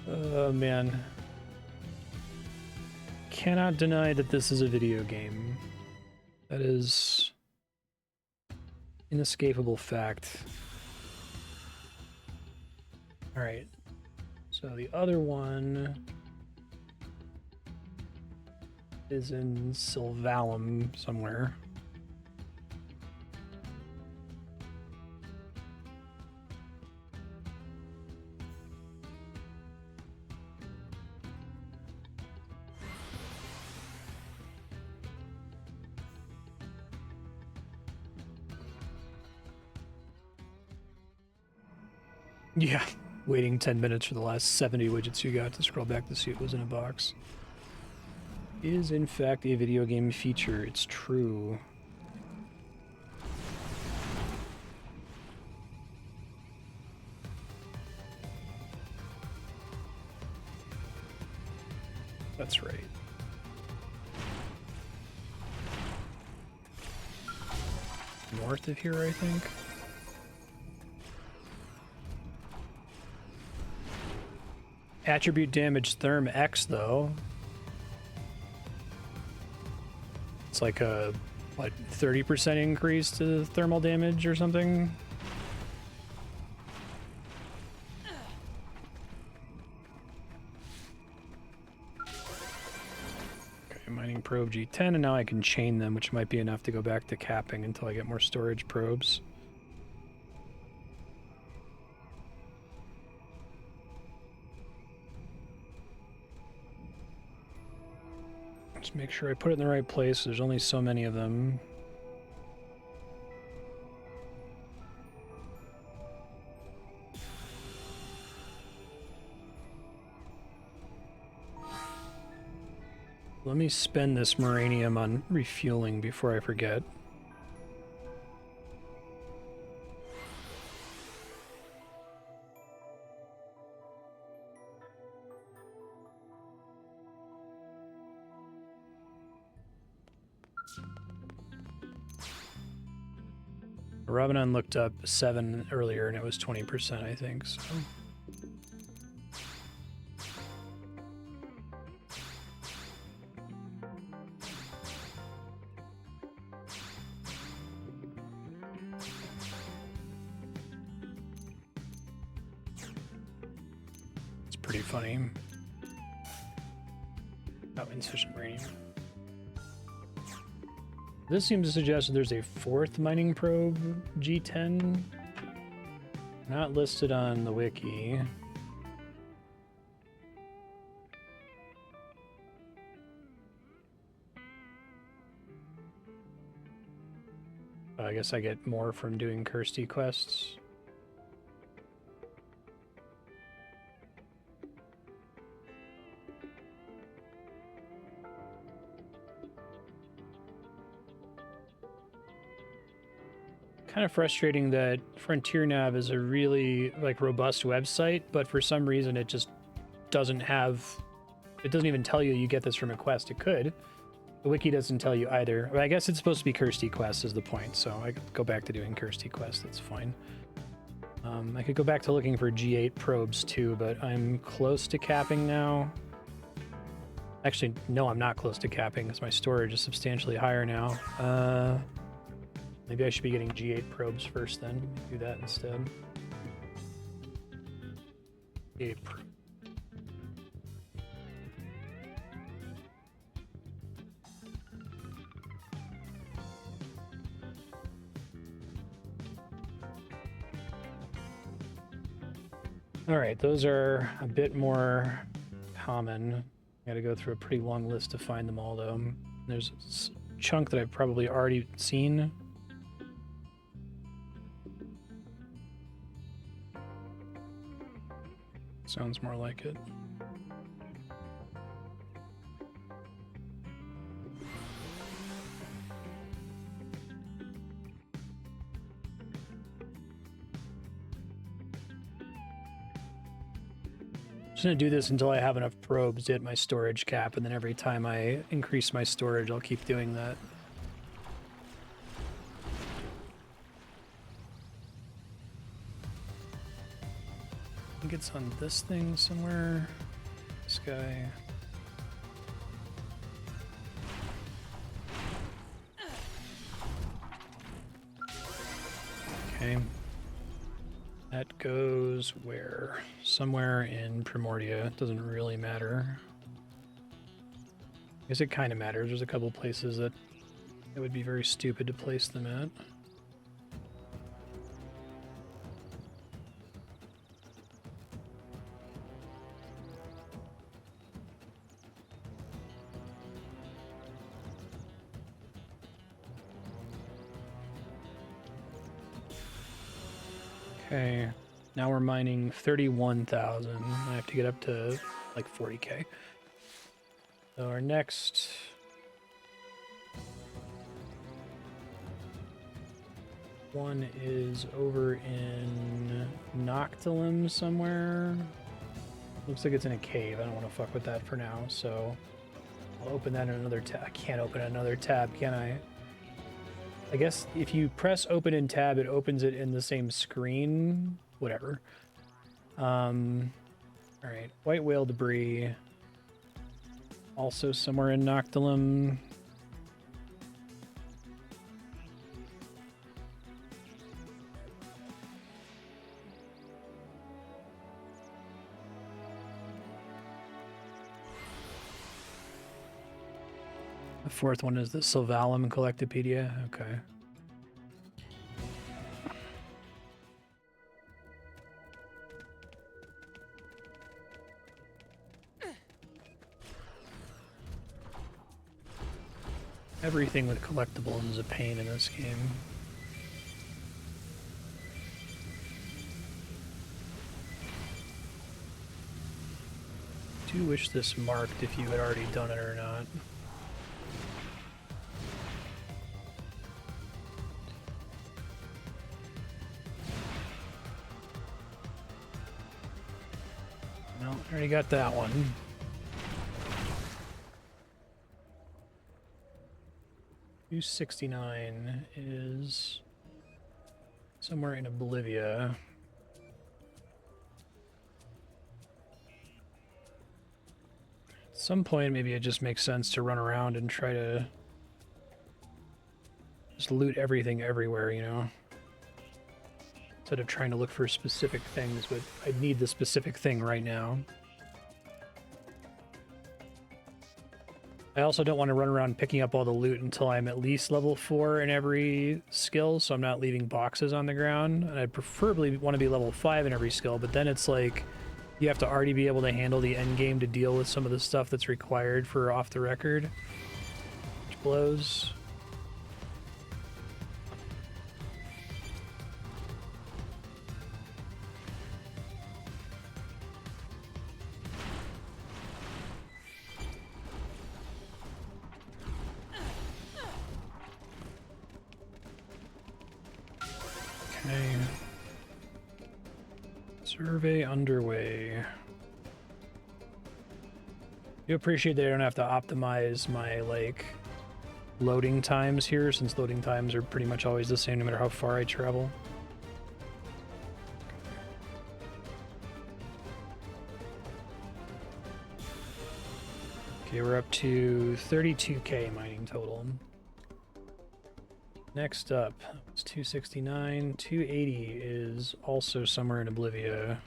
Oh man. Cannot deny that this is a video game. That is inescapable fact. All right. So the other one is in Sylvalum somewhere. Yeah, waiting 10 minutes for the last 70 widgets you got to scroll back to see what was in a box. Is in fact a video game feature, it's true. That's right. North of here, I think. Attribute damage therm X though. It's like a, what, 30% increase to thermal damage or something? Okay, mining probe G10, and now I can chain them, which might be enough to go back to capping until I get more storage probes. Just make sure I put it in the right place. There's only so many of them. Let me spend this Moranium on refueling before I forget. Ravenon looked up 7 earlier and it was 20%, I think, so. It's pretty funny. Oh, insufficient uranium. This seems to suggest that there's a 4th mining probe G10. Not listed on the wiki. I guess I get more from doing Kirsty quests. Kind of frustrating that Frontier Nav is a really robust website, but for some reason it just doesn't have, it doesn't even tell you get this from a quest. It could. The wiki doesn't tell you either. But I guess it's supposed to be Kirsty quests is the point, so I could go back to doing Kirsty quests, that's fine. I could go back to looking for G8 probes too, but I'm close to capping now. Actually, no, I'm not close to capping because my storage is substantially higher now. Maybe I should be getting G8 probes first then. Do that instead. G8 probe. All right, those are a bit more common. Got to go through a pretty long list to find them all, though. There's a chunk that I've probably already seen. Sounds more like it. Just gonna do this until I have enough probes to hit my storage cap, and then every time I increase my storage, I'll keep doing that. I think it's on this thing somewhere. This guy. Okay. That goes where? Somewhere in Primordia. It doesn't really matter. I guess it kind of matters. There's a couple places that it would be very stupid to place them at. Okay, now we're mining 31,000. I have to get up to like 40k. So our next one is over in Noctilum somewhere. Looks like it's in a cave. I don't want to fuck with that for now, so I'll open that in another tab. I can't open another tab, can I? I guess if you press open in tab, it opens it in the same screen. Whatever. Alright, white whale debris. Also somewhere in Noctilum. The fourth one is the Sylvalum Collectopedia. Okay. Everything with collectibles is a pain in this game. I do wish this marked if you had already done it or not. No, already got that one. $269 is somewhere in Oblivia. At some point, maybe it just makes sense to run around and try to just loot everything everywhere, you know? Instead of trying to look for specific things, but I need the specific thing right now. I also don't want to run around picking up all the loot until I'm at least level 4 in every skill, so I'm not leaving boxes on the ground. And I preferably want to be level 5 in every skill, but then it's like you have to already be able to handle the end game to deal with some of the stuff that's required for off the record, which blows. Okay. Survey underway. You appreciate that I don't have to optimize my, like, loading times here, since loading times are pretty much always the same no matter how far I travel. Okay, we're up to 32k mining total. Next up, it's 269. 280 is also somewhere in Oblivia.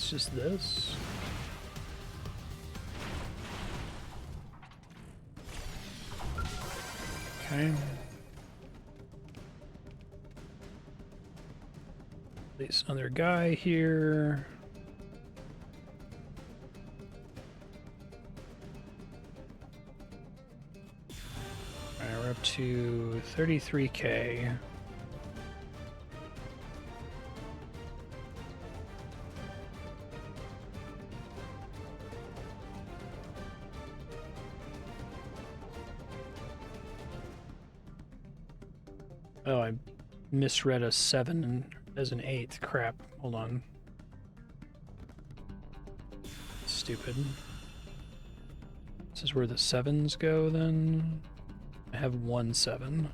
it's just this. Okay. This other guy here. Alright, we're up to 33K. Oh, I misread a 7 as an 8. Crap. Hold on. Stupid. This is where the 7s go, then. I have 1 7.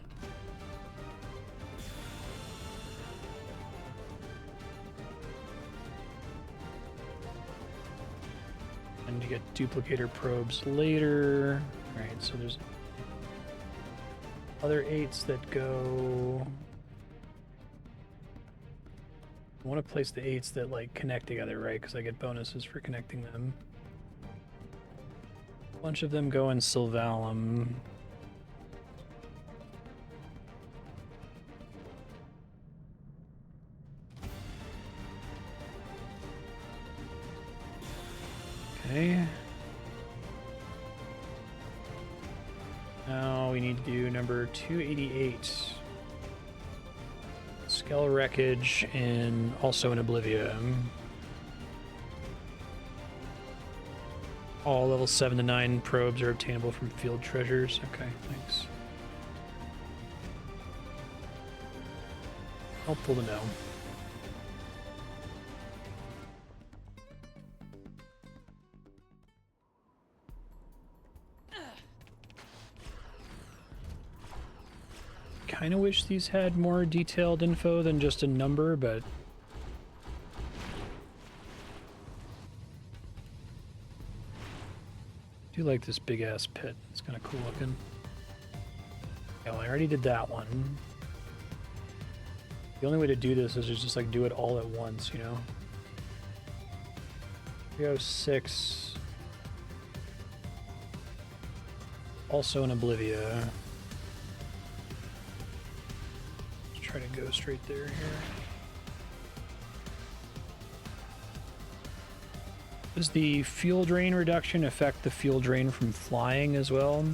I need to get duplicator probes later. Alright, so there's other 8s that go... I want to place the 8s that, like, connect together, right? Because I get bonuses for connecting them. A bunch of them go in Sylvalum. Okay. Now we need to do number 288. Skell Wreckage and also in Oblivia. All level 7 to 9 probes are obtainable from field treasures. Okay, thanks. Helpful to know. Kind of wish these had more detailed info than just a number, but I do like this big ass pit. It's kind of cool looking. Yeah, well, I already did that one. The only way to do this is just like do it all at once, you know? 306. Also in Oblivia. Try to go straight there here. Does the fuel drain reduction affect the fuel drain from flying as well?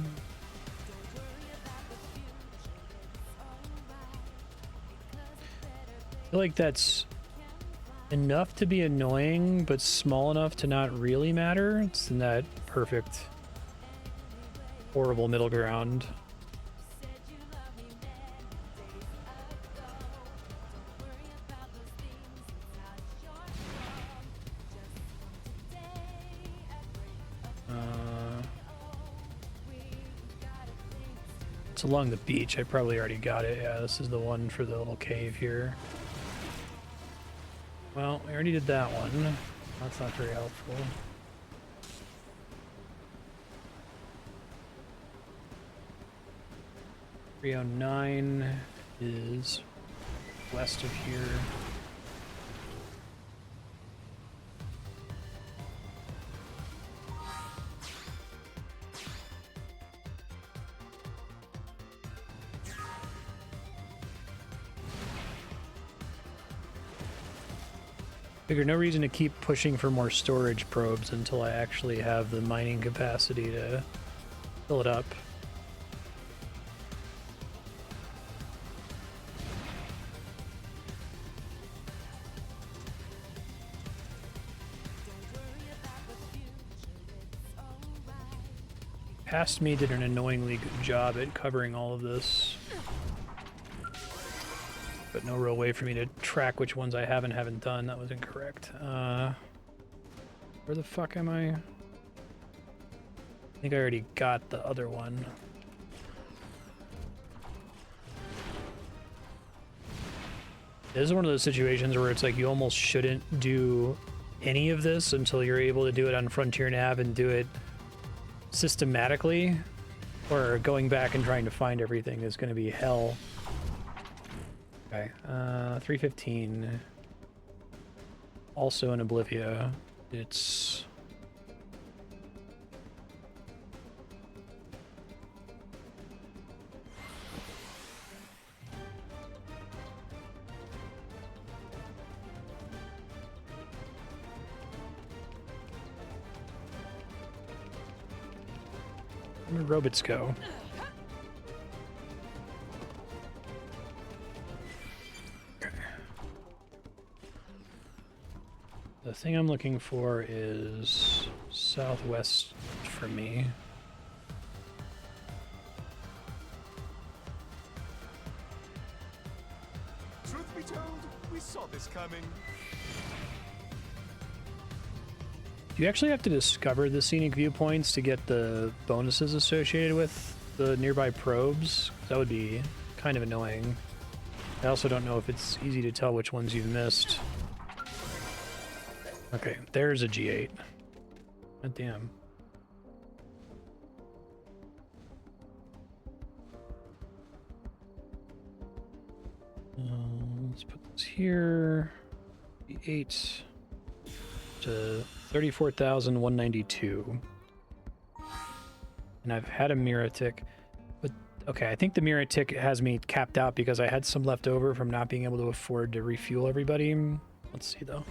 I feel like that's enough to be annoying, but small enough to not really matter. It's in that perfect, horrible middle ground. It's along the beach. I probably already got it. Yeah, this is the one for the little cave here. Well, we already did that one. That's not very helpful. .309 is west of here. Figure no reason to keep pushing for more storage probes until I actually have the mining capacity to fill it up. Past me did an annoyingly good job at covering all of this. But no real way for me to track which ones I haven't done. That was incorrect. Where the fuck am I? I think I already got the other one. This is one of those situations where it's like you almost shouldn't do any of this until you're able to do it on Frontier Nav and do it systematically, or going back and trying to find everything is going to be hell. Okay, 315. also in Oblivia. It's... Where did robots go? Okay. The thing I'm looking for is southwest for me. Truth be told, we saw this coming. Do you actually have to discover the scenic viewpoints to get the bonuses associated with the nearby probes? That would be kind of annoying. I also don't know if it's easy to tell which ones you've missed. Okay, there's a G8. God damn. Let's put this here. G8 to 34,192. And I've had a mirror tick. But okay, I think the mirror tick has me capped out because I had some left over from not being able to afford to refuel everybody. Let's see though.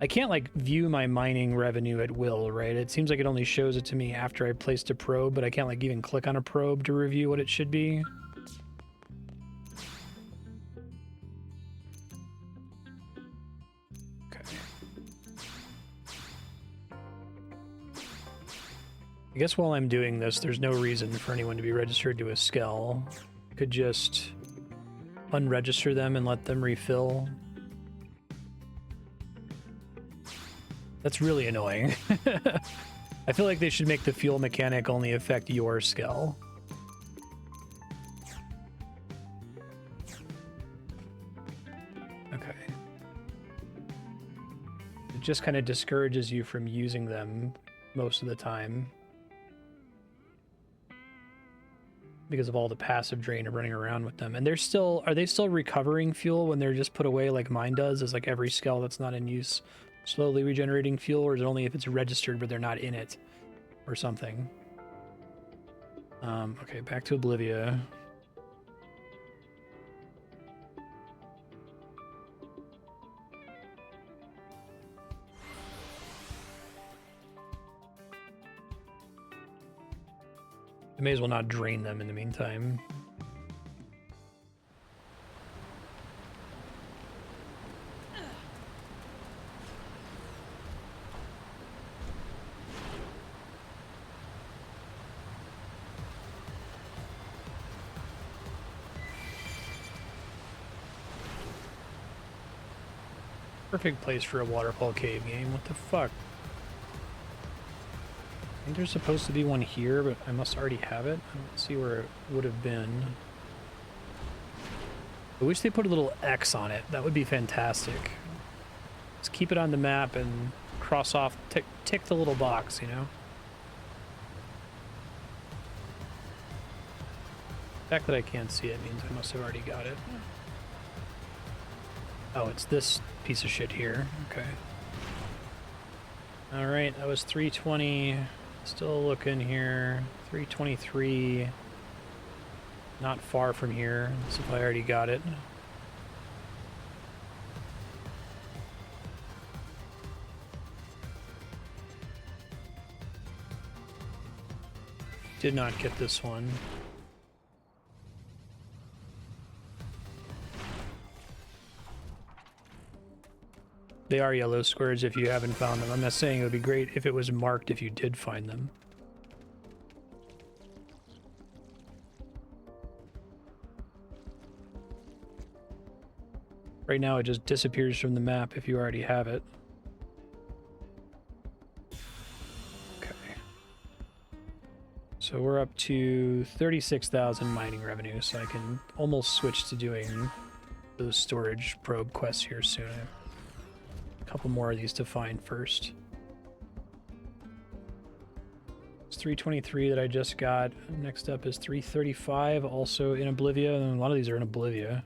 I can't like view my mining revenue at will, right? It seems like it only shows it to me after I placed a probe, but I can't like even click on a probe to review what it should be. Okay. I guess while I'm doing this, there's no reason for anyone to be registered to a Skell. I could just unregister them and let them refill. That's really annoying. I feel like they should make the fuel mechanic only affect your Skell. Okay. It just kind of discourages you from using them most of the time because of all the passive drain of running around with them. And they're still, are they still recovering fuel when they're just put away like mine does? Is like every Skell that's not in use slowly regenerating fuel, or is it only if it's registered but they're not in it or something? Okay, back to Oblivia. I may as well not drain them in the meantime. Perfect place for a waterfall cave game. What the fuck? I think there's supposed to be one here, but I must already have it. I don't see where it would have been. I wish they put a little X on it. That would be fantastic. Just keep it on the map and cross off, tick the little box, you know? The fact that I can't see it means I must have already got it. Oh, it's this piece of shit here. Okay. Alright, that was 320. Still looking here. 323. Not far from here. Let's see if I already got it. Did not get this one. They are yellow squares if you haven't found them. I'm not saying it would be great if it was marked if you did find them. Right now it just disappears from the map if you already have it. Okay. So we're up to 36,000 mining revenue, so I can almost switch to doing those storage probe quests here soon. Couple more of these to find first. It's 323 that I just got. Next up is 335, also in Oblivia, and a lot of these are in Oblivia.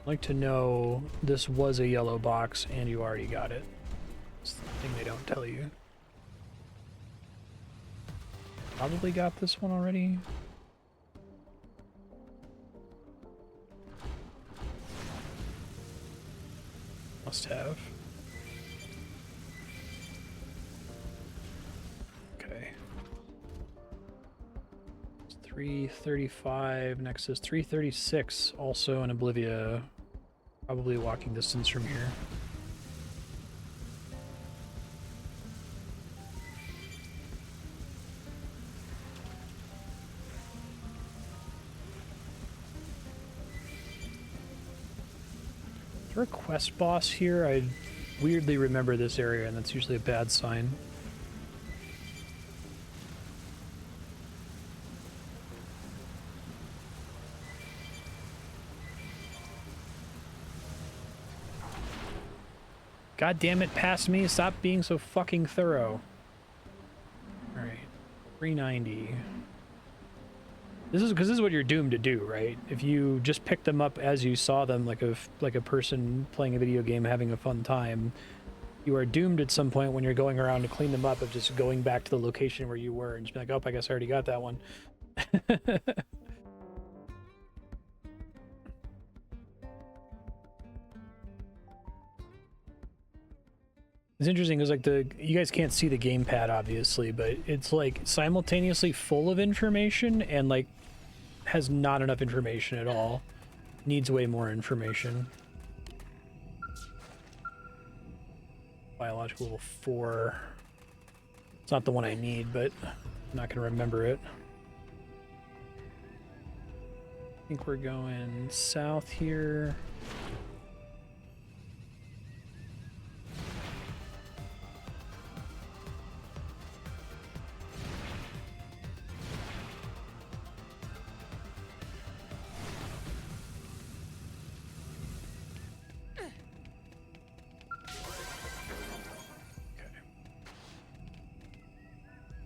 like to know this was a yellow box and you already got it. It's the thing they don't tell you. Probably got this one already. Must have. Okay. It's 335. Next is 336, also in Oblivia. Probably walking distance from here. Is there a quest boss here? I weirdly remember this area, and that's usually a bad sign. God damn it, past me. Stop being so fucking thorough. Alright. 390. This is because this is what you're doomed to do, right? If you just pick them up as you saw them, like a person playing a video game having a fun time, you are doomed at some point when you're going around to clean them up of just going back to the location where you were and just be like, oh, I guess I already got that one. It's interesting because like you guys can't see the gamepad obviously, but it's like simultaneously full of information and like has not enough information at all. Needs way more information. Biological level 4. It's not the one I need, but I'm not gonna remember it. I think we're going south here.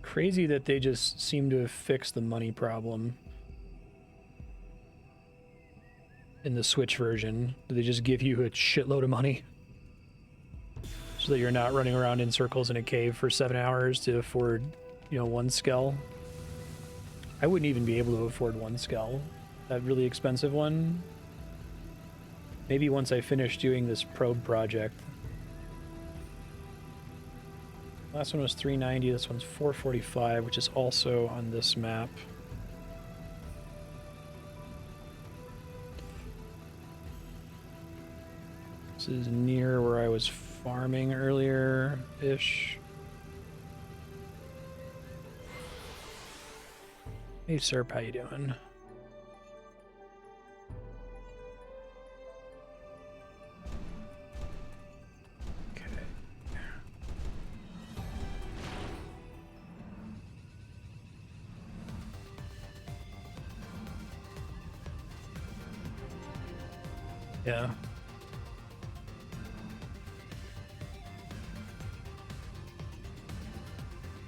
Crazy that they just seem to have fixed the money problem in the Switch version. They just give you a shitload of money so that you're not running around in circles in a cave for 7 hours to afford, you know, 1 skull. I wouldn't even be able to afford 1 skull. That really expensive one. Maybe once I finish doing this probe project. Last one was 390, this one's 445, which is also on this map. This is near where I was farming earlier-ish. Hey Serp, how you doing? Yeah.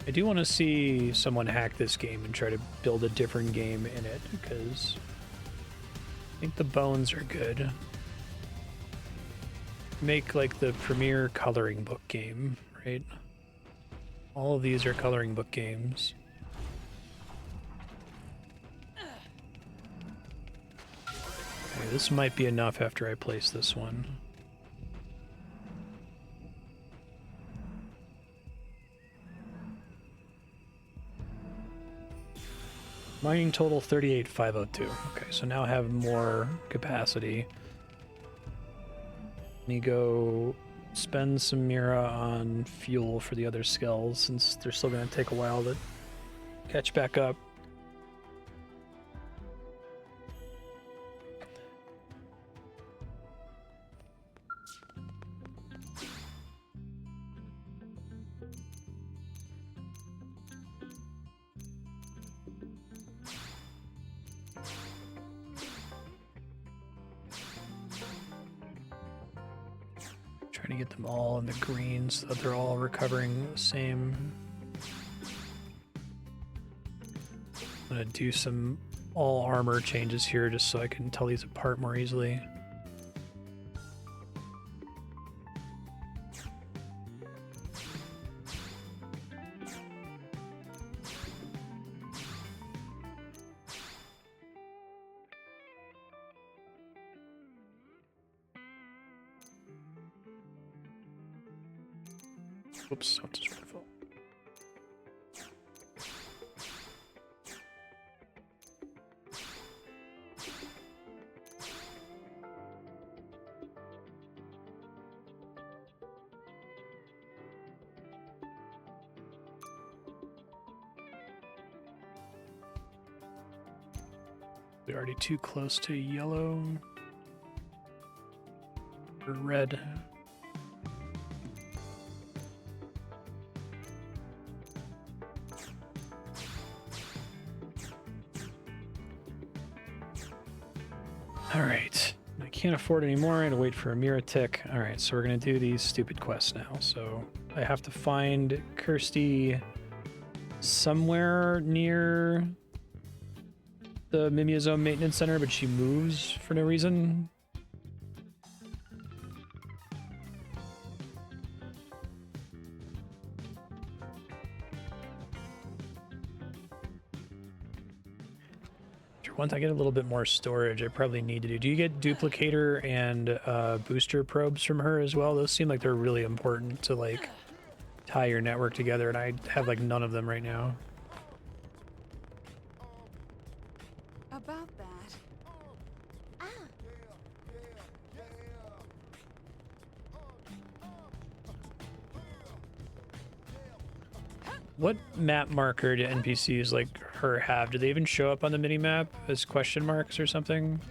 I do want to see someone hack this game and try to build a different game in it, because I think the bones are good. Make like the premier coloring book game, right? All of these are coloring book games. Okay, this might be enough after I place this one. Mining total 38,502. Okay, so now I have more capacity. Let me go spend some Mira on fuel for the other skulls, since they're still going to take a while to catch back up. Trying to get them all in the green so that they're all recovering the same. I'm gonna do some all armor changes here just so I can tell these apart more easily. Whoops, what's this fault? We're already too close to yellow or red. All right, I can't afford any more. I had to wait for a mirror tick. All right, so we're gonna do these stupid quests now. So I have to find Kirsty somewhere near the Mimiazone Maintenance Center, but she moves for no reason. Once I get a little bit more storage, I probably need to do. Do you get duplicator and booster probes from her as well? Those seem like they're really important to like tie your network together, and I have like none of them right now. About that. Ah, What map marker do NPCs like her have? Do they even show up on the mini map as question marks or something?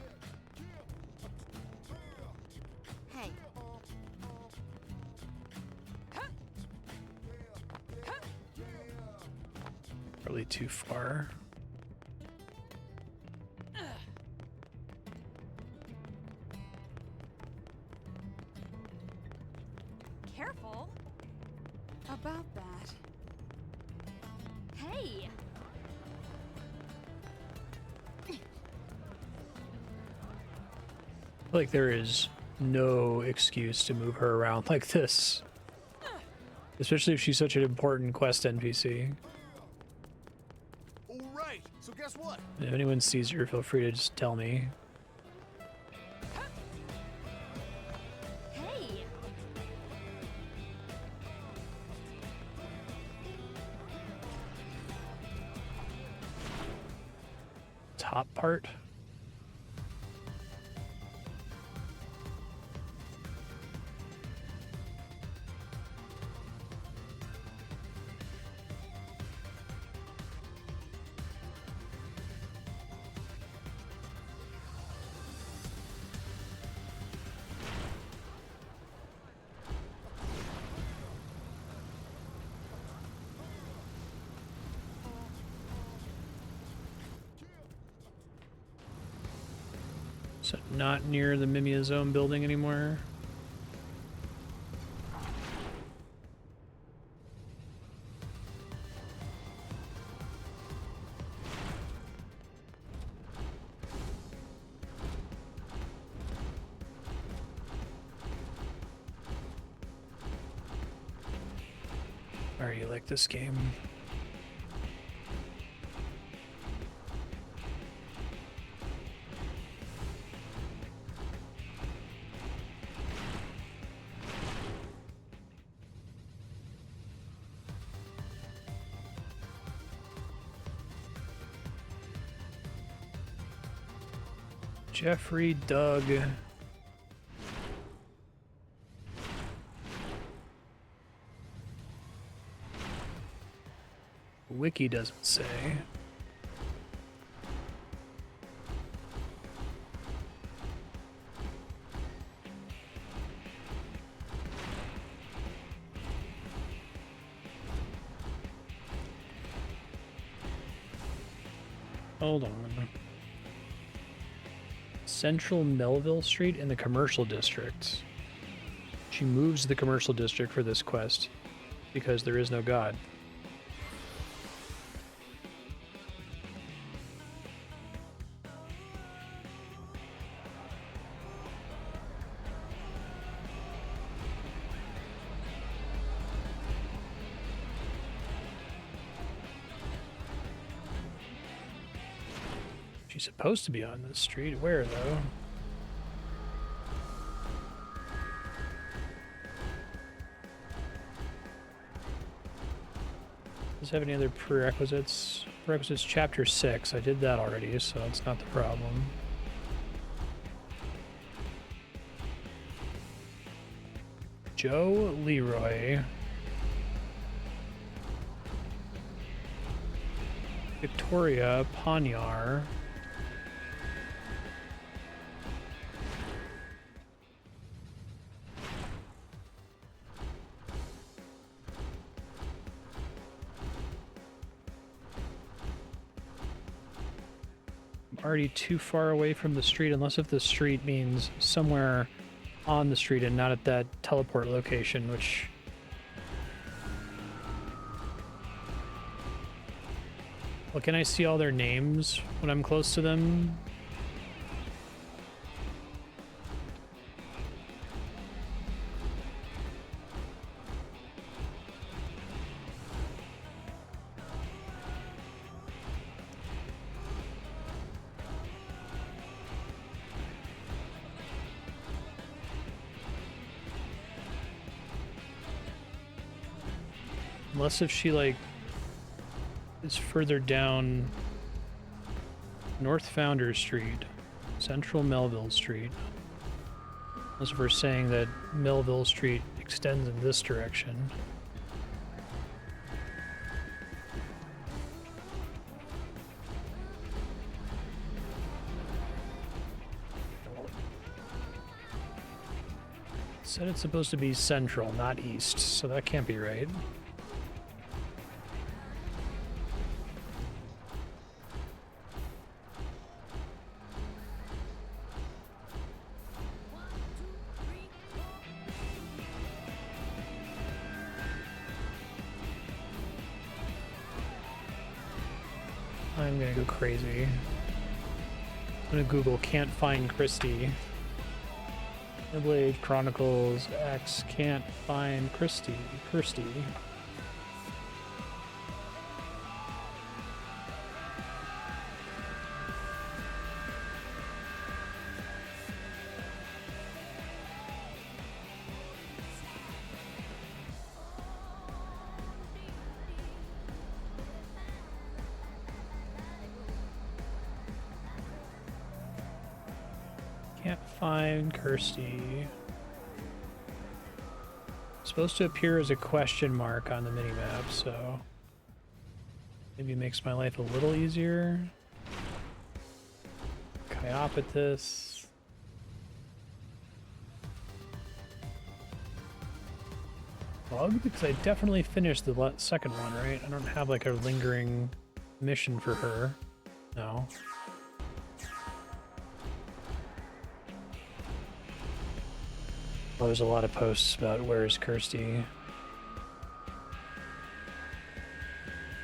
hey. Probably too far. Careful. About that. Hey. Like there is no excuse to move her around like this. Especially if she's such an important quest NPC. All right. So guess what? If anyone sees her, feel free to just tell me. Hey. Top part. So not near the Mimiazone building anymore. I already like this game. Jeffrey Doug. Wiki doesn't say. Hold on. Central Melville Street in the commercial district. She moves the commercial district for this quest because there is no god. She's supposed to be on this street. Where, though? Does it have any other prerequisites? Prerequisites chapter 6. I did that already, so that's not the problem. Joe Leroy. Victoria Panyar. I'm already too far away from the street, unless if the street means somewhere on the street and not at that teleport location, which... Well, can I see all their names when I'm close to them? Unless if she, like, is further down North Founders Street, Central Melville Street. Unless if we're saying that Melville Street extends in this direction. Said it's supposed to be central, not east, so that can't be right. I'm gonna go crazy. I'm gonna Google can't find Christy. Xenoblade Chronicles X can't find Kirsty. Can't find Kirsty. Supposed to appear as a question mark on the minimap, so maybe it makes my life a little easier. Chiopatis. Bug? Because I definitely finished the second one, right? I don't have like a lingering mission for her. No. Well, there's a lot of posts about where's Kirsty.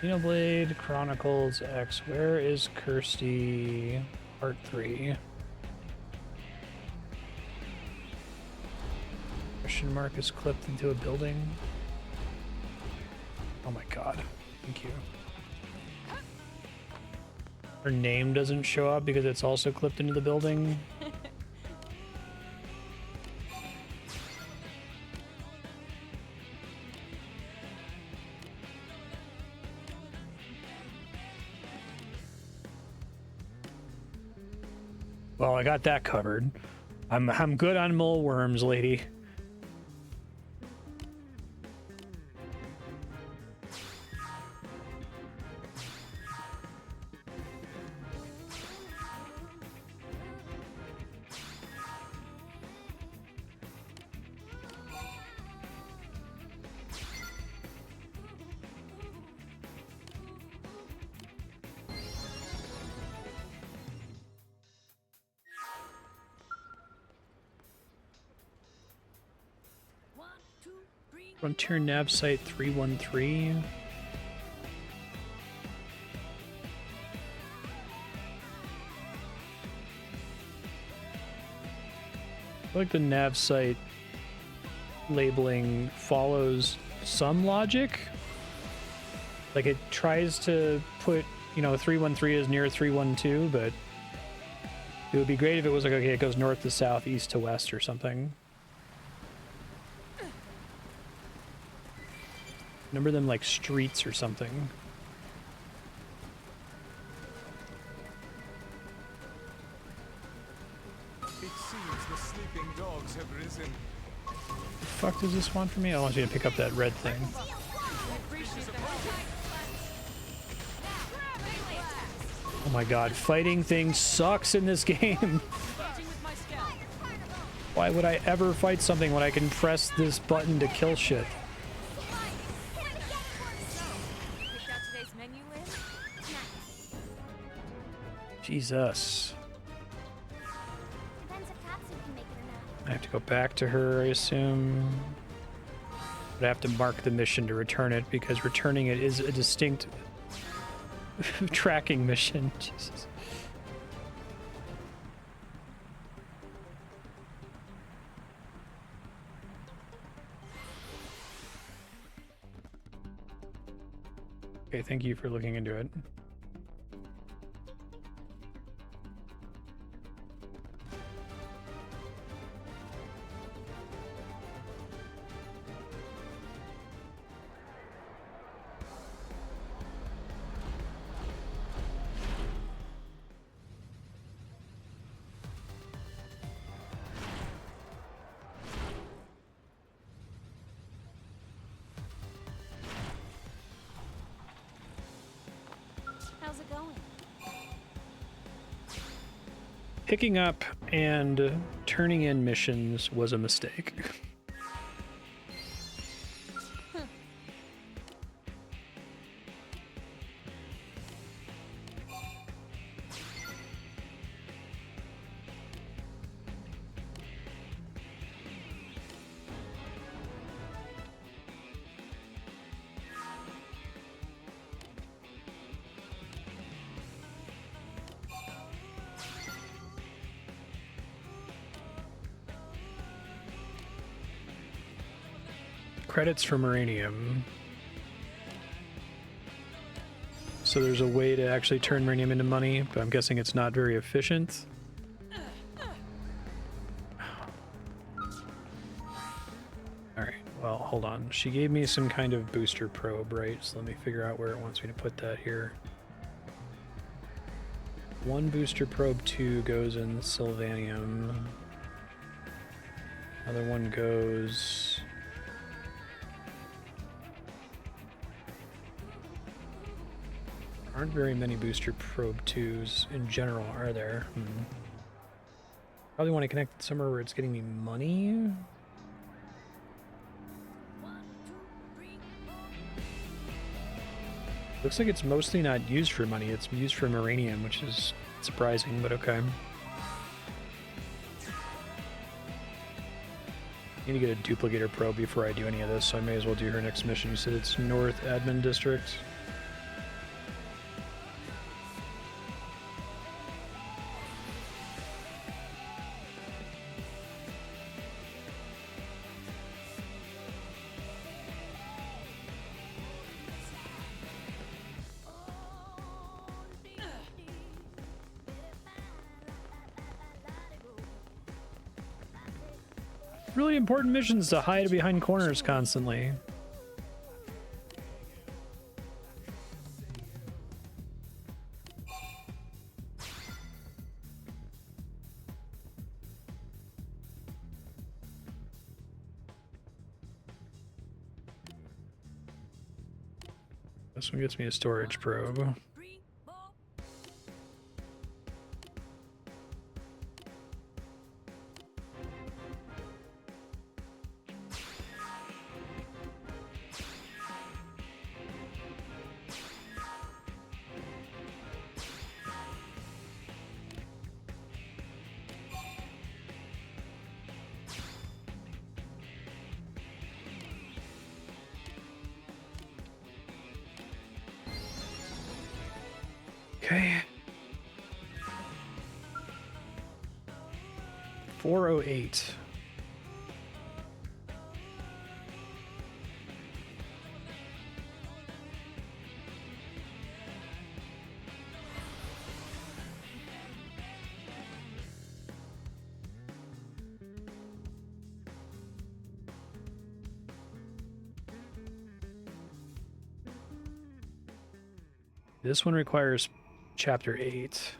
Xenoblade Chronicles X. Where is Kirsty? Part 3. Question mark is clipped into a building. Oh my god. Thank you. Her name doesn't show up because it's also clipped into the building. Well, I got that covered. I'm good on mole worms, lady. Frontier nav site 313. I feel like the nav site labeling follows some logic. Like it tries to put, you know, 313 is near 312, but it would be great if it was like, okay, it goes north to south, east to west or something. Remember them like streets or something. It seems the sleeping dogs have risen. The fuck does this want from me? I want you to pick up that red thing. I appreciate the help. Oh my god, fighting things sucks in this game. Engaging with my scout. Why would I ever fight something when I can press this button to kill shit? Picked out today's menu list. Jesus. Depends if Katsu can make it or not. I have to go back to her, I assume. But I have to mark the mission to return it because returning it is a distinct tracking mission. Jesus. Okay, thank you for looking into it. How's it going? Picking up and turning in missions was a mistake. Credits from uranium. So there's a way to actually turn uranium into money, but I'm guessing it's not very efficient. Alright, well, hold on. She gave me some kind of booster probe, right? So let me figure out where it wants me to put that here. One booster probe 2 goes in Sylvanium. Other one goes... Aren't very many booster probe 2s in general, are there? Probably want to connect somewhere where it's getting me money. Looks like it's mostly not used for money, it's used for uranium, which is surprising, but okay. I need to get a duplicator probe before I do any of this, so I may as well do her next mission. You said it's North Admin District. Really important missions to hide behind corners constantly. This one gets me a storage probe. Okay. 408. This one requires chapter 8.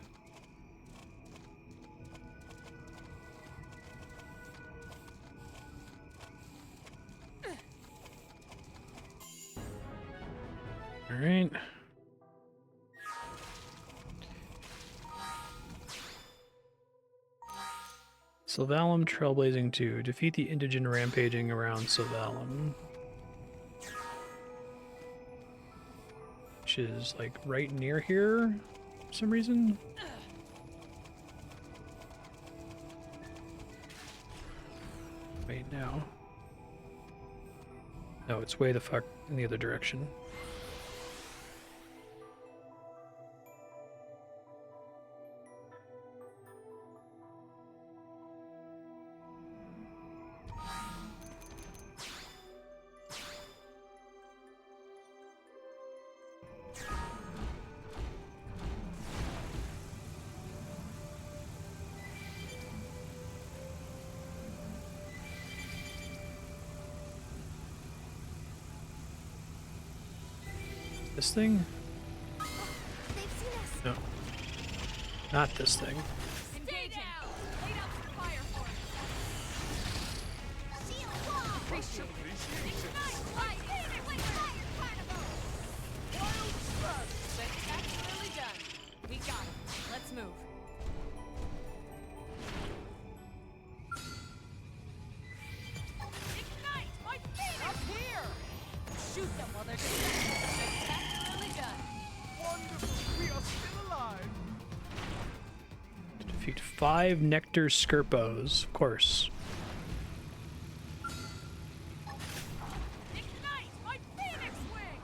All right. Sylvalum Trailblazing 2. Defeat the indigent rampaging around Sylvalum. Which is like right near here for some reason. Wait, now. No, it's way the fuck in the other direction. This thing? They've seen us. No. Not this thing. Engaging. Lead up to the fire force. Shield wall. Appreciate it. Ignite light. Like fire carnival. Spectacularly done. We got him. Let's move. Ignite my phoenix! Up here! Shoot them while they're spectacularly done. Wonderful! We are still alive! Defeat 5 Nectar Skirpos, of course. Ignite my phoenix wing!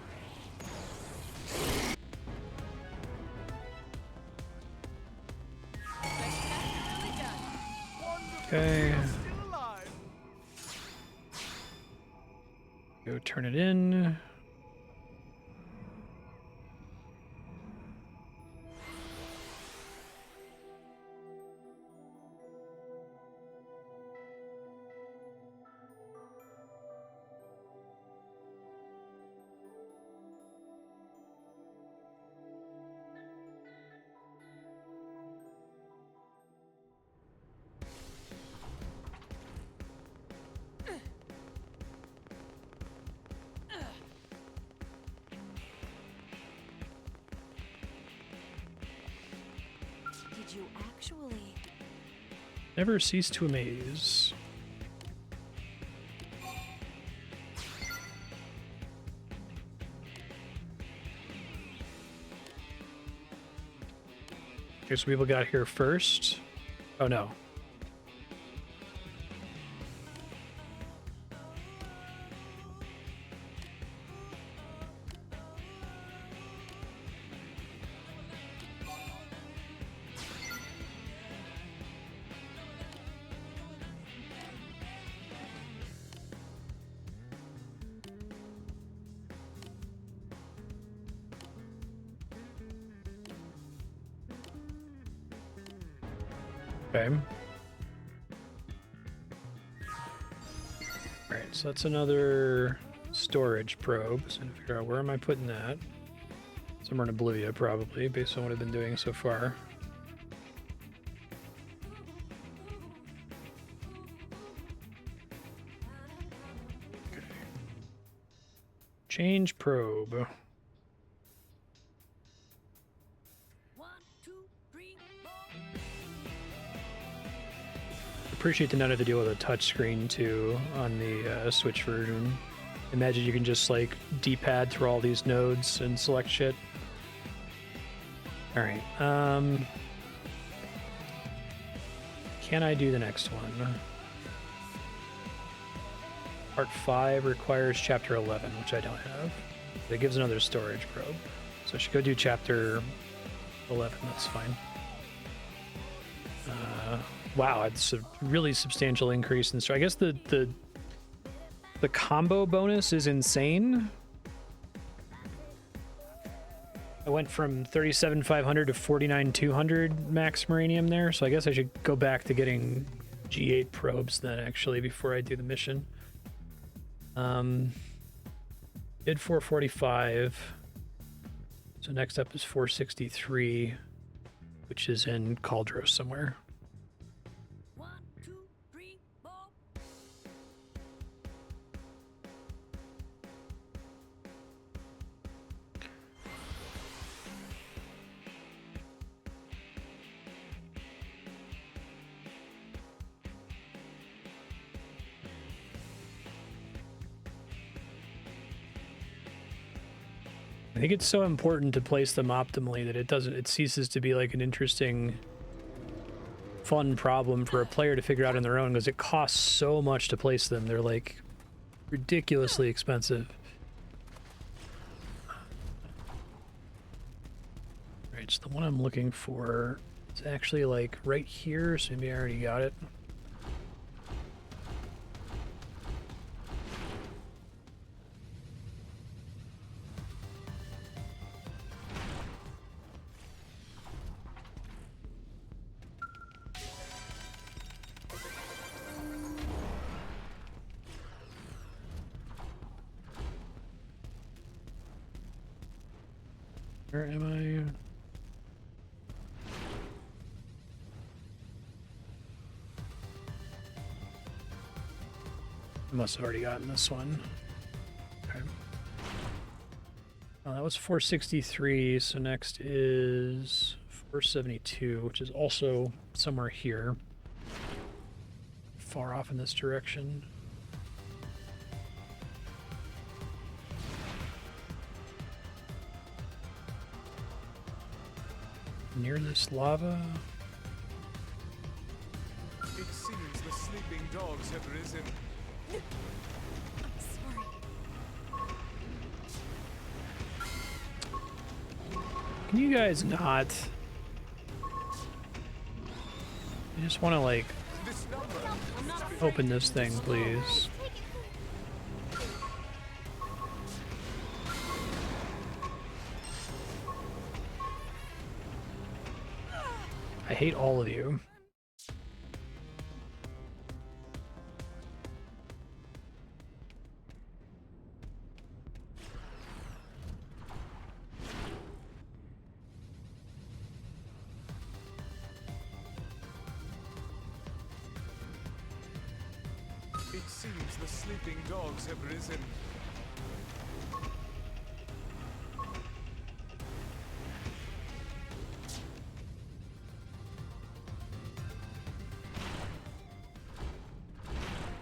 Spectacularly done. Okay. Still alive! Go turn it in. Did you actually? Never cease to amaze. Okay, so people got here first. Oh no. Okay. Alright, so that's another storage probe. So to figure out where am I putting that? Somewhere in Oblivia, probably, based on what I've been doing so far. Okay. Change probe. 1, 2, 3, 4. Appreciate the not have to deal with a touch screen too on the Switch version. Imagine you can just like D-pad through all these nodes and select shit. All right. Can I do the next one? Part 5 requires Chapter 11, which I don't have. But it gives another storage probe, so I should go do Chapter 11. That's fine. Wow, it's a really substantial increase in I guess the combo bonus is insane. I went from 37,500 to 49,200 max Marinium there, so I guess I should go back to getting G8 probes then actually before I do the mission. Did 445. So next up is 463, which is in Caldros somewhere. 1, 2, 3, 4. I think it's so important to place them optimally that it ceases to be like an interesting, fun problem for a player to figure out on their own, because it costs so much to place them. They're like ridiculously expensive. Right, so the one I'm looking for is actually like right here, so maybe I already got it. Where am I? I must have already gotten this one. Okay. Oh, that was 463, so next is 472, which is also somewhere here. Far off in this direction. Near this lava. It seems the sleeping dogs have risen. I'm sorry. Can you guys not? I just want to like This number open this thing, please. I hate all of you. It seems the sleeping dogs have risen.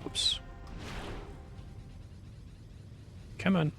Oops. Come on.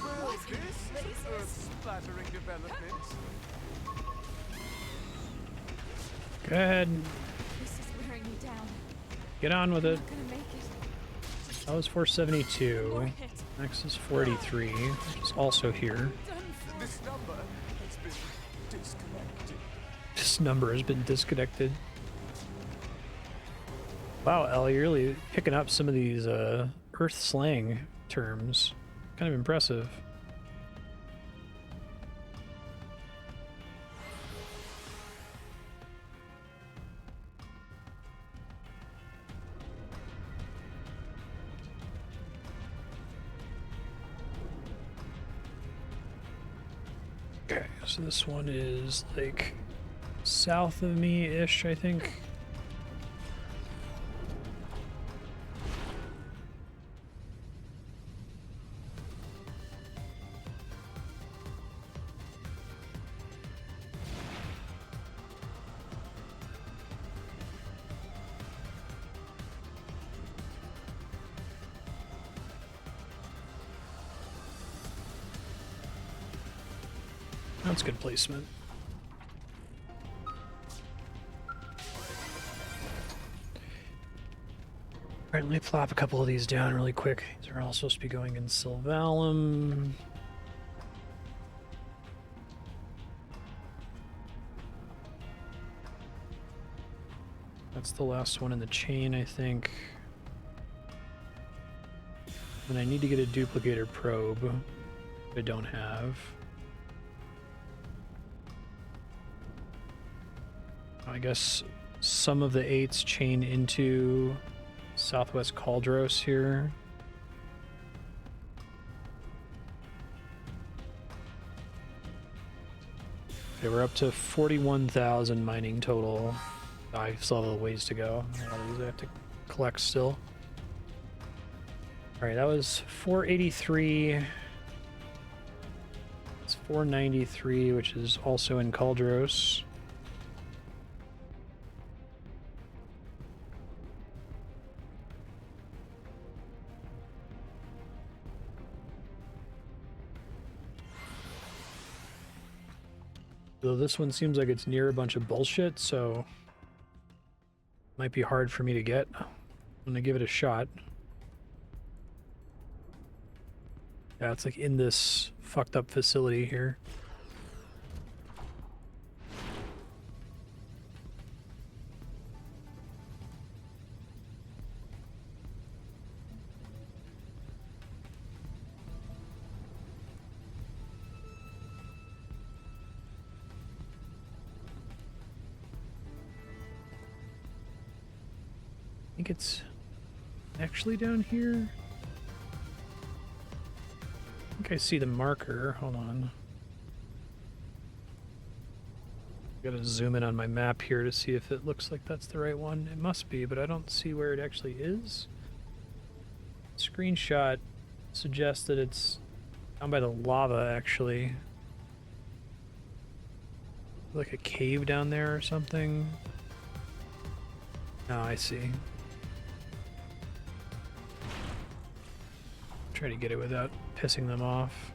Well, this is an earth-splattering development. Go ahead. This is wearing me down. Get on with I'm it. not gonna make it. That was 472. Next is 43, which is also here. This number has been disconnected. This number has been disconnected. Wow, Ellie, you're really picking up some of these Earth slang terms. Kind of impressive. Okay, so this one is like south of me-ish, I think. That's good placement. Alright, let me plop a couple of these down really quick. These are all supposed to be going in Sylvalum. That's the last one in the chain, I think. And I need to get a duplicator probe. I don't have. I guess some of the 8s chain into Southwest Caldros here. Okay, we're up to 41,000 mining total. I still have a little ways to go. A lot of these I have to collect still. Alright, that was 483. It's 493, which is also in Caldros. Though this one seems like it's near a bunch of bullshit, so might be hard for me to get. I'm gonna give it a shot. Yeah, it's like in this fucked up facility here. I think it's actually down here. I think I see the marker. Hold on. Gotta zoom in on my map here to see if it looks like that's the right one. It must be, but I don't see where it actually is. Screenshot suggests that it's down by the lava, actually. Like a cave down there or something. Oh, I see. Try to get it without pissing them off.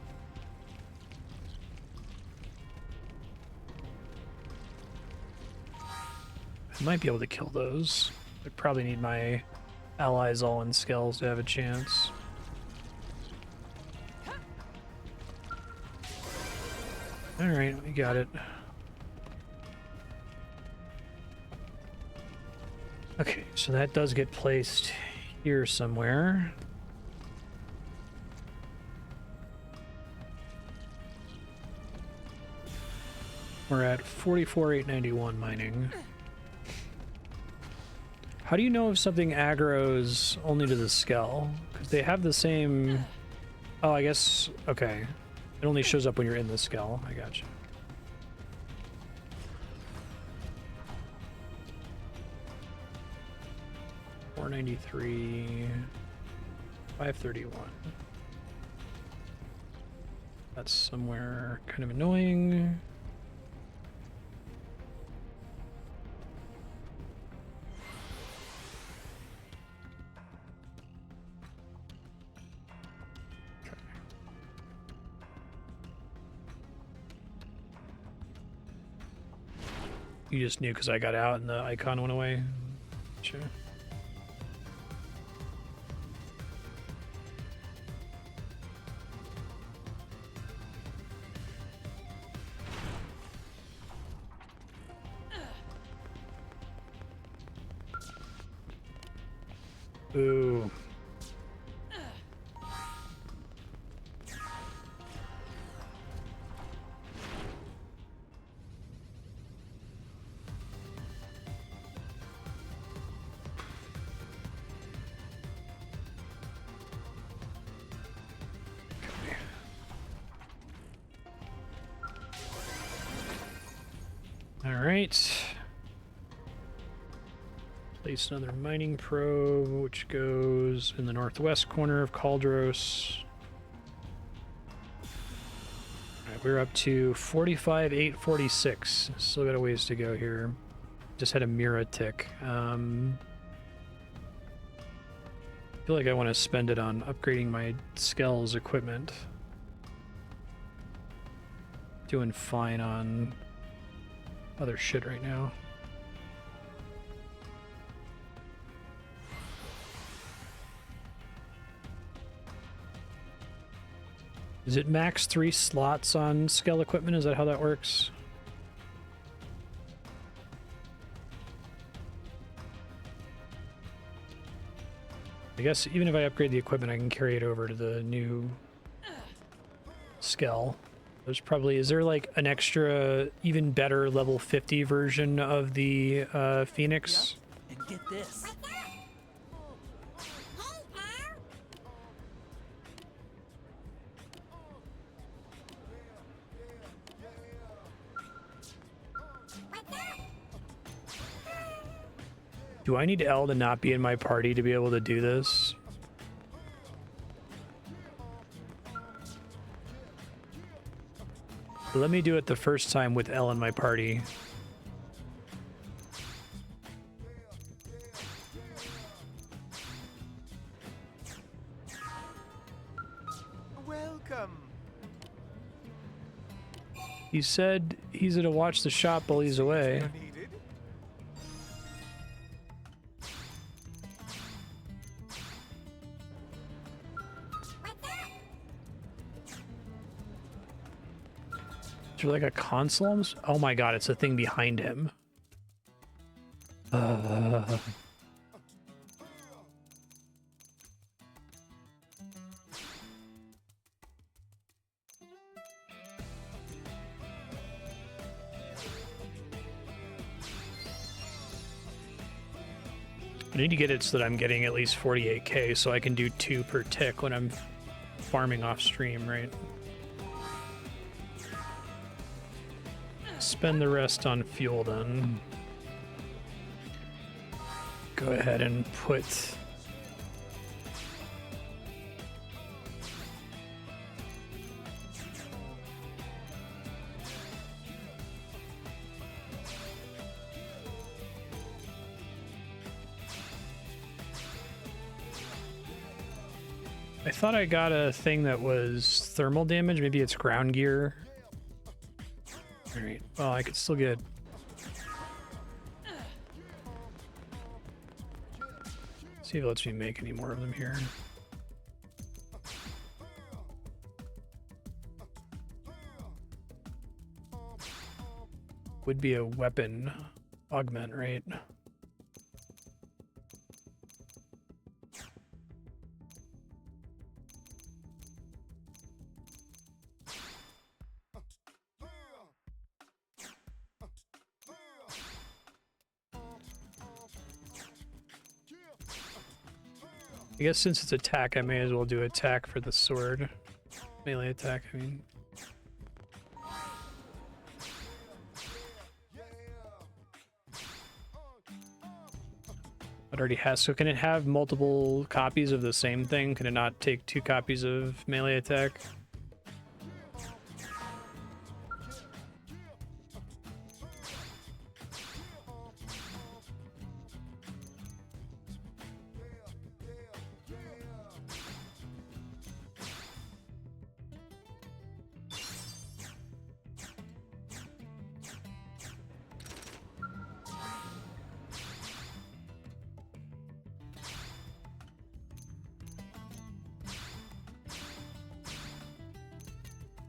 I might be able to kill those. I probably need my allies all in skills to have a chance. Alright, we got it. Okay, so that does get placed here somewhere. We're at 44,891 mining. How do you know if something aggroes only to the skull? Because they have the same... Oh, I guess... Okay. It only shows up when you're in the skull. I gotcha. $493... 531. That's somewhere kind of annoying. You just knew because I got out and the icon went away. Sure. Ooh. All right. Place another mining probe, which goes in the northwest corner of Caldros. All right, we're up to 45,846. Still got a ways to go here. Just had a Mira tick. I feel like I want to spend it on upgrading my Skell's equipment. Doing fine on other shit right now. Is it max 3 slots on Skell equipment? Is that how that works? I guess even if I upgrade the equipment, I can carry it over to the new Skell. There's probably, is there like an extra, even better level 50 version of the Phoenix? And get this. Do I need L to not be in my party to be able to do this? Let me do it the first time with L in my party. Welcome. He said he's gonna watch the shop while he's away. You're needed. Is there like a console? Oh my god, it's a thing behind him. I need to get it so that I'm getting at least 48k so I can do 2 per tick when I'm farming off stream, right? Spend the rest on fuel then. Go ahead and put I thought I got a thing that was thermal damage. Maybe it's ground gear. Alright, well, I could still get... See if it lets me make any more of them here. Would be a weapon augment, right? I guess since it's attack, I may as well do attack for the sword. Melee attack, I mean. It already has, so can it have multiple copies of the same thing? Can it not take 2 copies of melee attack?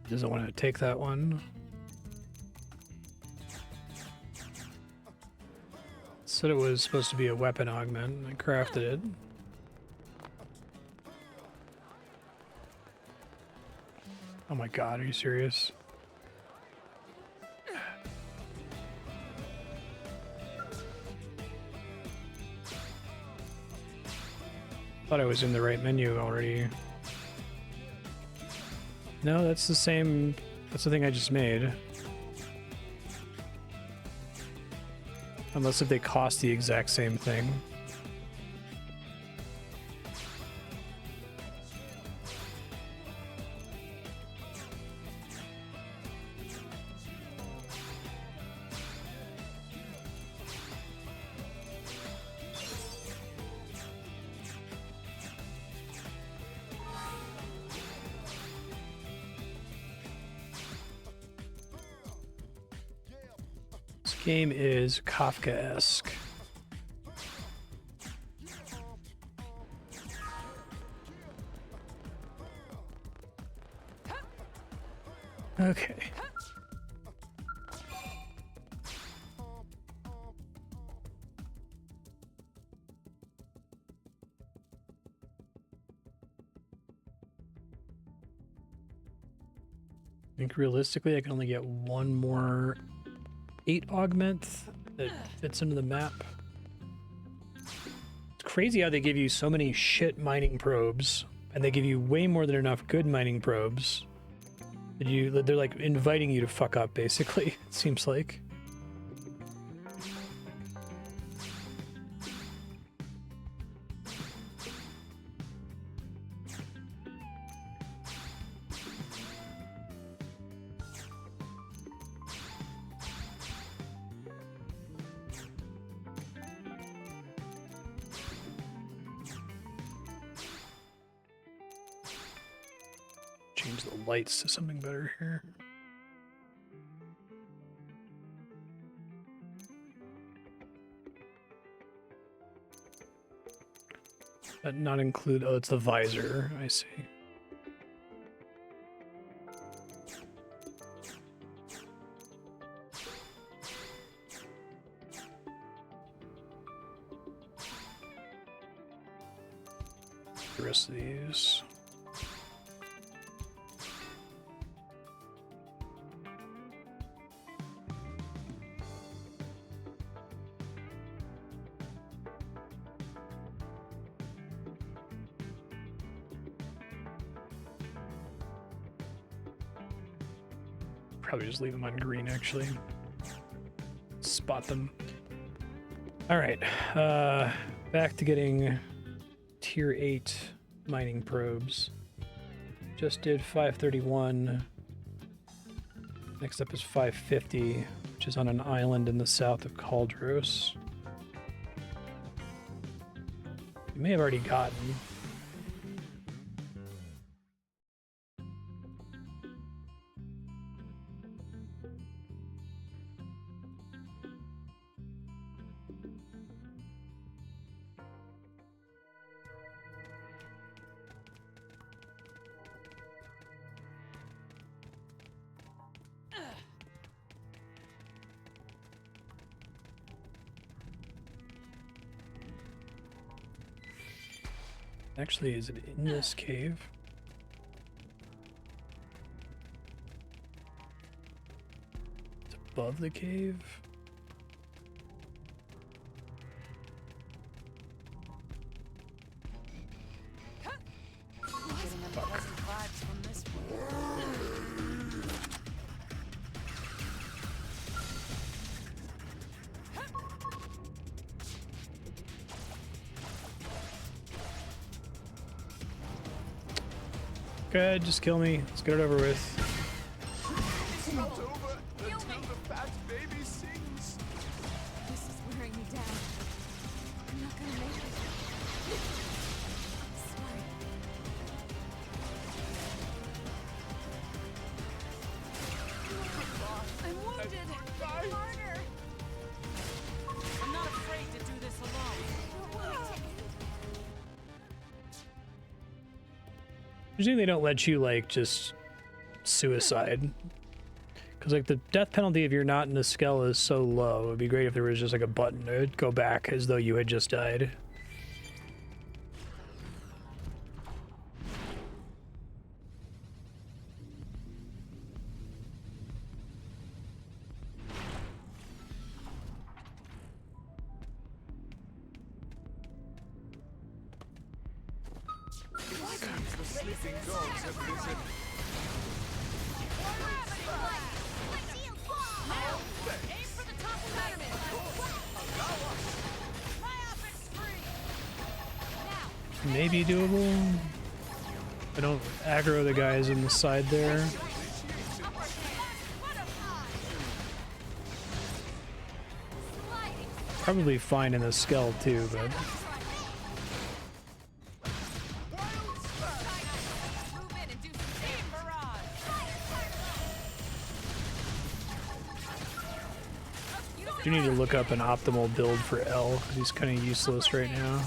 Doesn't want to take that one. Said it was supposed to be a weapon augment. I crafted it. Oh my god, are you serious? Thought I was in the right menu already. No, that's the same. That's the thing I just made. Unless if they cost the exact same thing. Game is Kafka-esque. Okay. think realistically I can only get one more 8 augment that fits into the map. It's crazy how they give you so many shit mining probes, and they give you way more than enough good mining probes. They're like inviting you to fuck up, basically, it seems like. Change the lights to something better here. That not include, oh, it's the visor, I see. The rest of these. Probably just leave them on green, actually. Spot them. Alright, back to getting tier 8 mining probes. Just did 531. Next up is 550, which is on an island in the south of Caldros. You may have already gotten. Actually, is it in this cave? It's above the cave? Fuck. Good, just kill me. Let's get it over with. It's not over until the fat baby sings. This is wearing me down. I'm not gonna make it. Sorry. I'm wounded. Harder. I'm not afraid to do this alone. Usually they don't let you, like, just suicide. Because, like, the death penalty if you're not in the skull is so low. It would be great if there was just, like, a button to go back as though you had just died. The sleeping dogs have risen. Aim for the top pyramid. My optic's free. Now. Maybe doable. I don't aggro the guys in the side there. Probably fine in the skull too, but you need to look up an optimal build for L because he's kind of useless right now.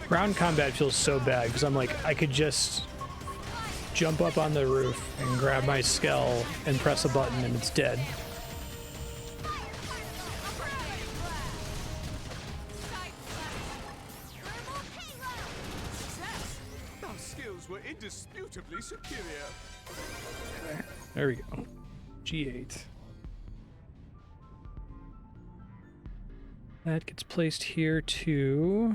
Ground combat feels so bad because I'm like, I could just jump up on the roof and grab my skull and press a button and it's dead. Success! Our skills were indisputably superior. There we go. G8. That gets placed here too.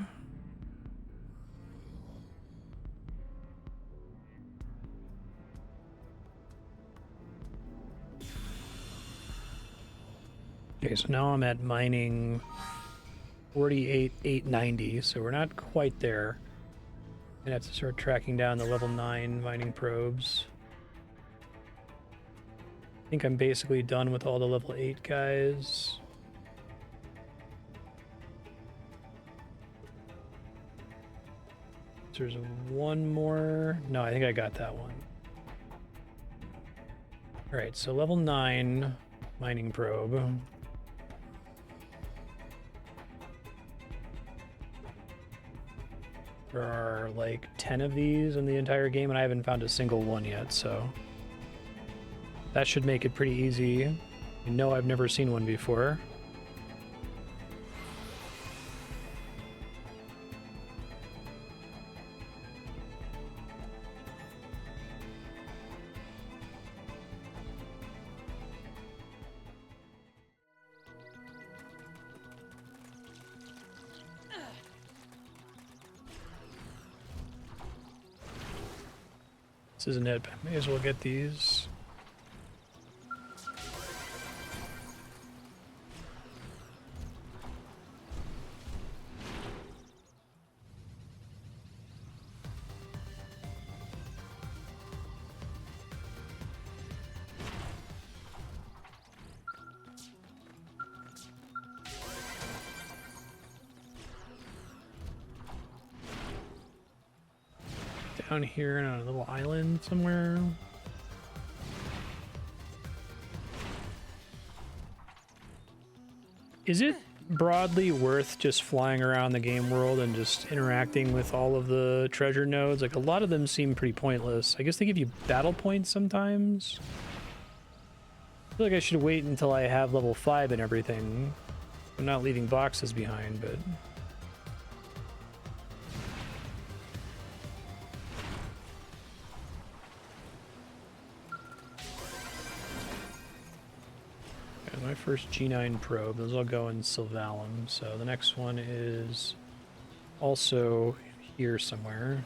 Okay, so now I'm at mining 48,890, so we're not quite there. Gonna have to start tracking down the level 9 mining probes. I think I'm basically done with all the level 8 guys. There's one more. No, I think I got that one. All right, so level 9 mining probe. There are like 10 of these in the entire game, and I haven't found a single one yet, so that should make it pretty easy. You know, I've never seen one before. This isn't it, but may as well get these. Down here on a little island somewhere. Is it broadly worth just flying around the game world and just interacting with all of the treasure nodes? Like, a lot of them seem pretty pointless. I guess they give you battle points sometimes. I feel like I should wait until I have level 5 and everything. I'm not leaving boxes behind, but... my first G9 probe. Those all go in Sylvalum. So the next one is also here somewhere.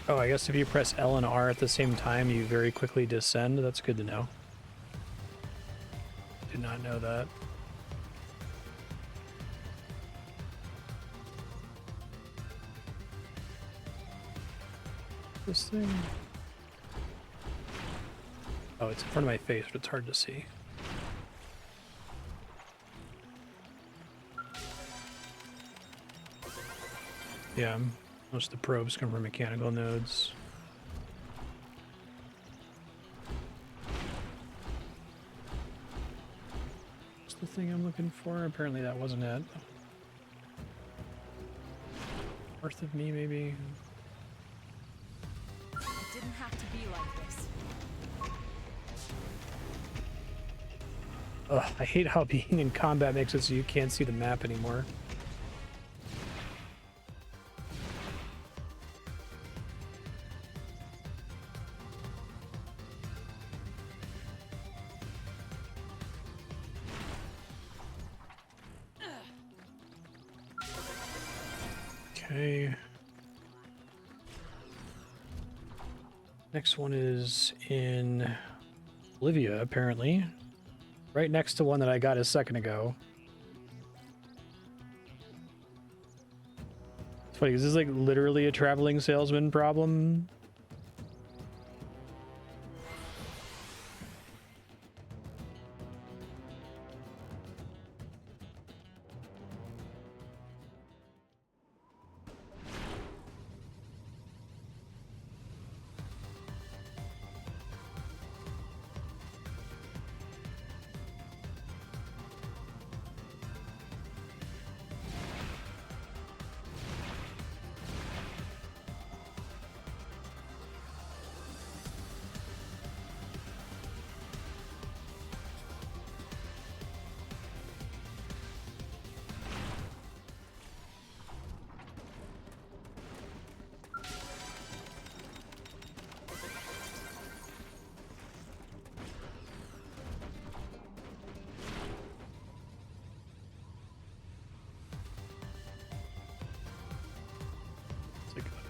Oh, I guess if you press L and R at the same time, you very quickly descend. That's good to know. Did not know that. This thing? Oh, it's in front of my face, but it's hard to see. Yeah. Most of the probes come from mechanical nodes. What's the thing I'm looking for? Apparently that wasn't it. North of me, maybe? It didn't have to be like this. Ugh, I hate how being in combat makes it so you can't see the map anymore. Okay. Next one is in Bolivia, apparently. Right next to one that I got a second ago. It's funny, 'cause this is like literally a traveling salesman problem.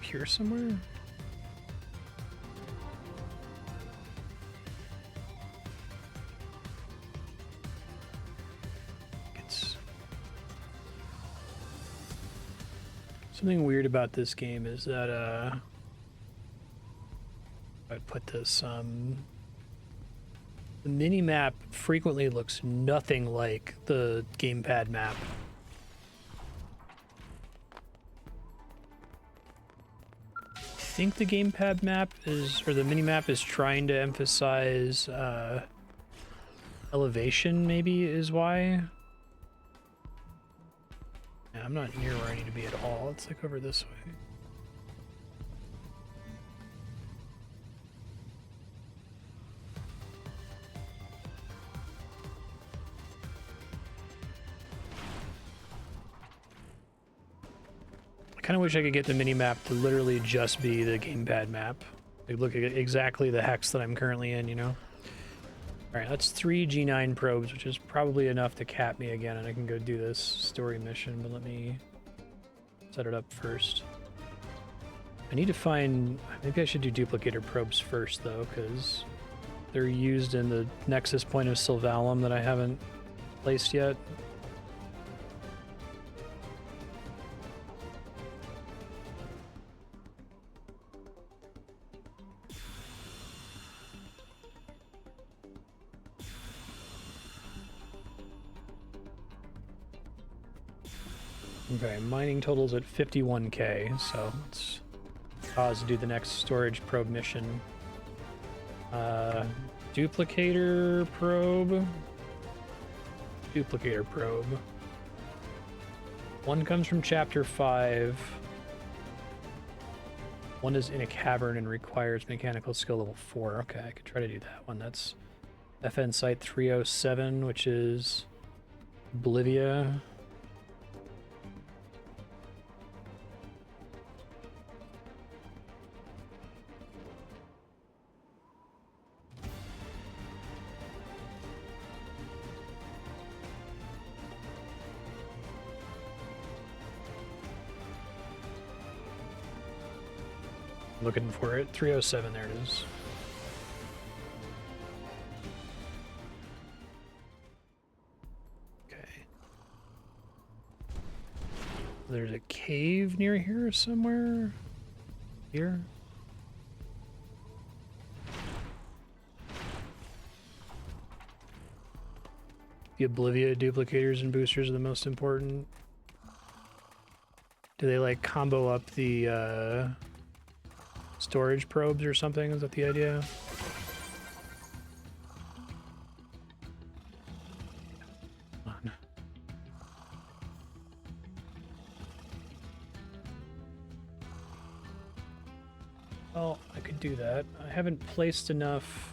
here somewhere? It's something weird about this game is that I'd put this the mini map frequently looks nothing like the gamepad map. I think the gamepad map is, or the mini map is trying to emphasize elevation, maybe is why. Yeah, I'm not near where I need to be at all. Let's look over this way. I kind of wish I could get the mini map to literally just be the gamepad map. Like, look at exactly the hex that I'm currently in, you know? Alright, that's 3 G9 probes, which is probably enough to cap me again, and I can go do this story mission, but let me set it up first. I need to find... Maybe I should do duplicator probes first, though, because they're used in the Nexus point of Sylvalum that I haven't placed yet. Okay, mining totals at 51k, so let's pause to do the next storage probe mission. Duplicator probe. Duplicator probe. One comes from chapter 5. One is in a cavern and requires mechanical skill level 4. Okay, I could try to do that one. That's FN Site 307, which is Bolivia. Looking for it. 307, there it is. Okay. There's a cave near here somewhere. Here. The Oblivia duplicators and boosters are the most important. Do they like combo up the storage probes or something? Is that the idea? Come on. Well, I could do that. I haven't placed enough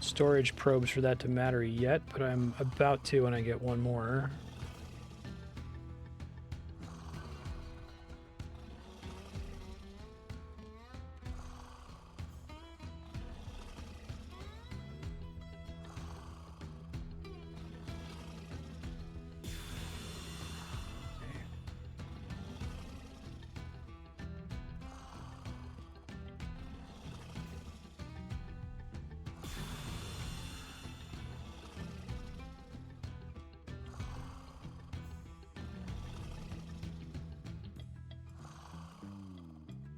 storage probes for that to matter yet, but I'm about to when I get one more.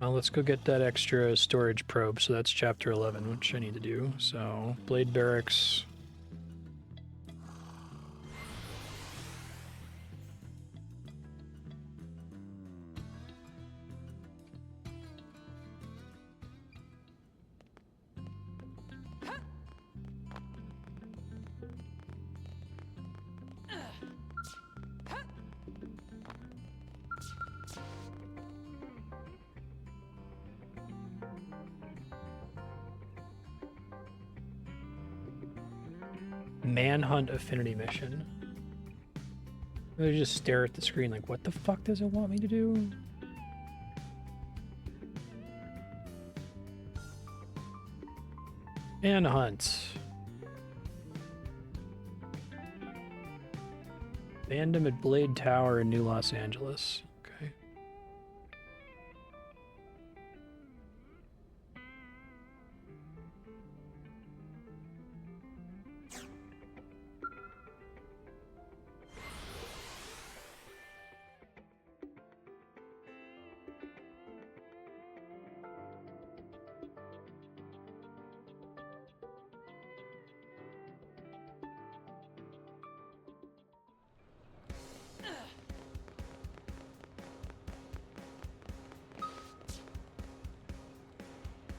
Well, let's go get that extra storage probe. So that's chapter 11, which I need to do. So, Blade Barracks. Manhunt affinity mission. They just stare at the screen like, what the fuck does it want me to do? Manhunt. Fandom at Blade Tower in New Los Angeles. Okay.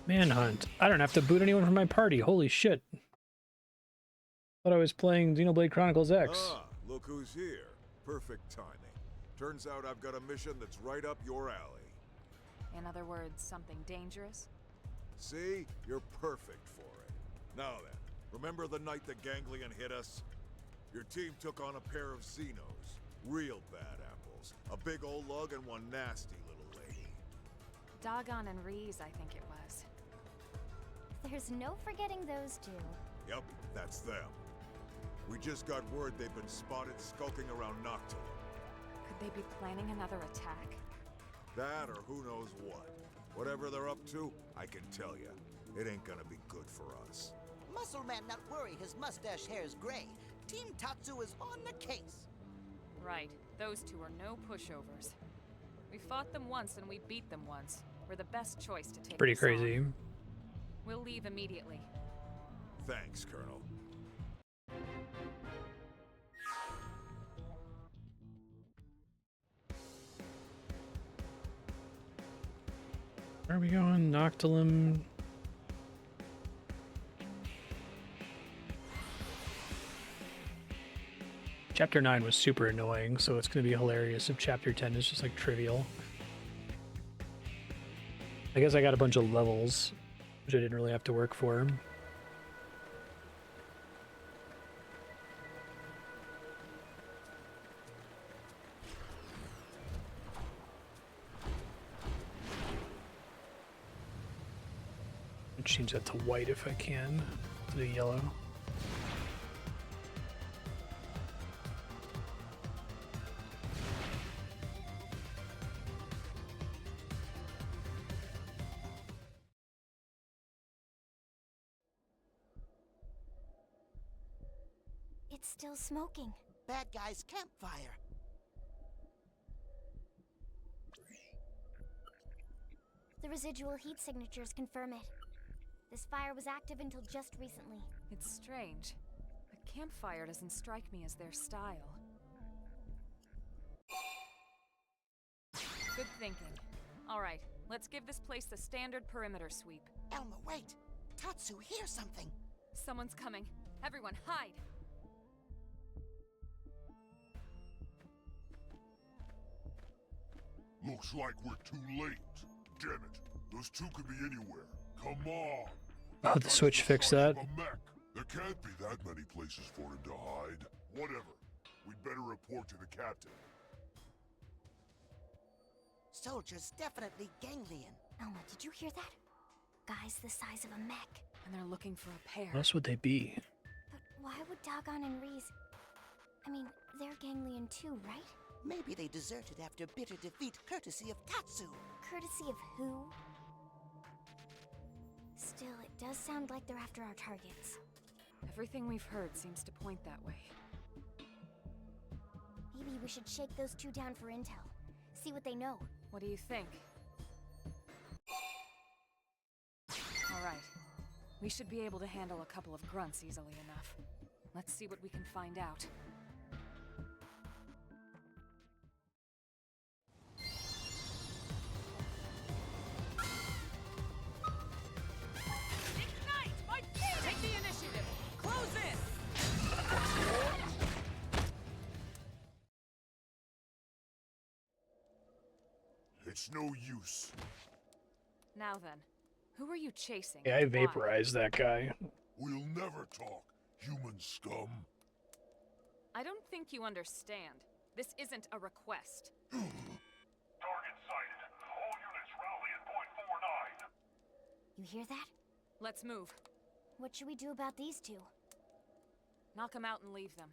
Manhunt. I don't have to boot anyone from my party. Holy shit. Thought I was playing Xenoblade Chronicles X. Ah, look who's here. Perfect timing. Turns out I've got a mission that's right up your alley. In other words, something dangerous? See? You're perfect for it. Now then, remember the night the ganglion hit us? Your team took on a pair of Xenos. Real bad apples. A big old lug and one nasty little lady. Doggone and Reese, I think it was. There's no forgetting those two. Yep, that's them. We just got word they've been spotted skulking around Noctil. Could they be planning another attack? That or who knows what. Whatever they're up to, I can tell you, it ain't gonna be good for us. Muscle Man not worry, his mustache hair is gray. Team Tatsu is on the case. Right. Those two are no pushovers. We fought them once and we beat them once. We're the best choice to take Pretty this on. crazy. We'll leave immediately. Thanks, Colonel. Where are we going? Noctilum. Chapter 9 was super annoying, so it's going to be hilarious if Chapter 10 is just like trivial. I guess I got a bunch of levels, which I didn't really have to work for. Change that to white if I can, to the yellow. It's still smoking. Bad guy's campfire. The residual heat signatures confirm it. This fire was active until just recently. It's strange. A campfire doesn't strike me as their style. Good thinking. All right, let's give this place the standard perimeter sweep. Elma, wait. Tatsu, hear something. Someone's coming. Everyone, hide! Looks like we're too late. Damn it. Those two could be anywhere. Come on. Oh, the Switch fixed that. A mech. There can't be that many places for him to hide. Whatever. We'd better report to the captain. Soldiers definitely ganglion. Elma, did you hear that? Guys the size of a mech. And they're looking for a pair. What else would they be? But why would Dagon and Reese... I mean, they're ganglion too, right? Maybe they deserted after bitter defeat courtesy of Tatsu. Courtesy of who? Still, it does sound like they're after our targets. Everything we've heard seems to point that way. Maybe we should shake those two down for intel. See what they know. What do you think? All right. We should be able to handle a couple of grunts easily enough. Let's see what we can find out. Ignite! My feet! Take the initiative! Close in! It's no use. Now then, who are you chasing? Yeah, I and why? vaporized that guy. We'll never talk, human scum. I don't think you understand. This isn't a request. Target sighted. All units rally at point 49. You hear that? Let's move. What should we do about these two? Knock them out and leave them.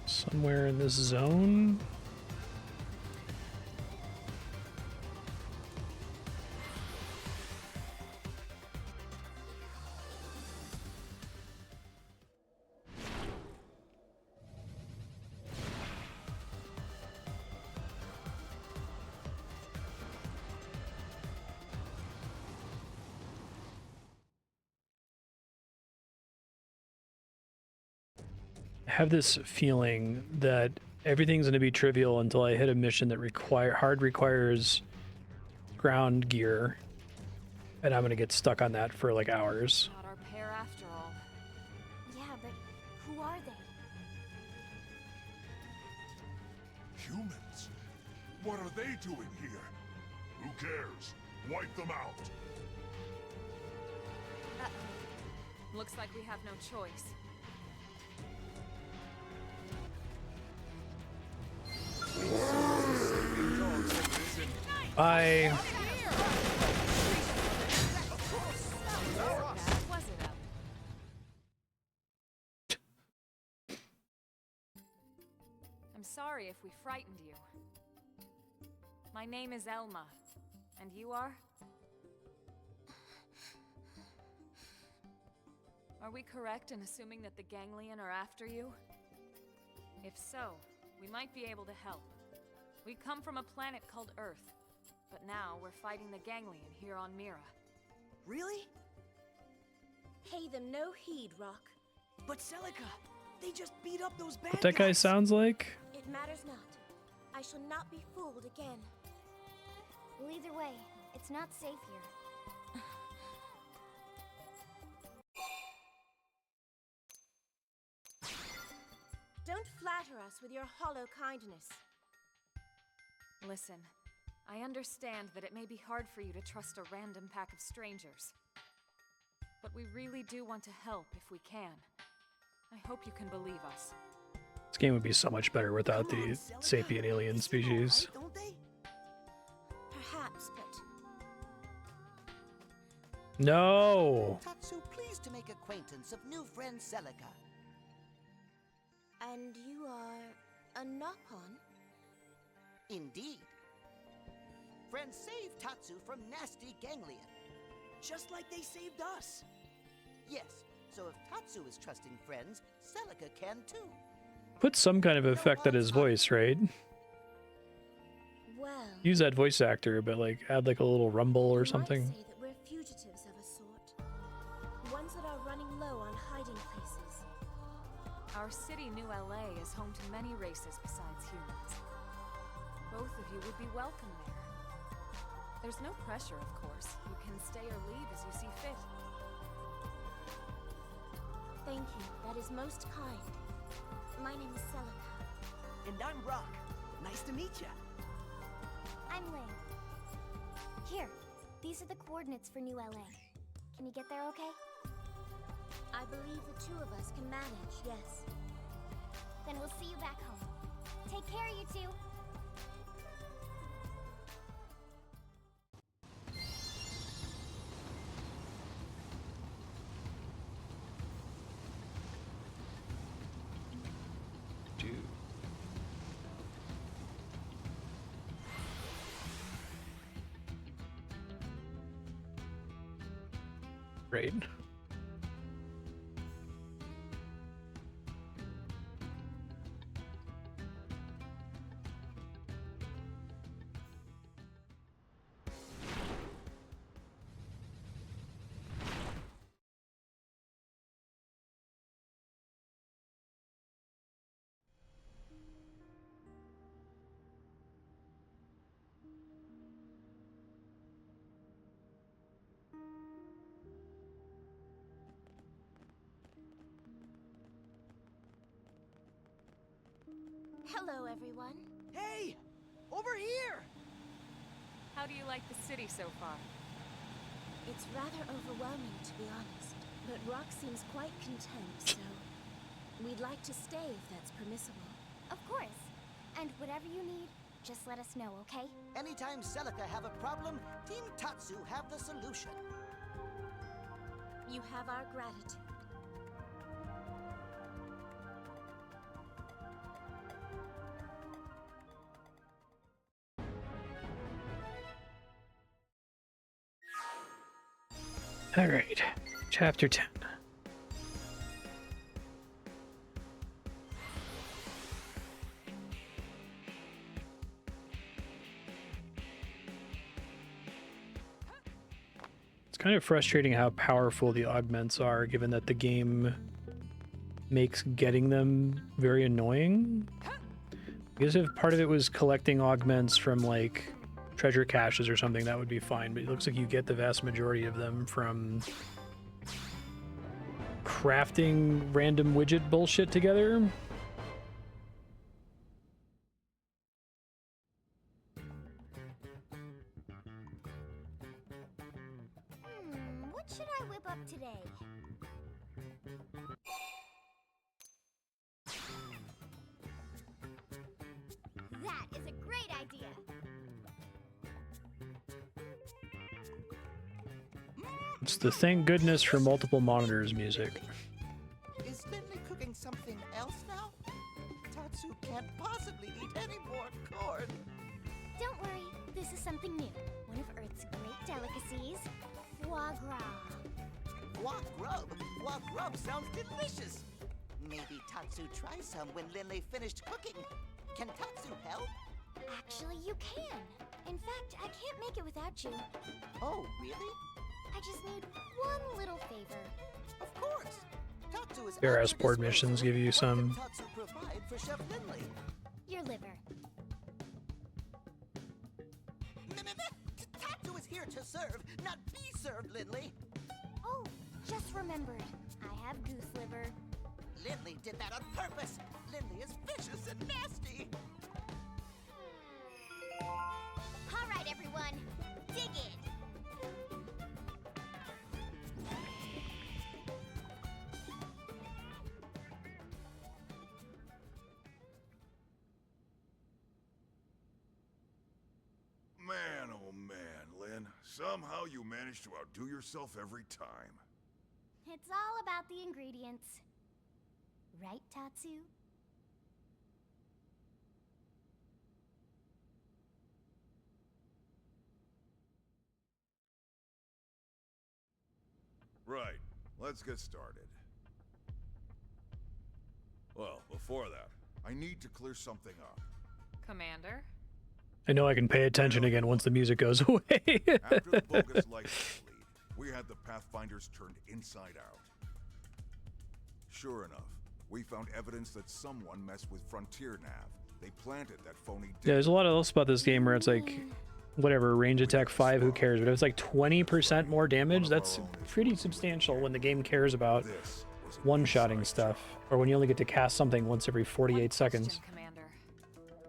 Somewhere in this zone? I have this feeling that everything's going to be trivial until I hit a mission that requires ground gear, and I'm going to get stuck on that for like hours. Not our pair after all. Yeah, but who are they? Humans? What are they doing here? Who cares? Wipe them out. Looks like we have no choice. Bye. Was it up? I'm sorry if we frightened you. My name is Elma. And you are? Are we correct in assuming that the Ganglion are after you? If so, we might be able to help. We come from a planet called Earth, but now we're fighting the Ganglion here on Mira. Really? Pay them no heed, Rock. But Celica, they just beat up those bad What that guy guys. sounds like? It matters not. I shall not be fooled again. Well, either way, it's not safe here. Don't flatter us with your hollow kindness. Listen, I understand that it may be hard for you to trust a random pack of strangers. But we really do want to help if we can. I hope you can believe us. This game would be so much better without Come on, the Celica. sapient alien They seem species. all right, don't they? Perhaps, but No! Tatsu, pleased to make acquaintance of new friend Celica. and you are a Nopon? Indeed. Friends saved Tatsu from nasty Ganglion. Just like they saved us. Yes, so if Tatsu is trusting friends, Celica can too. Put some kind of effect on his voice, right? Well, Use that voice actor, but like add like a little rumble or you something. might say that we're fugitives of a sort. Ones that are running low on hiding places. Our city, New LA, is home to many races besides humans. Both of you would be welcome there. There's no pressure, of course. You can stay or leave as you see fit. Thank you. That is most kind. My name is Celica. And I'm Rock. Nice to meet ya. I'm Ling. Here, these are the coordinates for New LA. Can you get there okay? I believe the two of us can manage, yes. Then we'll see you back home. Take care, you two. Dude. Great. Hello, everyone. Hey! Over here! How do you like the city so far? It's rather overwhelming, to be honest. But Rock seems quite content, so we'd like to stay if that's permissible. Of course. And whatever you need, just let us know, okay? Anytime Celica have a problem, Team Tatsu have the solution. You have our gratitude. All right, chapter 10. It's kind of frustrating how powerful the augments are, given that the game makes getting them very annoying. I guess if part of it was collecting augments from like treasure caches or something, that would be fine, but it looks like you get the vast majority of them from crafting random widget bullshit together. What should I whip up today? That is a great idea. It's the thank goodness for multiple monitors music. Is Lindley cooking something else now? Tatsu can't possibly eat any more corn. Don't worry, this is something new. One of Earth's great delicacies, foie gras. Foie grub? Foie grub sounds delicious. Maybe Tatsu tries some when Lindley finished cooking. Can Tatsu help? Actually, you can. In fact, I can't make it without you. Oh, really? I just need one little favor. Of course. Tatsu is Their at your escort missions disposal. give you What some- can Tatsu provide for Chef Lindley? Your liver. Tatsu is here to serve, not be served, Lindley. Oh, just remembered. I have goose liver. Lindley did that on purpose. Lindley is vicious and nasty. All right, everyone, dig in. Man, oh man, Lynn. Somehow you manage to outdo yourself every time. It's all about the ingredients. Right, Tatsu? Right. Let's get started. Well, before that, I need to clear something up. Commander? I know I can pay attention again once the music goes away. After the bogus license lead, we had the Pathfinders turned inside out. Sure enough, we found evidence that someone messed with Frontier Nav. They planted that phony Yeah, there's a lot else about this game where it's like, whatever, range attack 5, who cares? But if it's like 20% more damage, that's pretty substantial when the game cares about This was an one-shotting inside stuff, or when you only get to cast something once every 48 One seconds. question, Commander.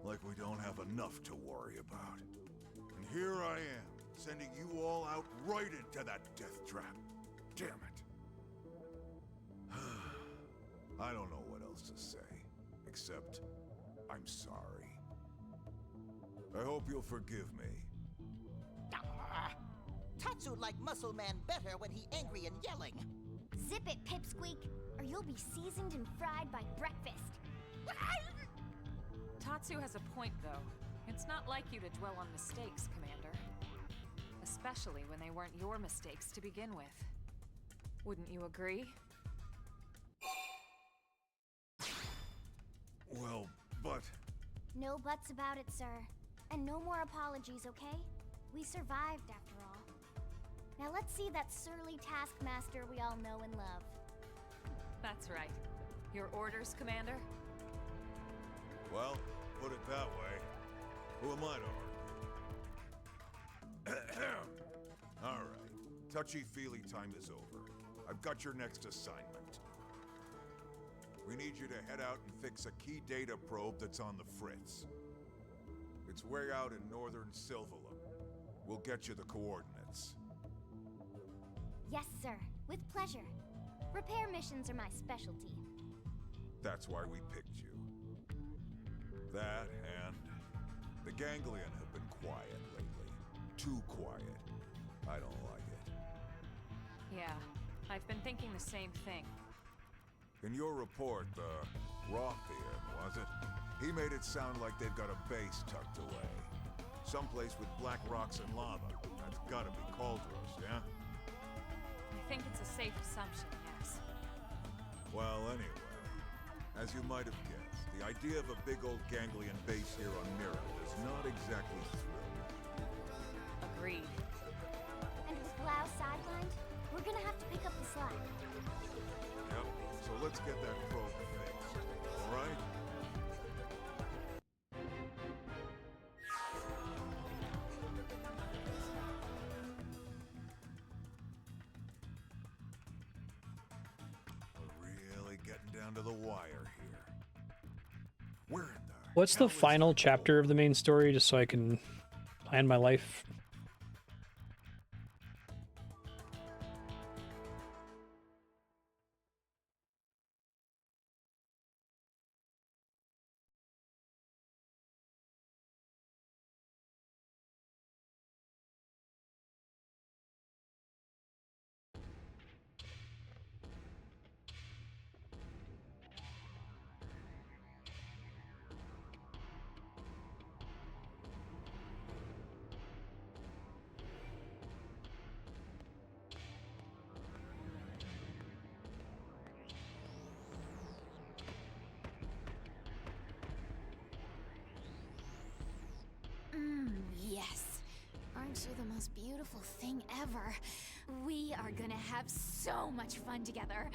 Like we don't have enough to worry about. And here I am, sending you all out right into that death trap. Damn it. I don't know what else to say, except I'm sorry. I hope you'll forgive me. Tatsu like Muscle Man better when he angry and yelling. Zip it, Pipsqueak, or you'll be seasoned and fried by breakfast. Tatsu has a point, though. It's not like you to dwell on mistakes, Commander. Especially when they weren't your mistakes to begin with. Wouldn't you agree? Well, but... No buts about it, sir. And no more apologies, okay? We survived, after all. Now let's see that surly taskmaster we all know and love. That's right. Your orders, Commander? Well, put it that way. Who am I to argue? Alright. Touchy-feely time is over. I've got your next assignment. We need you to head out and fix a key data probe that's on the fritz. It's way out in northern Silvalum. We'll get you the coordinates. Yes, sir. With pleasure. Repair missions are my specialty. That's why we picked you. That and the Ganglion have been quiet lately. Too quiet. I don't like it. Yeah, I've been thinking the same thing. In your report, the Rothian, was it? He made it sound like they've got a base tucked away. Someplace with black rocks and lava. That's gotta be Cauldros, yeah? I think it's a safe assumption, yes. Well, anyway, as you might have guessed, the idea of a big old ganglion base here on Mirror does not exactly thrill me. Agreed. And with Blau sidelined, we're gonna have to pick up the slack. Yep, So let's get that probe fixed, all right? We're really getting down to the wire here. Where in the What's hell the is final that chapter of the main story, just so I can plan my life? Yes. Aren't you the most beautiful thing ever? We are gonna have so much fun together.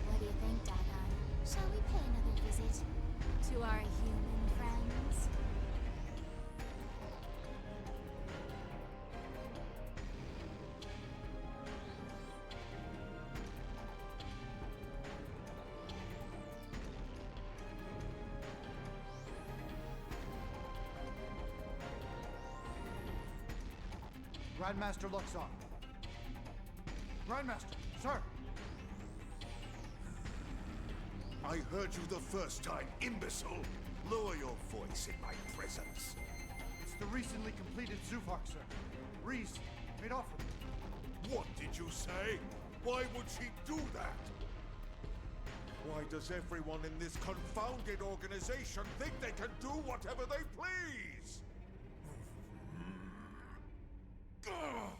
What do you think, Dagon? Shall we pay another visit to our human friends? Grandmaster Luxon. Grandmaster, sir. I heard you the first time, imbecile! Lower your voice in my presence. It's the recently completed Zufar, sir. Reese made off with it. What did you say? Why would she do that? Why does everyone in this confounded organization think they can do whatever they please? Ugh.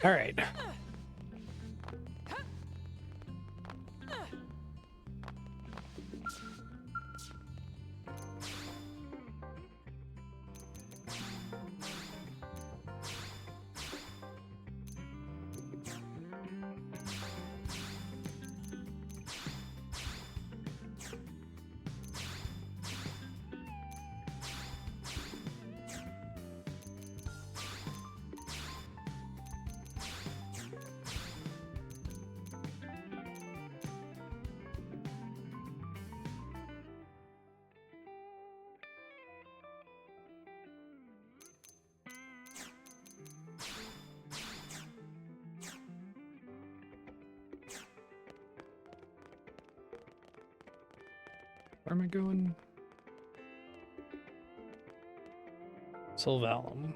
All right. Where am I going? Sylvalum.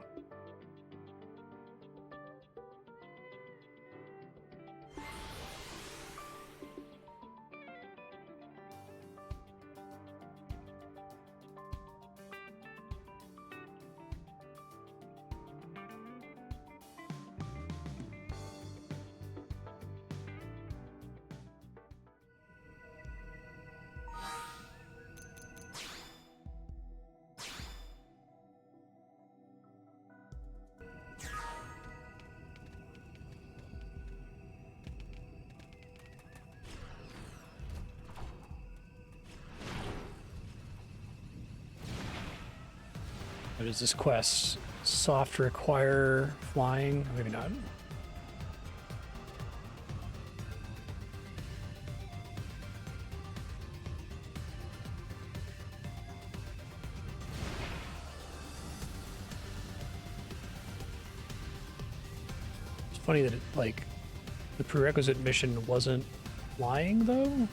What is this quest? Soft require flying? Maybe not. Funny that it, like, the prerequisite mission wasn't flying, though?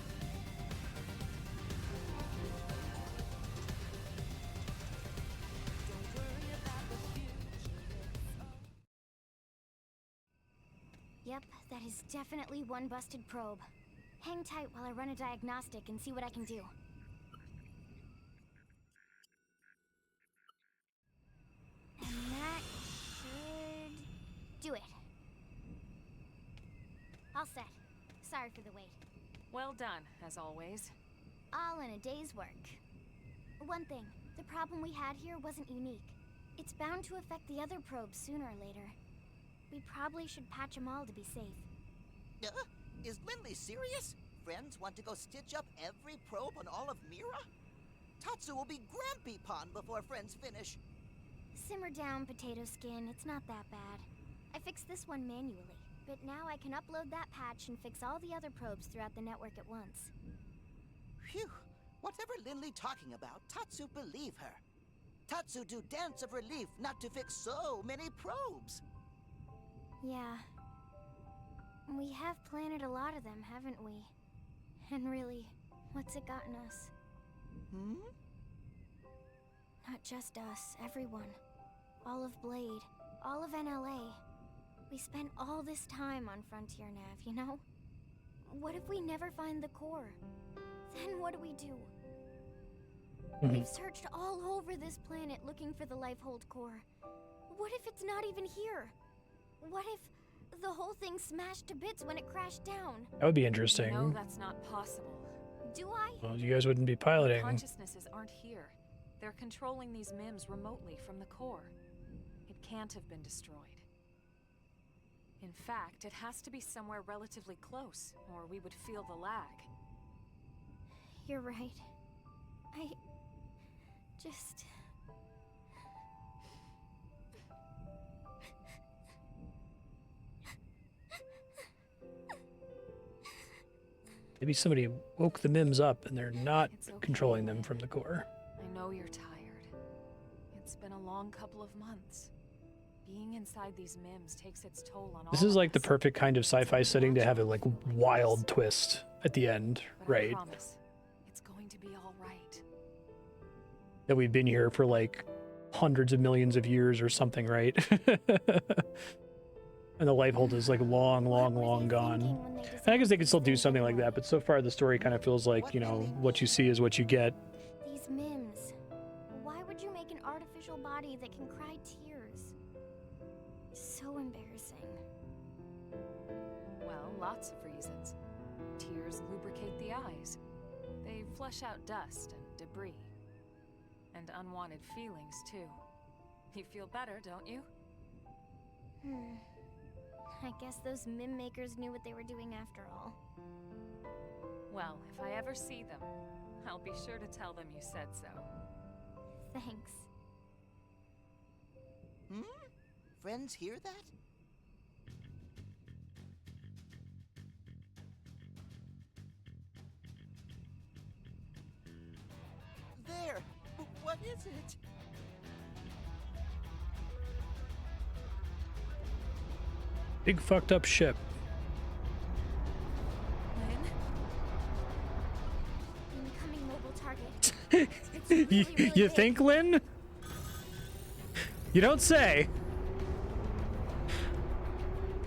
Yep, that is definitely one busted probe. Hang tight while I run a diagnostic and see what I can do. And that should do it. All set. Sorry for the wait. Well done, as always. All in a day's work. One thing, the problem we had here wasn't unique. It's bound to affect the other probes sooner or later. We probably should patch them all to be safe. Is Lindley serious? Friends want to go stitch up every probe on all of Mira? Tatsu will be Grampy Pond before Friends finish. Simmer down, Potato Skin. It's not that bad. I fixed this one manually, but now I can upload that patch and fix all the other probes throughout the network at once. Phew. Whatever Lindley talking about, Tatsu believe her. Tatsu do dance of relief not to fix so many probes. Yeah. We have planted a lot of them, haven't we? And really, what's it gotten us? Hmm? Not just us, everyone. All of Blade, all of NLA. We spent all this time on Frontier Nav, you know? What if we never find the core? Then what do we do? We've searched all over this planet looking for the Lifehold core. What if it's not even here? What if the whole thing smashed to bits when it crashed down? That would be interesting. No, that's not possible. Do I? Well, you guys wouldn't be piloting. Consciousnesses aren't here. They're controlling these MIMs remotely from the core. It can't have been destroyed. In fact, it has to be somewhere relatively close, or we would feel the lag. You're right. I just... Maybe somebody woke the MIMs up and they're not It's okay. controlling them from the core. I know you're tired. It's been a long couple of months. Being inside these MIMs takes its toll on all This is of like the us. perfect kind of sci-fi setting to have a like wild twist at the end, But I right? promise, it's going to be all right. That we've been here for like hundreds of millions of years or something, right? And the Lifehold is like long gone. I guess they could still do something like that, but so far the story kind of feels like, you know, what you see is what you get. These MIMs. Why would you make an artificial body that can cry tears? So embarrassing. Well, lots of reasons. Tears lubricate the eyes. They flush out dust and debris. And unwanted feelings, too. You feel better, don't you? I guess those MIM makers knew what they were doing after all. Well, if I ever see them, I'll be sure to tell them you said so. Thanks. Hmm? Friends hear that? There! What is it? Big fucked up ship. Lynn? Incoming mobile target. It's really, You really big. think, Lynn? You don't say.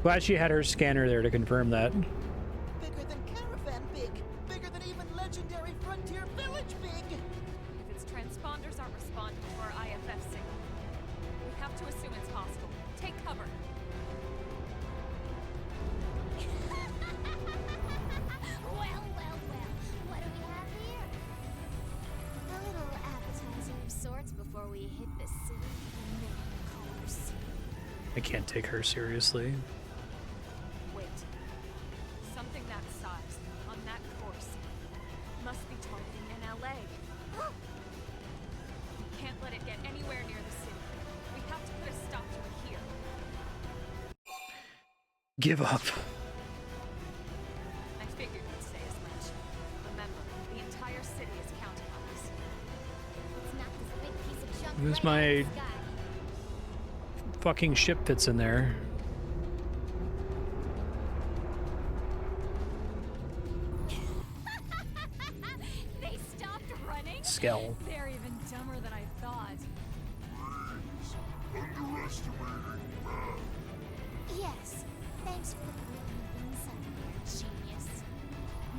Glad she had her scanner there to confirm that. Bigger than Caravan big! Bigger than even legendary Frontier Village big! If its transponders aren't responding to our IFF signal, we have to assume it's hostile. Take cover. Well. What do we have here? A little appetizer of sorts before we hit the city and then course. I can't take her seriously. Wait. Something that size, on that course, must be targeting NLA. We can't let it get anywhere near the city. We have to put a stop to it here. Give up. I figured you'd say as much. Remember, the entire city is counting on us. Let's knock this big piece of junk Who's right out my of the sky. fucking ship fits in there? Skell. They're even dumber than I thought. Underestimating man. Yes, thanks for the brilliant insight there, genius.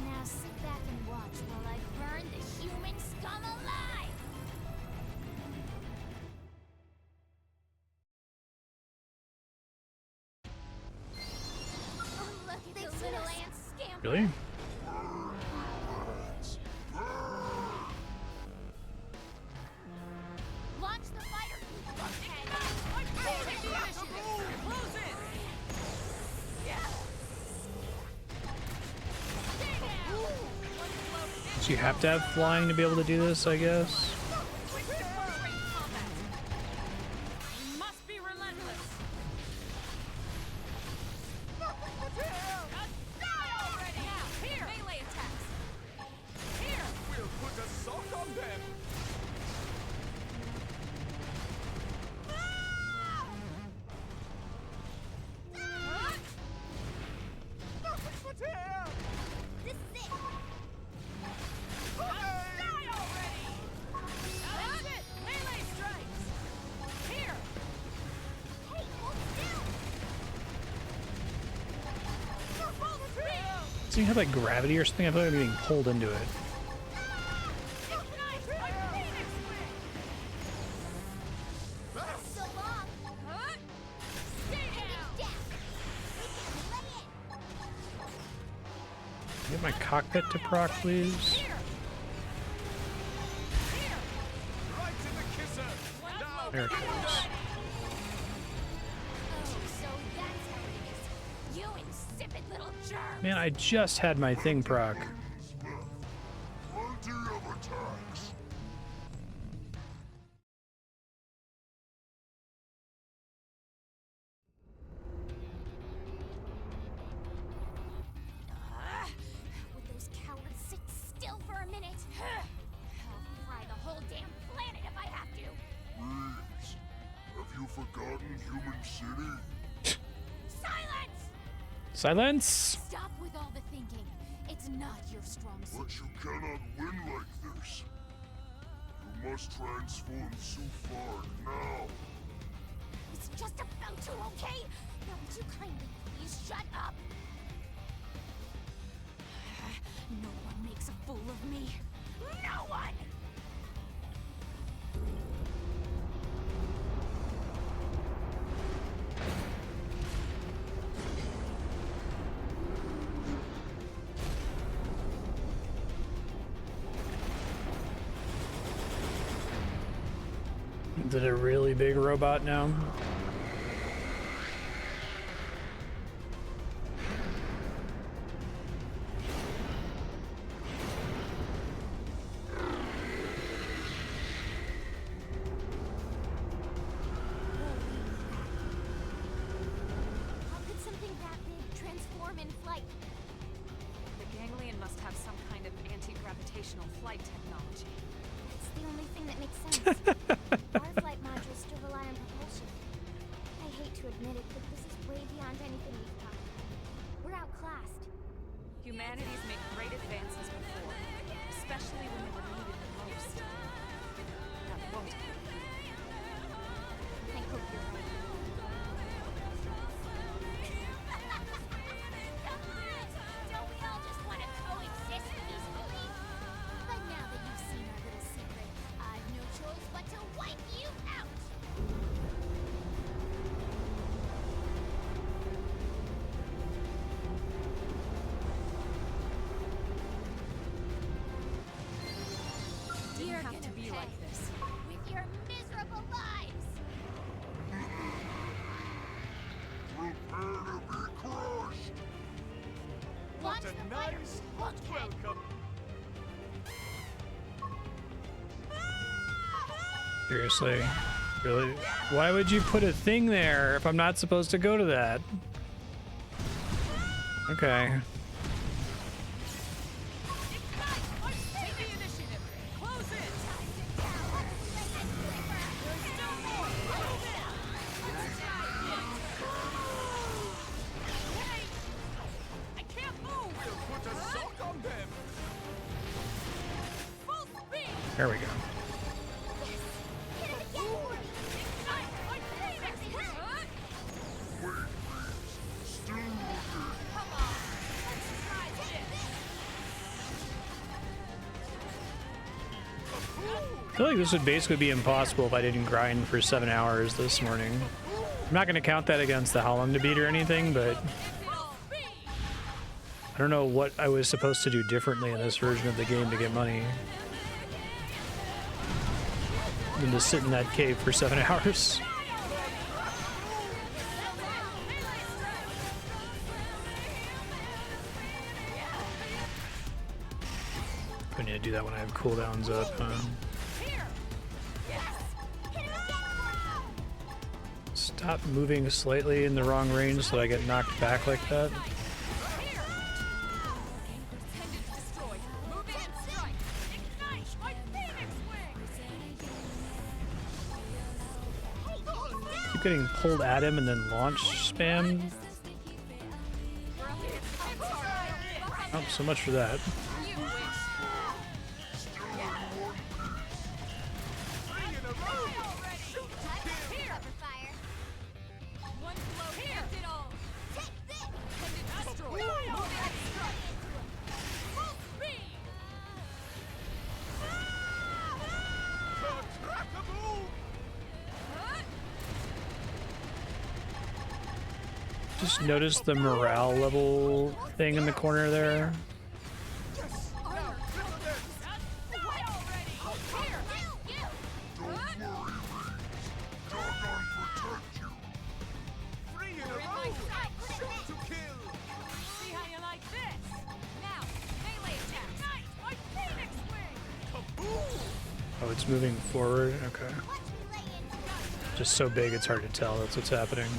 Now sit back and watch while I burn the human scum alive! Oh, look at the little ants scamper! Really? Launch the fighter! Take the initiative! Close in! So you have to have flying to be able to do this, I guess. You must be relentless. Die already! Now, here! Melee attacks! Here! We'll put a sock on them! Nothing but here! This is it! Die already! That's it! Melee strikes! Here! Hey, hold still! So you have like gravity or something? I feel like I'm getting pulled into it. So long! Stay down! Down! We can lay it! Get my cockpit to proc, please. Here! Here! Right to the kisser! Now! There it goes. Oh, so that's how it is. You insipid little germ! Man, I just had my thing proc. Plenty of attacks. Would those cowards sit still for a minute? I'll fry the whole damn planet if I have to! Please. Have you forgotten Human City? Silence! Silence! Stop with all the thinking. It's not your strong suit. But you cannot win like this. You must transform Sufar now. It's just about to, okay? Now would you kindly please shut up? No one makes a fool of me. No one! Is it a really big robot now? How could something that big transform in flight? The ganglion must have some kind of anti-gravitational flight technology. That's the only thing that makes sense. Our flight modules still rely on propulsion. I hate to admit it, but this is way beyond anything we've got. We're outclassed. Humanity's made great advances before, especially when they were needed the most. That won't happen. I hope you're right. Come on! Don't we all just want to coexist peacefully? But now that you've seen our little secret, I've no choice but to wipe you out! Didn't You're have gonna to be pay like this. with your miserable lives! Prepare to be crushed. Launch What the a fighter! nice Look, welcome! Seriously? Really? Why would you put a thing there if I'm not supposed to go to that? Okay. Take the initiative. Close in. There's still more. Move in. Wait. I can't move. We'll put a sock on them! Full speed. There we go. I feel like this would basically be impossible if I didn't grind for 7 hours this morning. I'm not going to count that against the how long to beat or anything, but I don't know what I was supposed to do differently in this version of the game to get money than to sit in that cave for 7 hours. I need to do that when I have cooldowns up. Stop moving slightly in the wrong range so that I get knocked back like that. Keep getting pulled at him and then launch spam. Oh, so much for that. Just notice the morale level thing in the corner there. Oh, it's moving forward? Okay. Just so big it's hard to tell that's what's happening.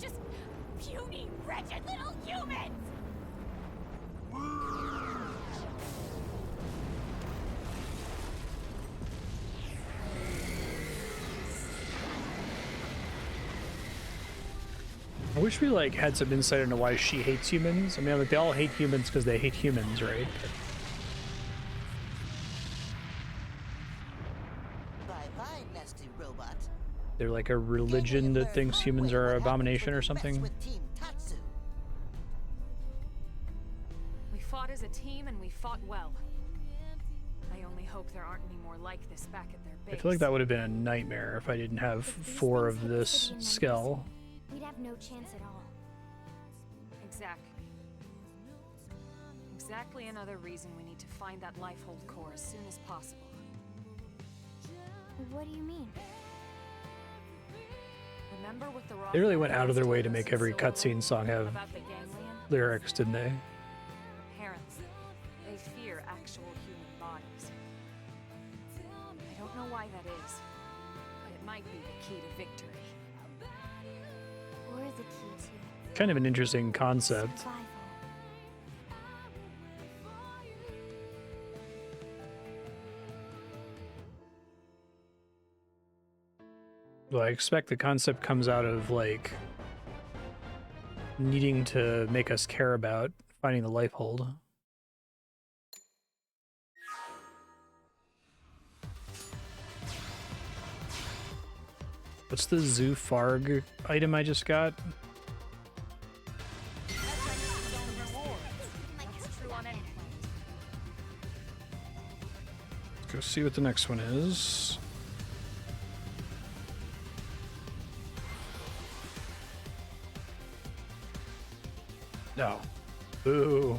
Just puny, wretched little humans! I wish we like had some insight into why she hates humans. I mean, like, they all hate humans because they hate humans, right? Bye-bye, nasty robot. They're like a religion that thinks humans are an abomination or something. We fought as a team and we fought well. I only hope there aren't any more like this back at their base. I feel like that would have been a nightmare if I didn't have 4 of this skill. We'd have no chance at all. Exactly another reason we need to find that Lifehold core as soon as possible. What do you mean? Remember what the They really went out of their way to make every cutscene song have lyrics, didn't they? Parents, they fear actual human bodies. I don't know why that is, but it might be the key to victory. Or the key to Kind of an interesting concept. survival. Well, I expect the concept comes out of like needing to make us care about finding the life hold. What's the Zoo Farg item I just got? Let's go see what the next one is. No. Boo.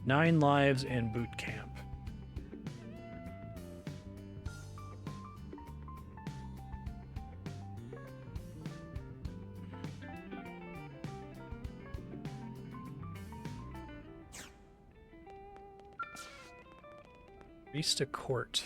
Nine lives and boot camp. Vista Court.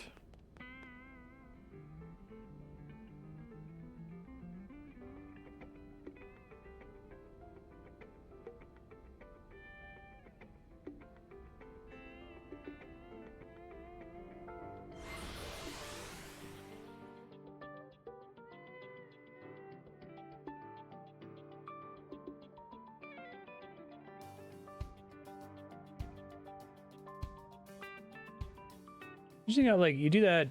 Usually, like you do that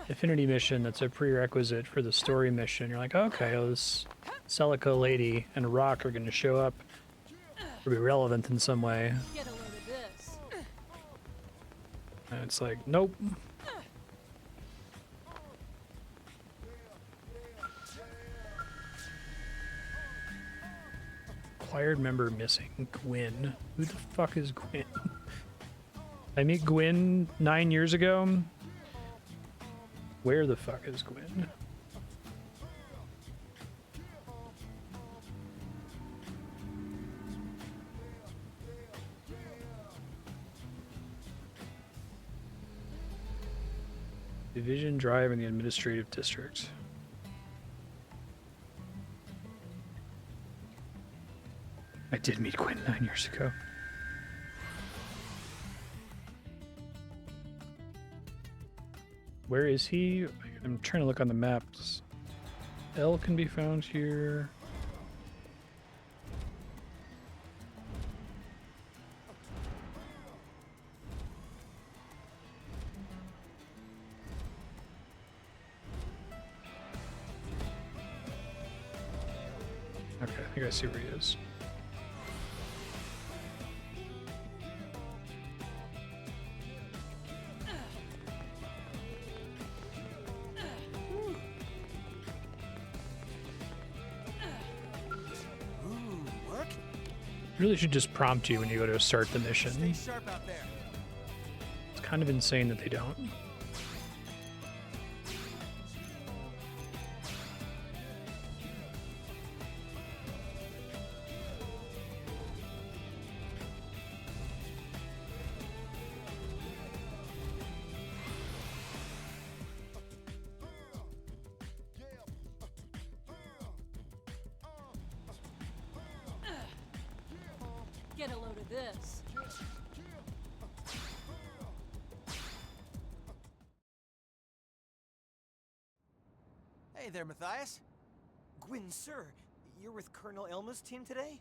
affinity mission that's a prerequisite for the story mission. You're like, okay, well, this Celica lady and Rock are going to show up or be relevant in some way. Get a load of this. And it's like, nope. Acquired member missing. Gwyn. Who the fuck is Gwyn? I meet Gwyn 9 years ago. Where the fuck is Gwyn? Division Drive in the Administrative District. I did meet Gwyn 9 years ago. Where is he? I'm trying to look on the maps. L can be found here. Okay, I think I see where he is. Really should just prompt you when you go to start the mission. Stay sharp out there. It's kind of insane that they don't. Get a load of this. Hey there, Matthias. Gwyn, sir, you're with Colonel Elma's team today?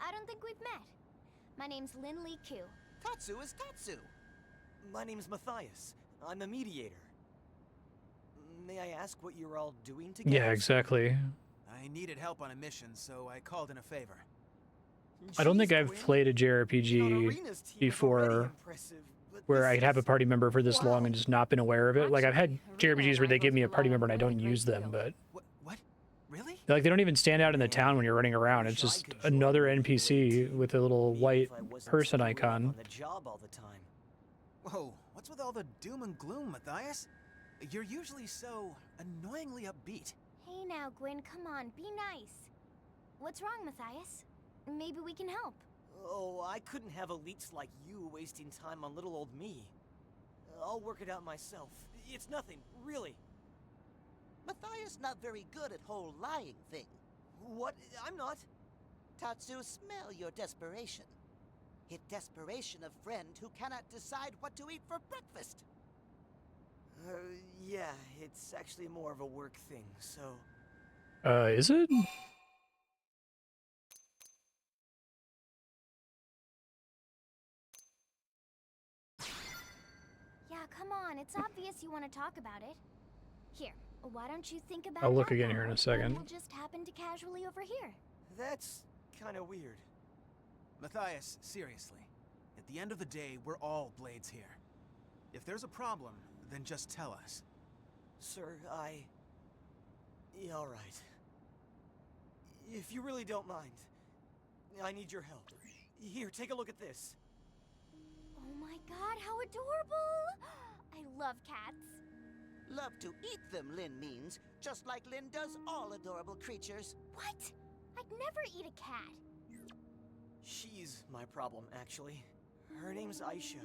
I don't think we've met. My name's Lin Li Ku. Tatsu is Tatsu. My name's Matthias. I'm a mediator. May I ask what you're all doing together? Yeah, exactly. I needed help on a mission, so I called in a favor. I don't think Jeez, I've Gwyn. played a On JRPG Arena's team is already before impressive, but where this I'd have a is- party member for this long and just not been aware of it. Like I've had Actually, Arena JRPGs where they and I give me a both party rely member and I on don't Gwen a use great them, deal. but What? Really? like they don't even stand out in the town when you're running around. It's Wish I just could join another the NPC team. with a little Maybe white if I wasn't person screwing up icon. on the job all the time. Whoa, what's with all the doom and gloom, Matthias? You're usually so annoyingly upbeat. Hey now, Gwyn, come on, be nice. What's wrong, Matthias? Maybe we can help. Oh, I couldn't have elites like you wasting time on little old me. I'll work it out myself. It's nothing, really. Matthias not very good at whole lying thing. What? I'm not. Tatsu, smell your desperation. Hit desperation of friend who cannot decide what to eat for breakfast. Yeah, it's actually more of a work thing, so... Is it? Yeah, come on, it's obvious you want to talk about it. Here, why don't you think about I'll it look out again here in a loud? second. We'll just happen to casually overhear. That's kind of weird. Matthias, seriously. At the end of the day, we're all blades here. If there's a problem, then just tell us. Sir, Yeah, all right. if you really don't mind, I need your help. Here, take a look at this. Oh my god, how adorable! I love cats. Love to eat them, Lynn means, just like Lynn does all adorable creatures. What? I'd never eat a cat. She's my problem, actually. Her name's Aisha,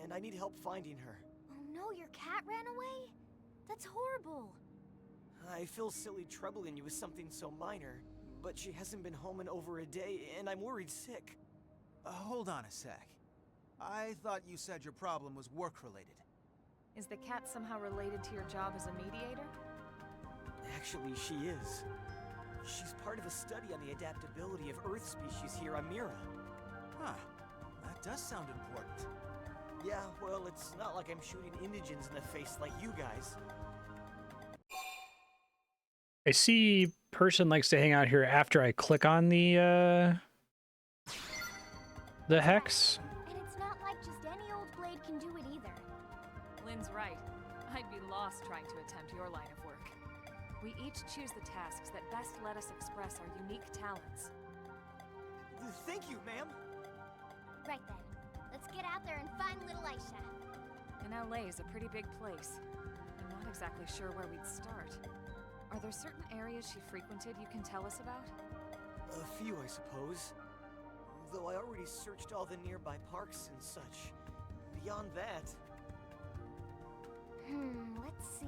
and I need help finding her. Oh no, your cat ran away? That's horrible. I feel silly troubling you with something so minor, but she hasn't been home in over a day, and I'm worried sick. Hold on a sec. I thought you said your problem was work-related. Is the cat somehow related to your job as a mediator? Actually, she is. She's part of a study on the adaptability of Earth species here on Mira. Huh. That does sound important. Yeah, well, it's not like I'm shooting indigents in the face like you guys. I see person likes to hang out here after I click on the hex. And it's not like just any old blade can do it either. Lynn's right. I'd be lost trying to attempt your line of work. We each choose the tasks that best let us express our unique talents. Thank you, ma'am. Right then. Let's get out there and find little Aisha. And LA is a pretty big place. I'm not exactly sure where we'd start. Are there certain areas she frequented you can tell us about? A few, I suppose. Though I already searched all the nearby parks and such. Beyond that... Let's see.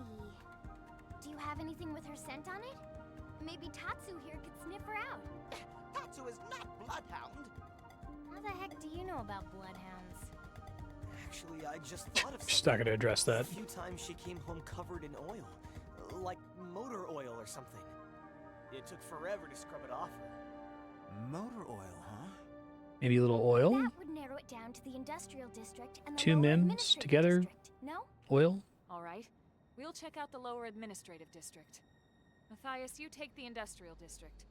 Do you have anything with her scent on it? Maybe Tatsu here could sniff her out. Tatsu is not Bloodhound. How the heck do you know about bloodhounds? Actually, I just thought of Just not something. gonna address that. A few times she came home covered in oil. Like motor oil or something. It took forever to scrub it off her. Motor oil, huh? Maybe a little oil? That would narrow it down to the industrial district and the Two lower mims administrative together? district. No? Oil? All right. We'll check out the lower administrative district. Matthias, you take the industrial district.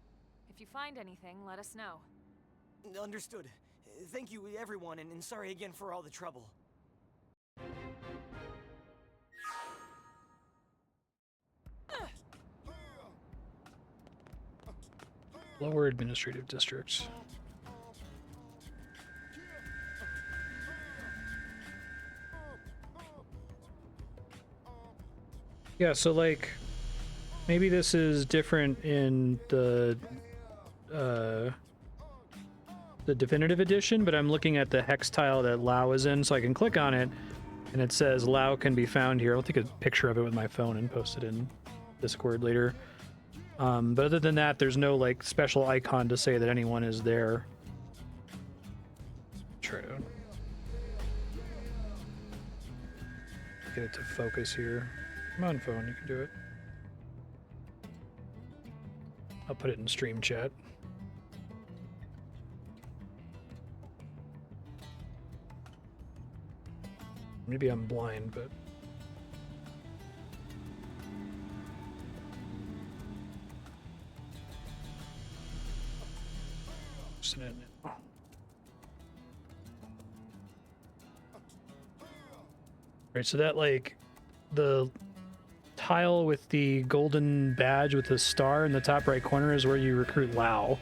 If you find anything, let us know. Understood. Thank you, everyone, and sorry again for all the trouble. Lower administrative district. Yeah, so like maybe this is different in the definitive edition, but I'm looking at the hex tile that Lao is in, so I can click on it and it says Lao can be found here. I'll take a picture of it with my phone and post it in Discord later. But other than that, there's no like special icon to say that anyone is there. Try to get it to focus here. Come on, phone, you can do it. I'll put it in stream chat. Maybe I'm blind, but... Right, so that like the tile with the golden badge with the star in the top right corner is where you recruit Lao,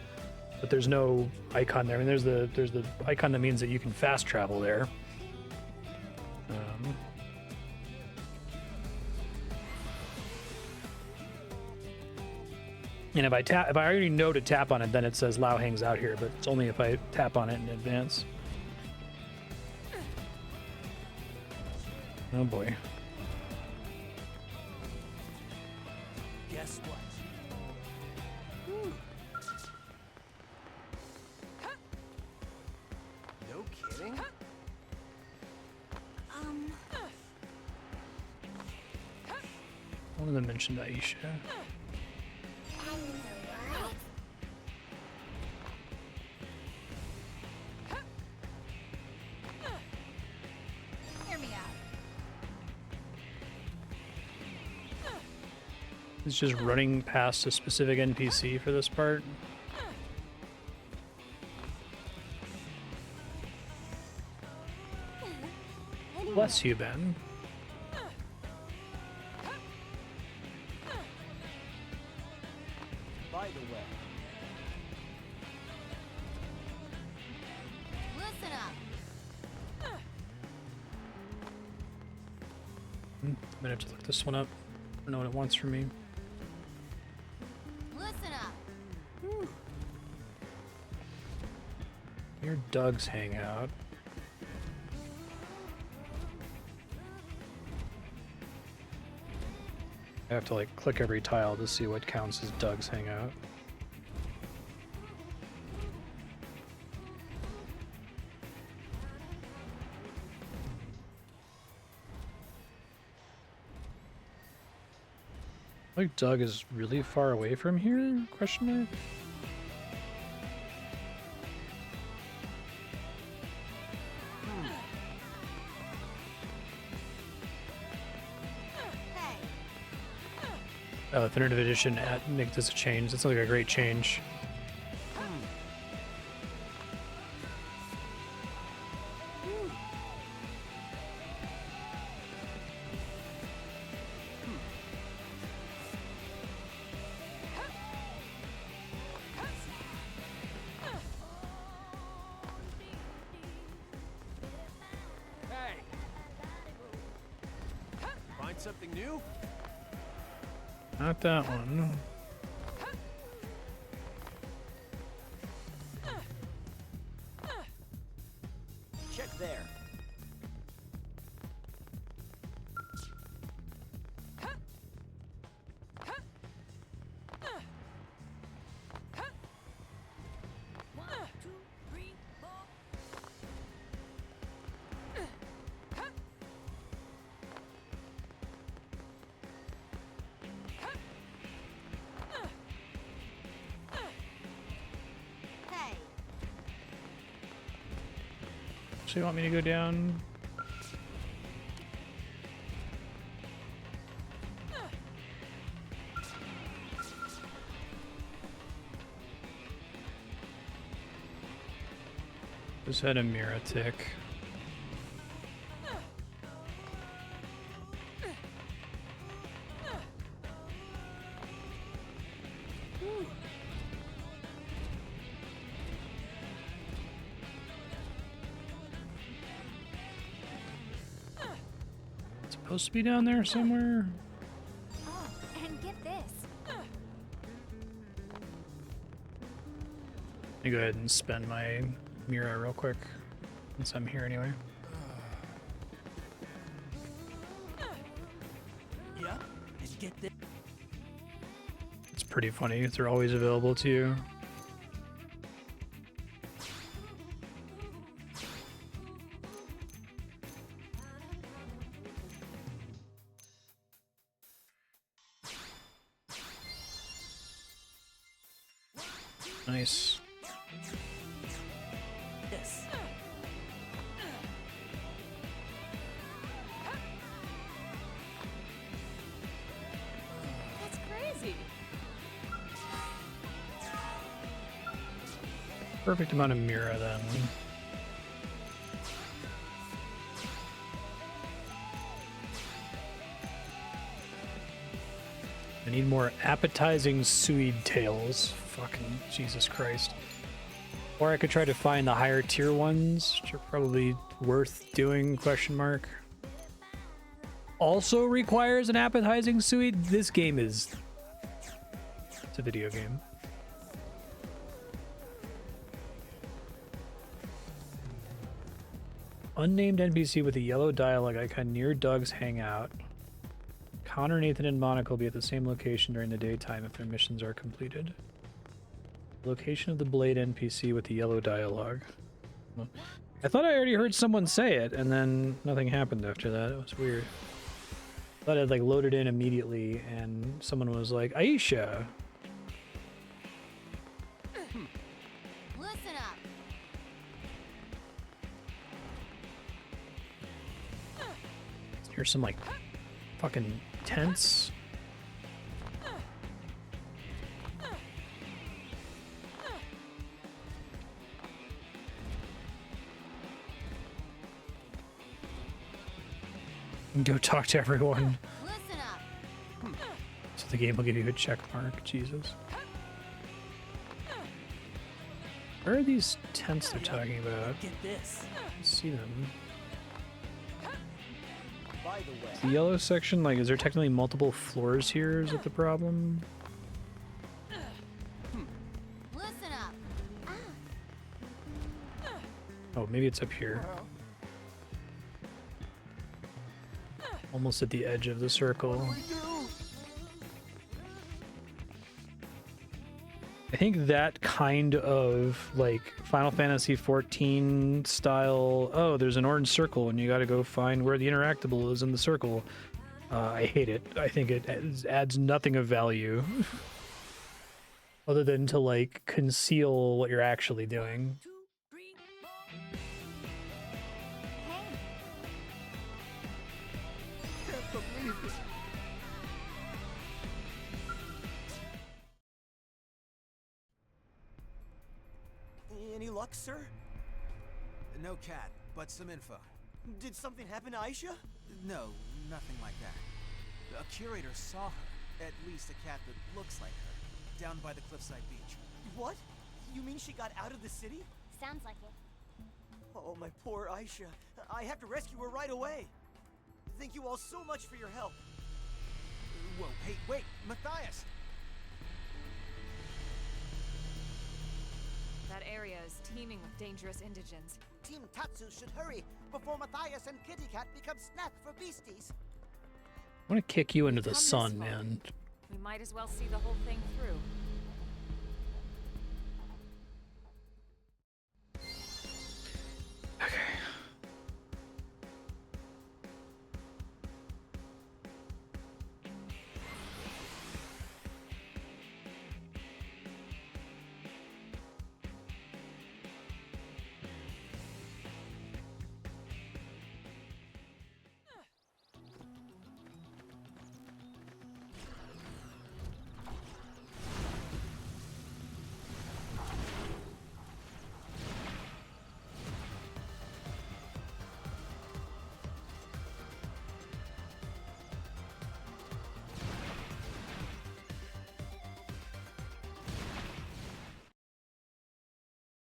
but there's no icon there. I mean, there's the icon that means that you can fast travel there. And if I already know to tap on it, then it says Lao hangs out here, but it's only if I tap on it in advance. Oh boy. Guess what? No kidding? One of them mentioned Aisha. Hear me out. It's just running past a specific NPC for this part. Bless you, Ben. By the way, minute to look this one up. I don't know what it wants from me. Listen up. Here Doug's hangout. I have to like click every tile to see what counts as Doug's hangout. Like Doug is really far away from here? Question mark. Definitive Edition at Nick does a change. That's like a great change. Hey! Find something new? Not that one. Check there. So you want me to go down? Just had a mirror tick. Supposed to be down there somewhere. Oh, and get this. Let me go ahead and spend my Mira real quick, since I'm here anyway. Yeah, and get this. It's pretty funny. They're always available to you. Nice. This. That's crazy. Perfect amount of Mira then. I need more appetizing suide tails. Fucking Jesus Christ. Or I could try to find the higher tier ones, which are probably worth doing, question mark. Also requires an appetizing suide. This game is... It's a video game. Unnamed NPC with a yellow dialogue icon near Doug's hangout. Connor, Nathan, and Monica will be at the same location during the daytime if their missions are completed. Location of the Blade NPC with the yellow dialogue. I thought I already heard someone say it, and then nothing happened after that. It was weird. I thought I'd like loaded in immediately, and someone was like, Aisha! Listen up. Here's some like fucking tents. Go talk to everyone. Listen up. So the game will give you a check mark. Jesus. Where are these tents they're talking about? Get this. I see them. Buy by the way. The yellow section, like, is there technically multiple floors here? Is it the problem? Listen up. Oh, maybe it's up here. Almost at the edge of the circle. I think that kind of like Final Fantasy XIV style, oh, there's an orange circle and you got to go find where the interactable is in the circle. I hate it. I think it adds nothing of value other than to like conceal what you're actually doing. Any luck, sir? No cat, but some info. Did something happen to Aisha? No, nothing like that. A curator saw her, at least a cat that looks like her, down by the cliffside beach. What? You mean she got out of the city? Sounds like it. Oh, my poor Aisha. I have to rescue her right away. Thank you all so much for your help. Whoa, hey, wait, Matthias! That area is teeming with dangerous indigents. Team Tatsu should hurry before Matthias and Kitty Cat become snack for beasties. I want to kick you into the Come this sun, far. man. We might as well see the whole thing through.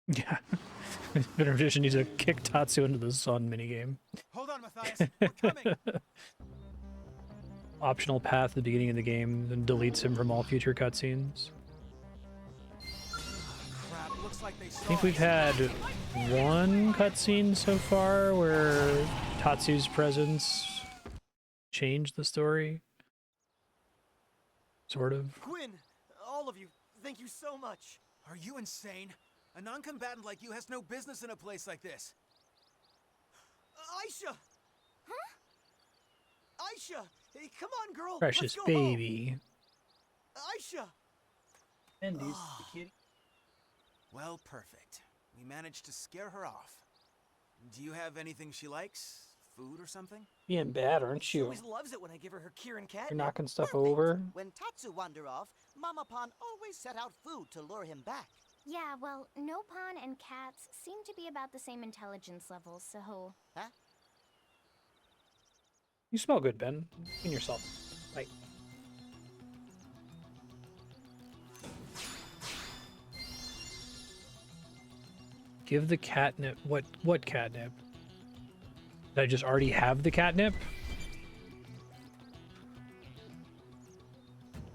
Yeah. Better Edition needs to kick Tatsu into the sun minigame. Hold on, Matthias, we're coming! Optional path at the beginning of the game, then deletes him from all future cutscenes. Crap, looks like they I saw think we've us. had one cutscene so far where Tatsu's presence changed the story. Sort of. Quinn, all of you, thank you so much. Are you insane? A non-combatant like you has no business in a place like this. Aisha! Huh? Aisha! Hey, come on, girl! Precious Let's go baby. home. Aisha! Andy's Ah. the kitty. Well, perfect. We managed to scare her off. Do you have anything she likes? Food or something? Being bad, aren't She you? always loves it when I give her Kieran cat. You're knocking stuff Perfect. over. When Tatsu wander off, Mama Pan always set out food to lure him back. Yeah, well, Nopon and cats seem to be about the same intelligence level, so... Huh? You smell good, Ben. Clean yourself. Like. Give the catnip. What catnip? Did I just already have the catnip?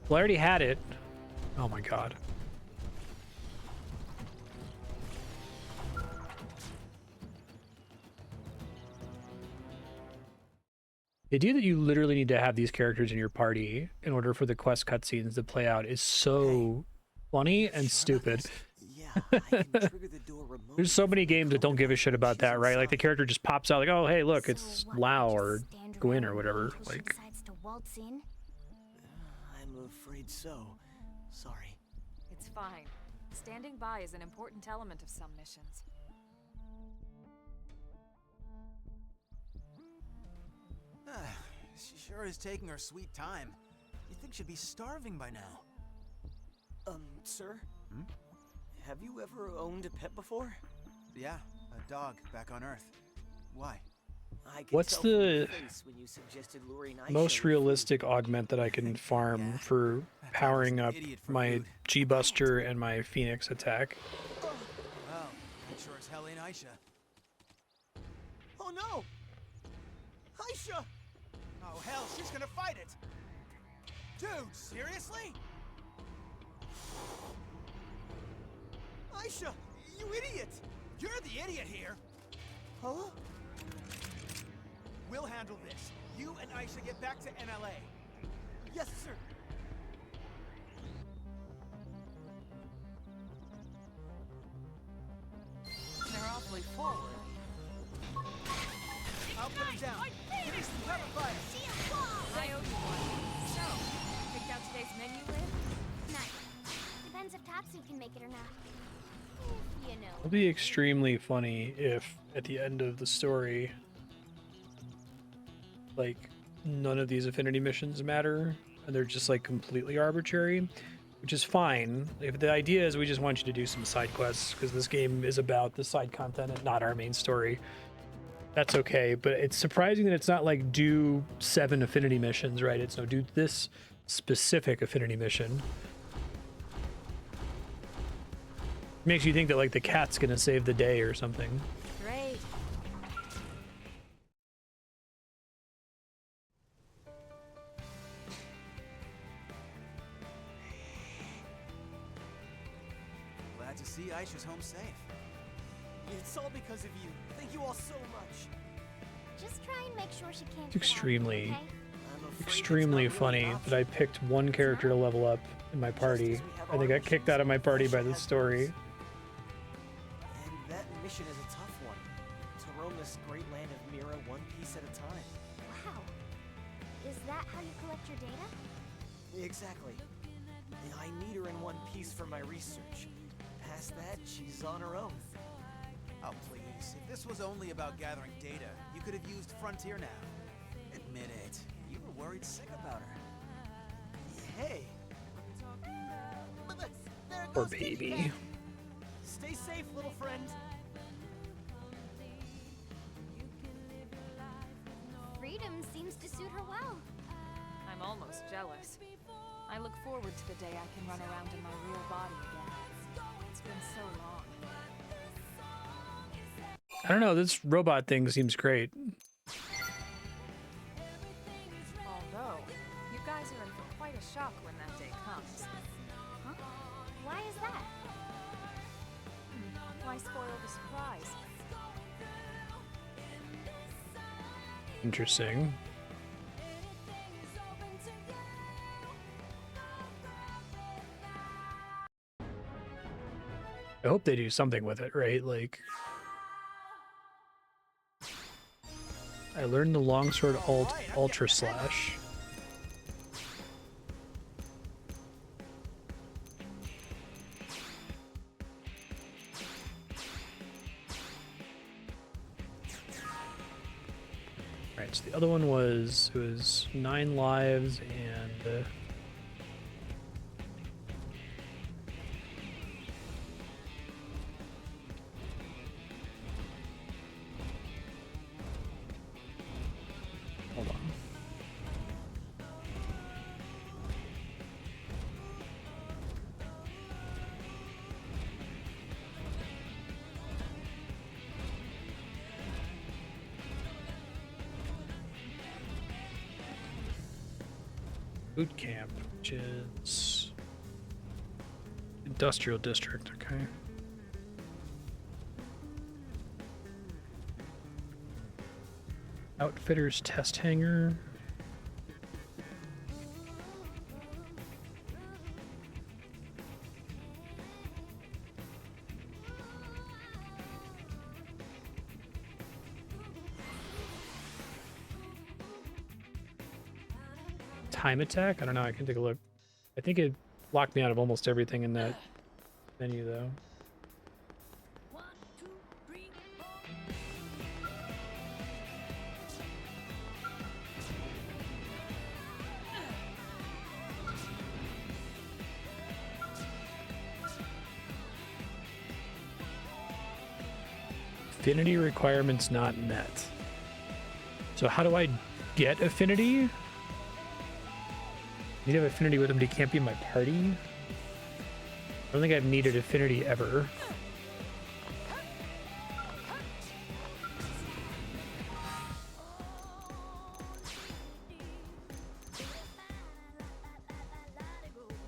Well, I already had it. Oh my god. The idea that you literally need to have these characters in your party in order for the quest cutscenes to play out is so funny and stupid. Yeah, I can trigger the door remotely. There's so many games that don't give a shit about that, right? Like the character just pops out like, oh, hey, look, it's what, Lao just or stand Gwyn around or whatever. until she Like, decides to waltz in? I'm afraid so. Sorry. It's fine. Standing by is an important element of some missions. She sure is taking her sweet time. You'd think she'd be starving by now. Sir? Hmm? Have you ever owned a pet before? Yeah, a dog back on Earth. Why? I could what's tell from your the face when you suggested luring Aisha most with realistic augment that I can farm Yeah, for that powering dog's up an idiot for my food. G-Buster and my Phoenix attack? Well, it sure as hell ain't Aisha. Oh no! Aisha! hell, she's gonna fight it! Dude, seriously? Aisha, you idiot! You're the idiot here! Huh? We'll handle this. You and Aisha get back to NLA. Yes, sir. They're awfully forward. I'll put him down. Give me some cover fire. I owe you one. So, picked out today's menu with? Nice. Depends if Tatsu can make it or not. You know. It'll be extremely funny if at the end of the story, like, none of these affinity missions matter and they're just like completely arbitrary, which is fine. If the idea is we just want you to do some side quests because this game is about the side content and not our main story, that's okay. But it's surprising that it's not like do 7 affinity missions, right? It's no, do this specific affinity mission. Makes you think that like the cat's gonna save the day or something. Great. Glad to see Aisha's home safe. It's all because of you. Thank you all so much. Just try and make sure she can't. It's extremely, I'm afraid it's extremely not really funny an that I picked one character to level up in my party and they got kicked out of my party by the story. And that mission is a tough one. To roam this great land of Mira one piece at a time. Wow. Is that how you collect your data? Exactly. I need her in one piece for my research. Past that, she's on her own. Oh, please. If this was only about gathering data, you could have used Frontier now. Admit it. You were worried sick about her. Hey, There Poor goes baby. Kitty Cat. stay safe, little friend. Freedom seems to suit her well. I'm almost jealous. I look forward to the day I can run around in my real body again. It's been so long. I don't know, this robot thing seems great. Although, you guys are in for quite a shock when that day comes. Huh? Why is that? Why spoil the surprise? Interesting. I hope they do something with it, right? Like, I learned the longsword ultra slash. Right, so the other one was, it was 9 lives and hold on. Boot camp, which is industrial district, okay. Outfitters test hangar. Time attack? I don't know, I can take a look. I think it locked me out of almost everything in that menu though. Affinity requirements not met. So how do I get affinity? Need to have affinity with him, but he can't be in my party? I don't think I've needed affinity ever.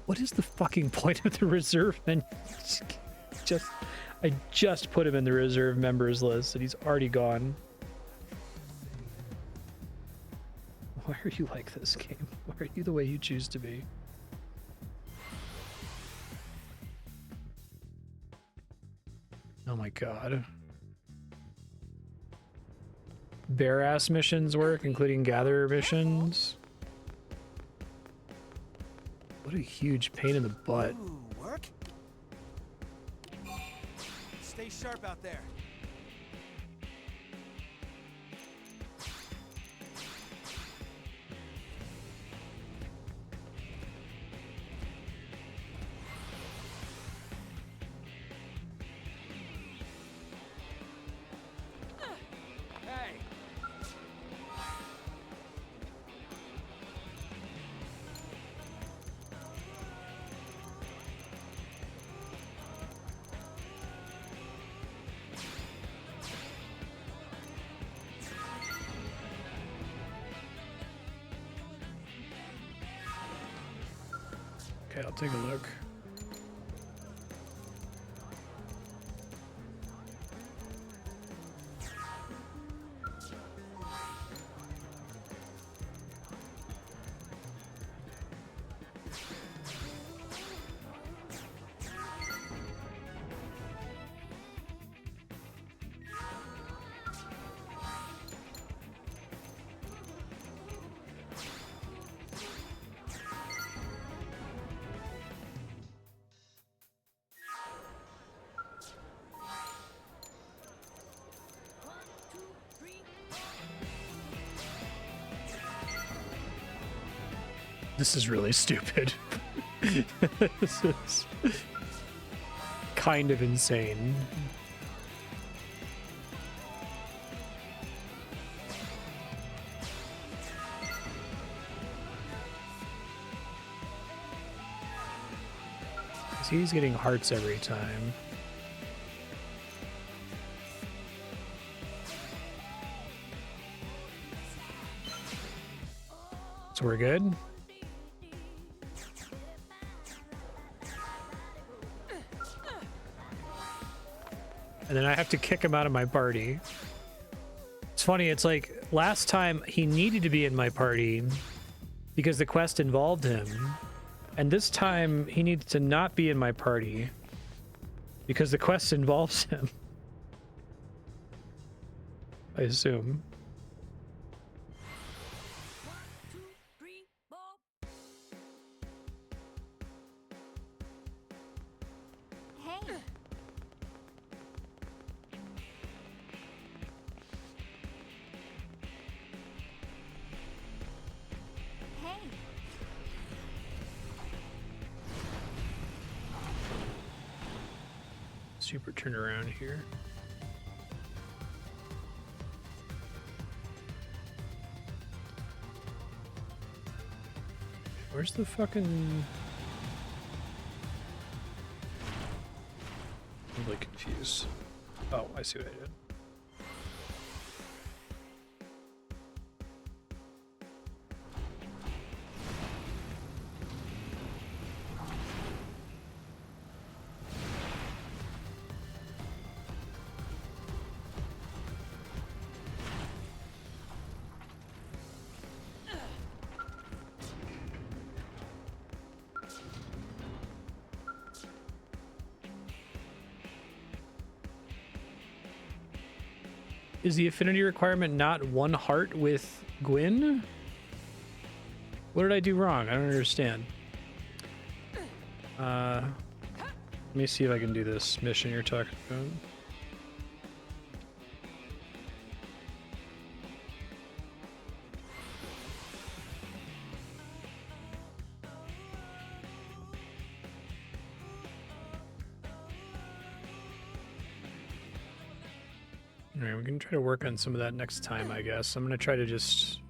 What is the fucking point of the reserve menu? I just put him in the reserve members list and he's already gone. Why are you like this game? Why are you the way you choose to be? Oh my god. Bare ass missions work, including gatherer missions. What a huge pain in the butt. Ooh, work? Stay sharp out there. Hey! Okay, I'll take a look. This is really stupid. This is kind of insane. He's getting hearts every time. So we're good? And then I have to kick him out of my party. It's funny, it's like last time he needed to be in my party because the quest involved him. And this time he needs to not be in my party because the quest involves him. I assume. Hey. Hey. Super turnaround here. Where's the fucking... I'm really confused. Oh, I see what I did. Is the affinity requirement not one heart with Gwyn? What did I do wrong? I don't understand. Let me see if I can do this mission you're talking about. Alright, we can try to work on some of that next time, I guess. I'm going to try to just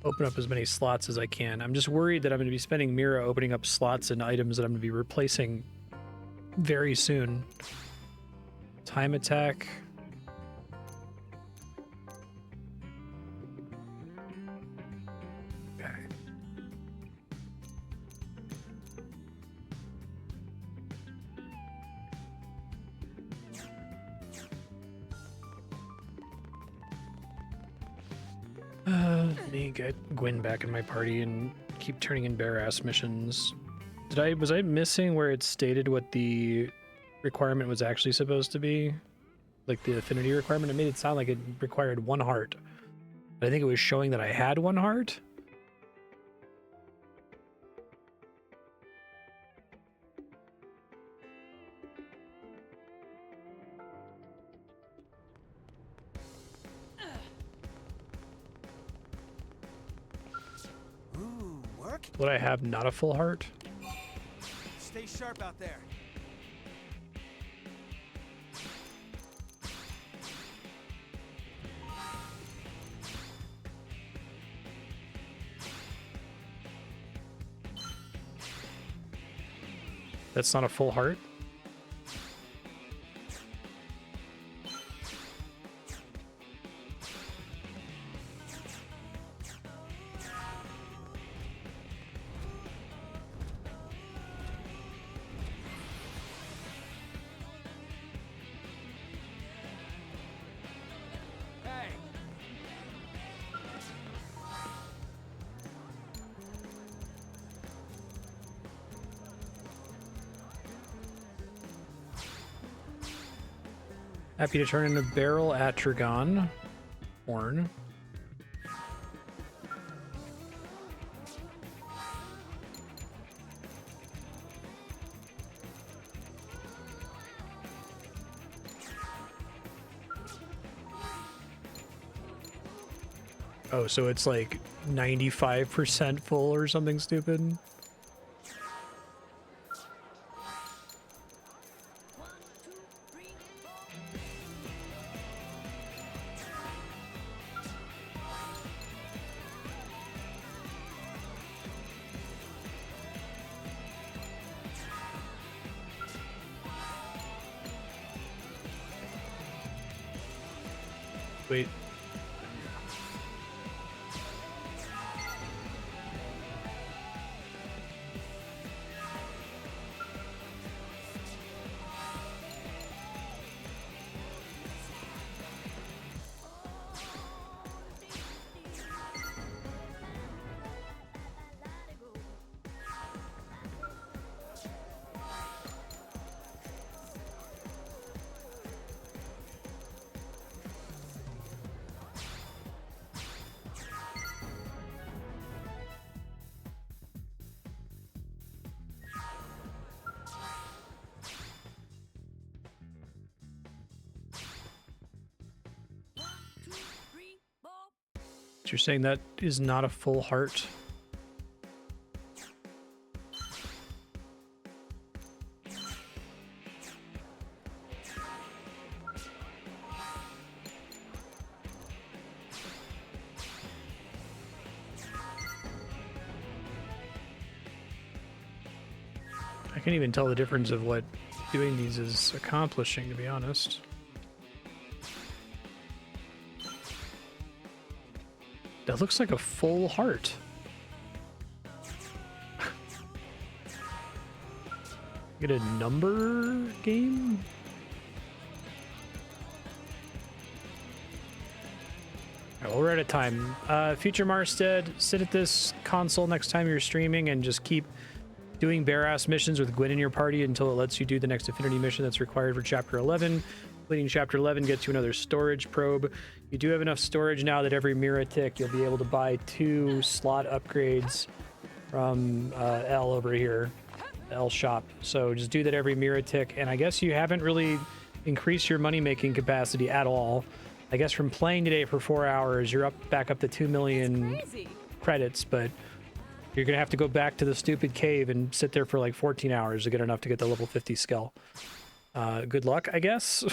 open up as many slots as I can. I'm just worried that I'm going to be spending Mira opening up slots and items that I'm going to be replacing very soon. Time attack. Okay. Let me get Gwyn back in my party and keep turning in bare ass missions. Was I missing where it stated what the requirement was actually supposed to be? Like the affinity requirement? It made it sound like it required 1 heart. But I think it was showing that I had 1 heart. Ooh, work? Would I have not a full heart? Stay sharp out there. That's not a full heart? Hey! Happy to turn in a barrel atragon horn. Oh, so it's like 95% full or something stupid? Wait. So you're saying that is not a full heart? I can't even tell the difference of what doing these is accomplishing, to be honest. That looks like a full heart. Get a number game? All right, well, we're out of time. Future Marstead, sit at this console next time you're streaming and just keep doing bare-ass missions with Gwyn in your party until it lets you do the next affinity mission that's required for Chapter 11. Completing Chapter 11 gets you another storage probe. You do have enough storage now that every Mira tick you'll be able to buy 2 slot upgrades from L over here, L shop. So just do that every Mira tick, and I guess you haven't really increased your money-making capacity at all. I guess from playing today for 4 hours, you're back up to 2 million credits, but you're gonna have to go back to the stupid cave and sit there for like 14 hours to get enough to get the level 50 skill. Good luck, I guess.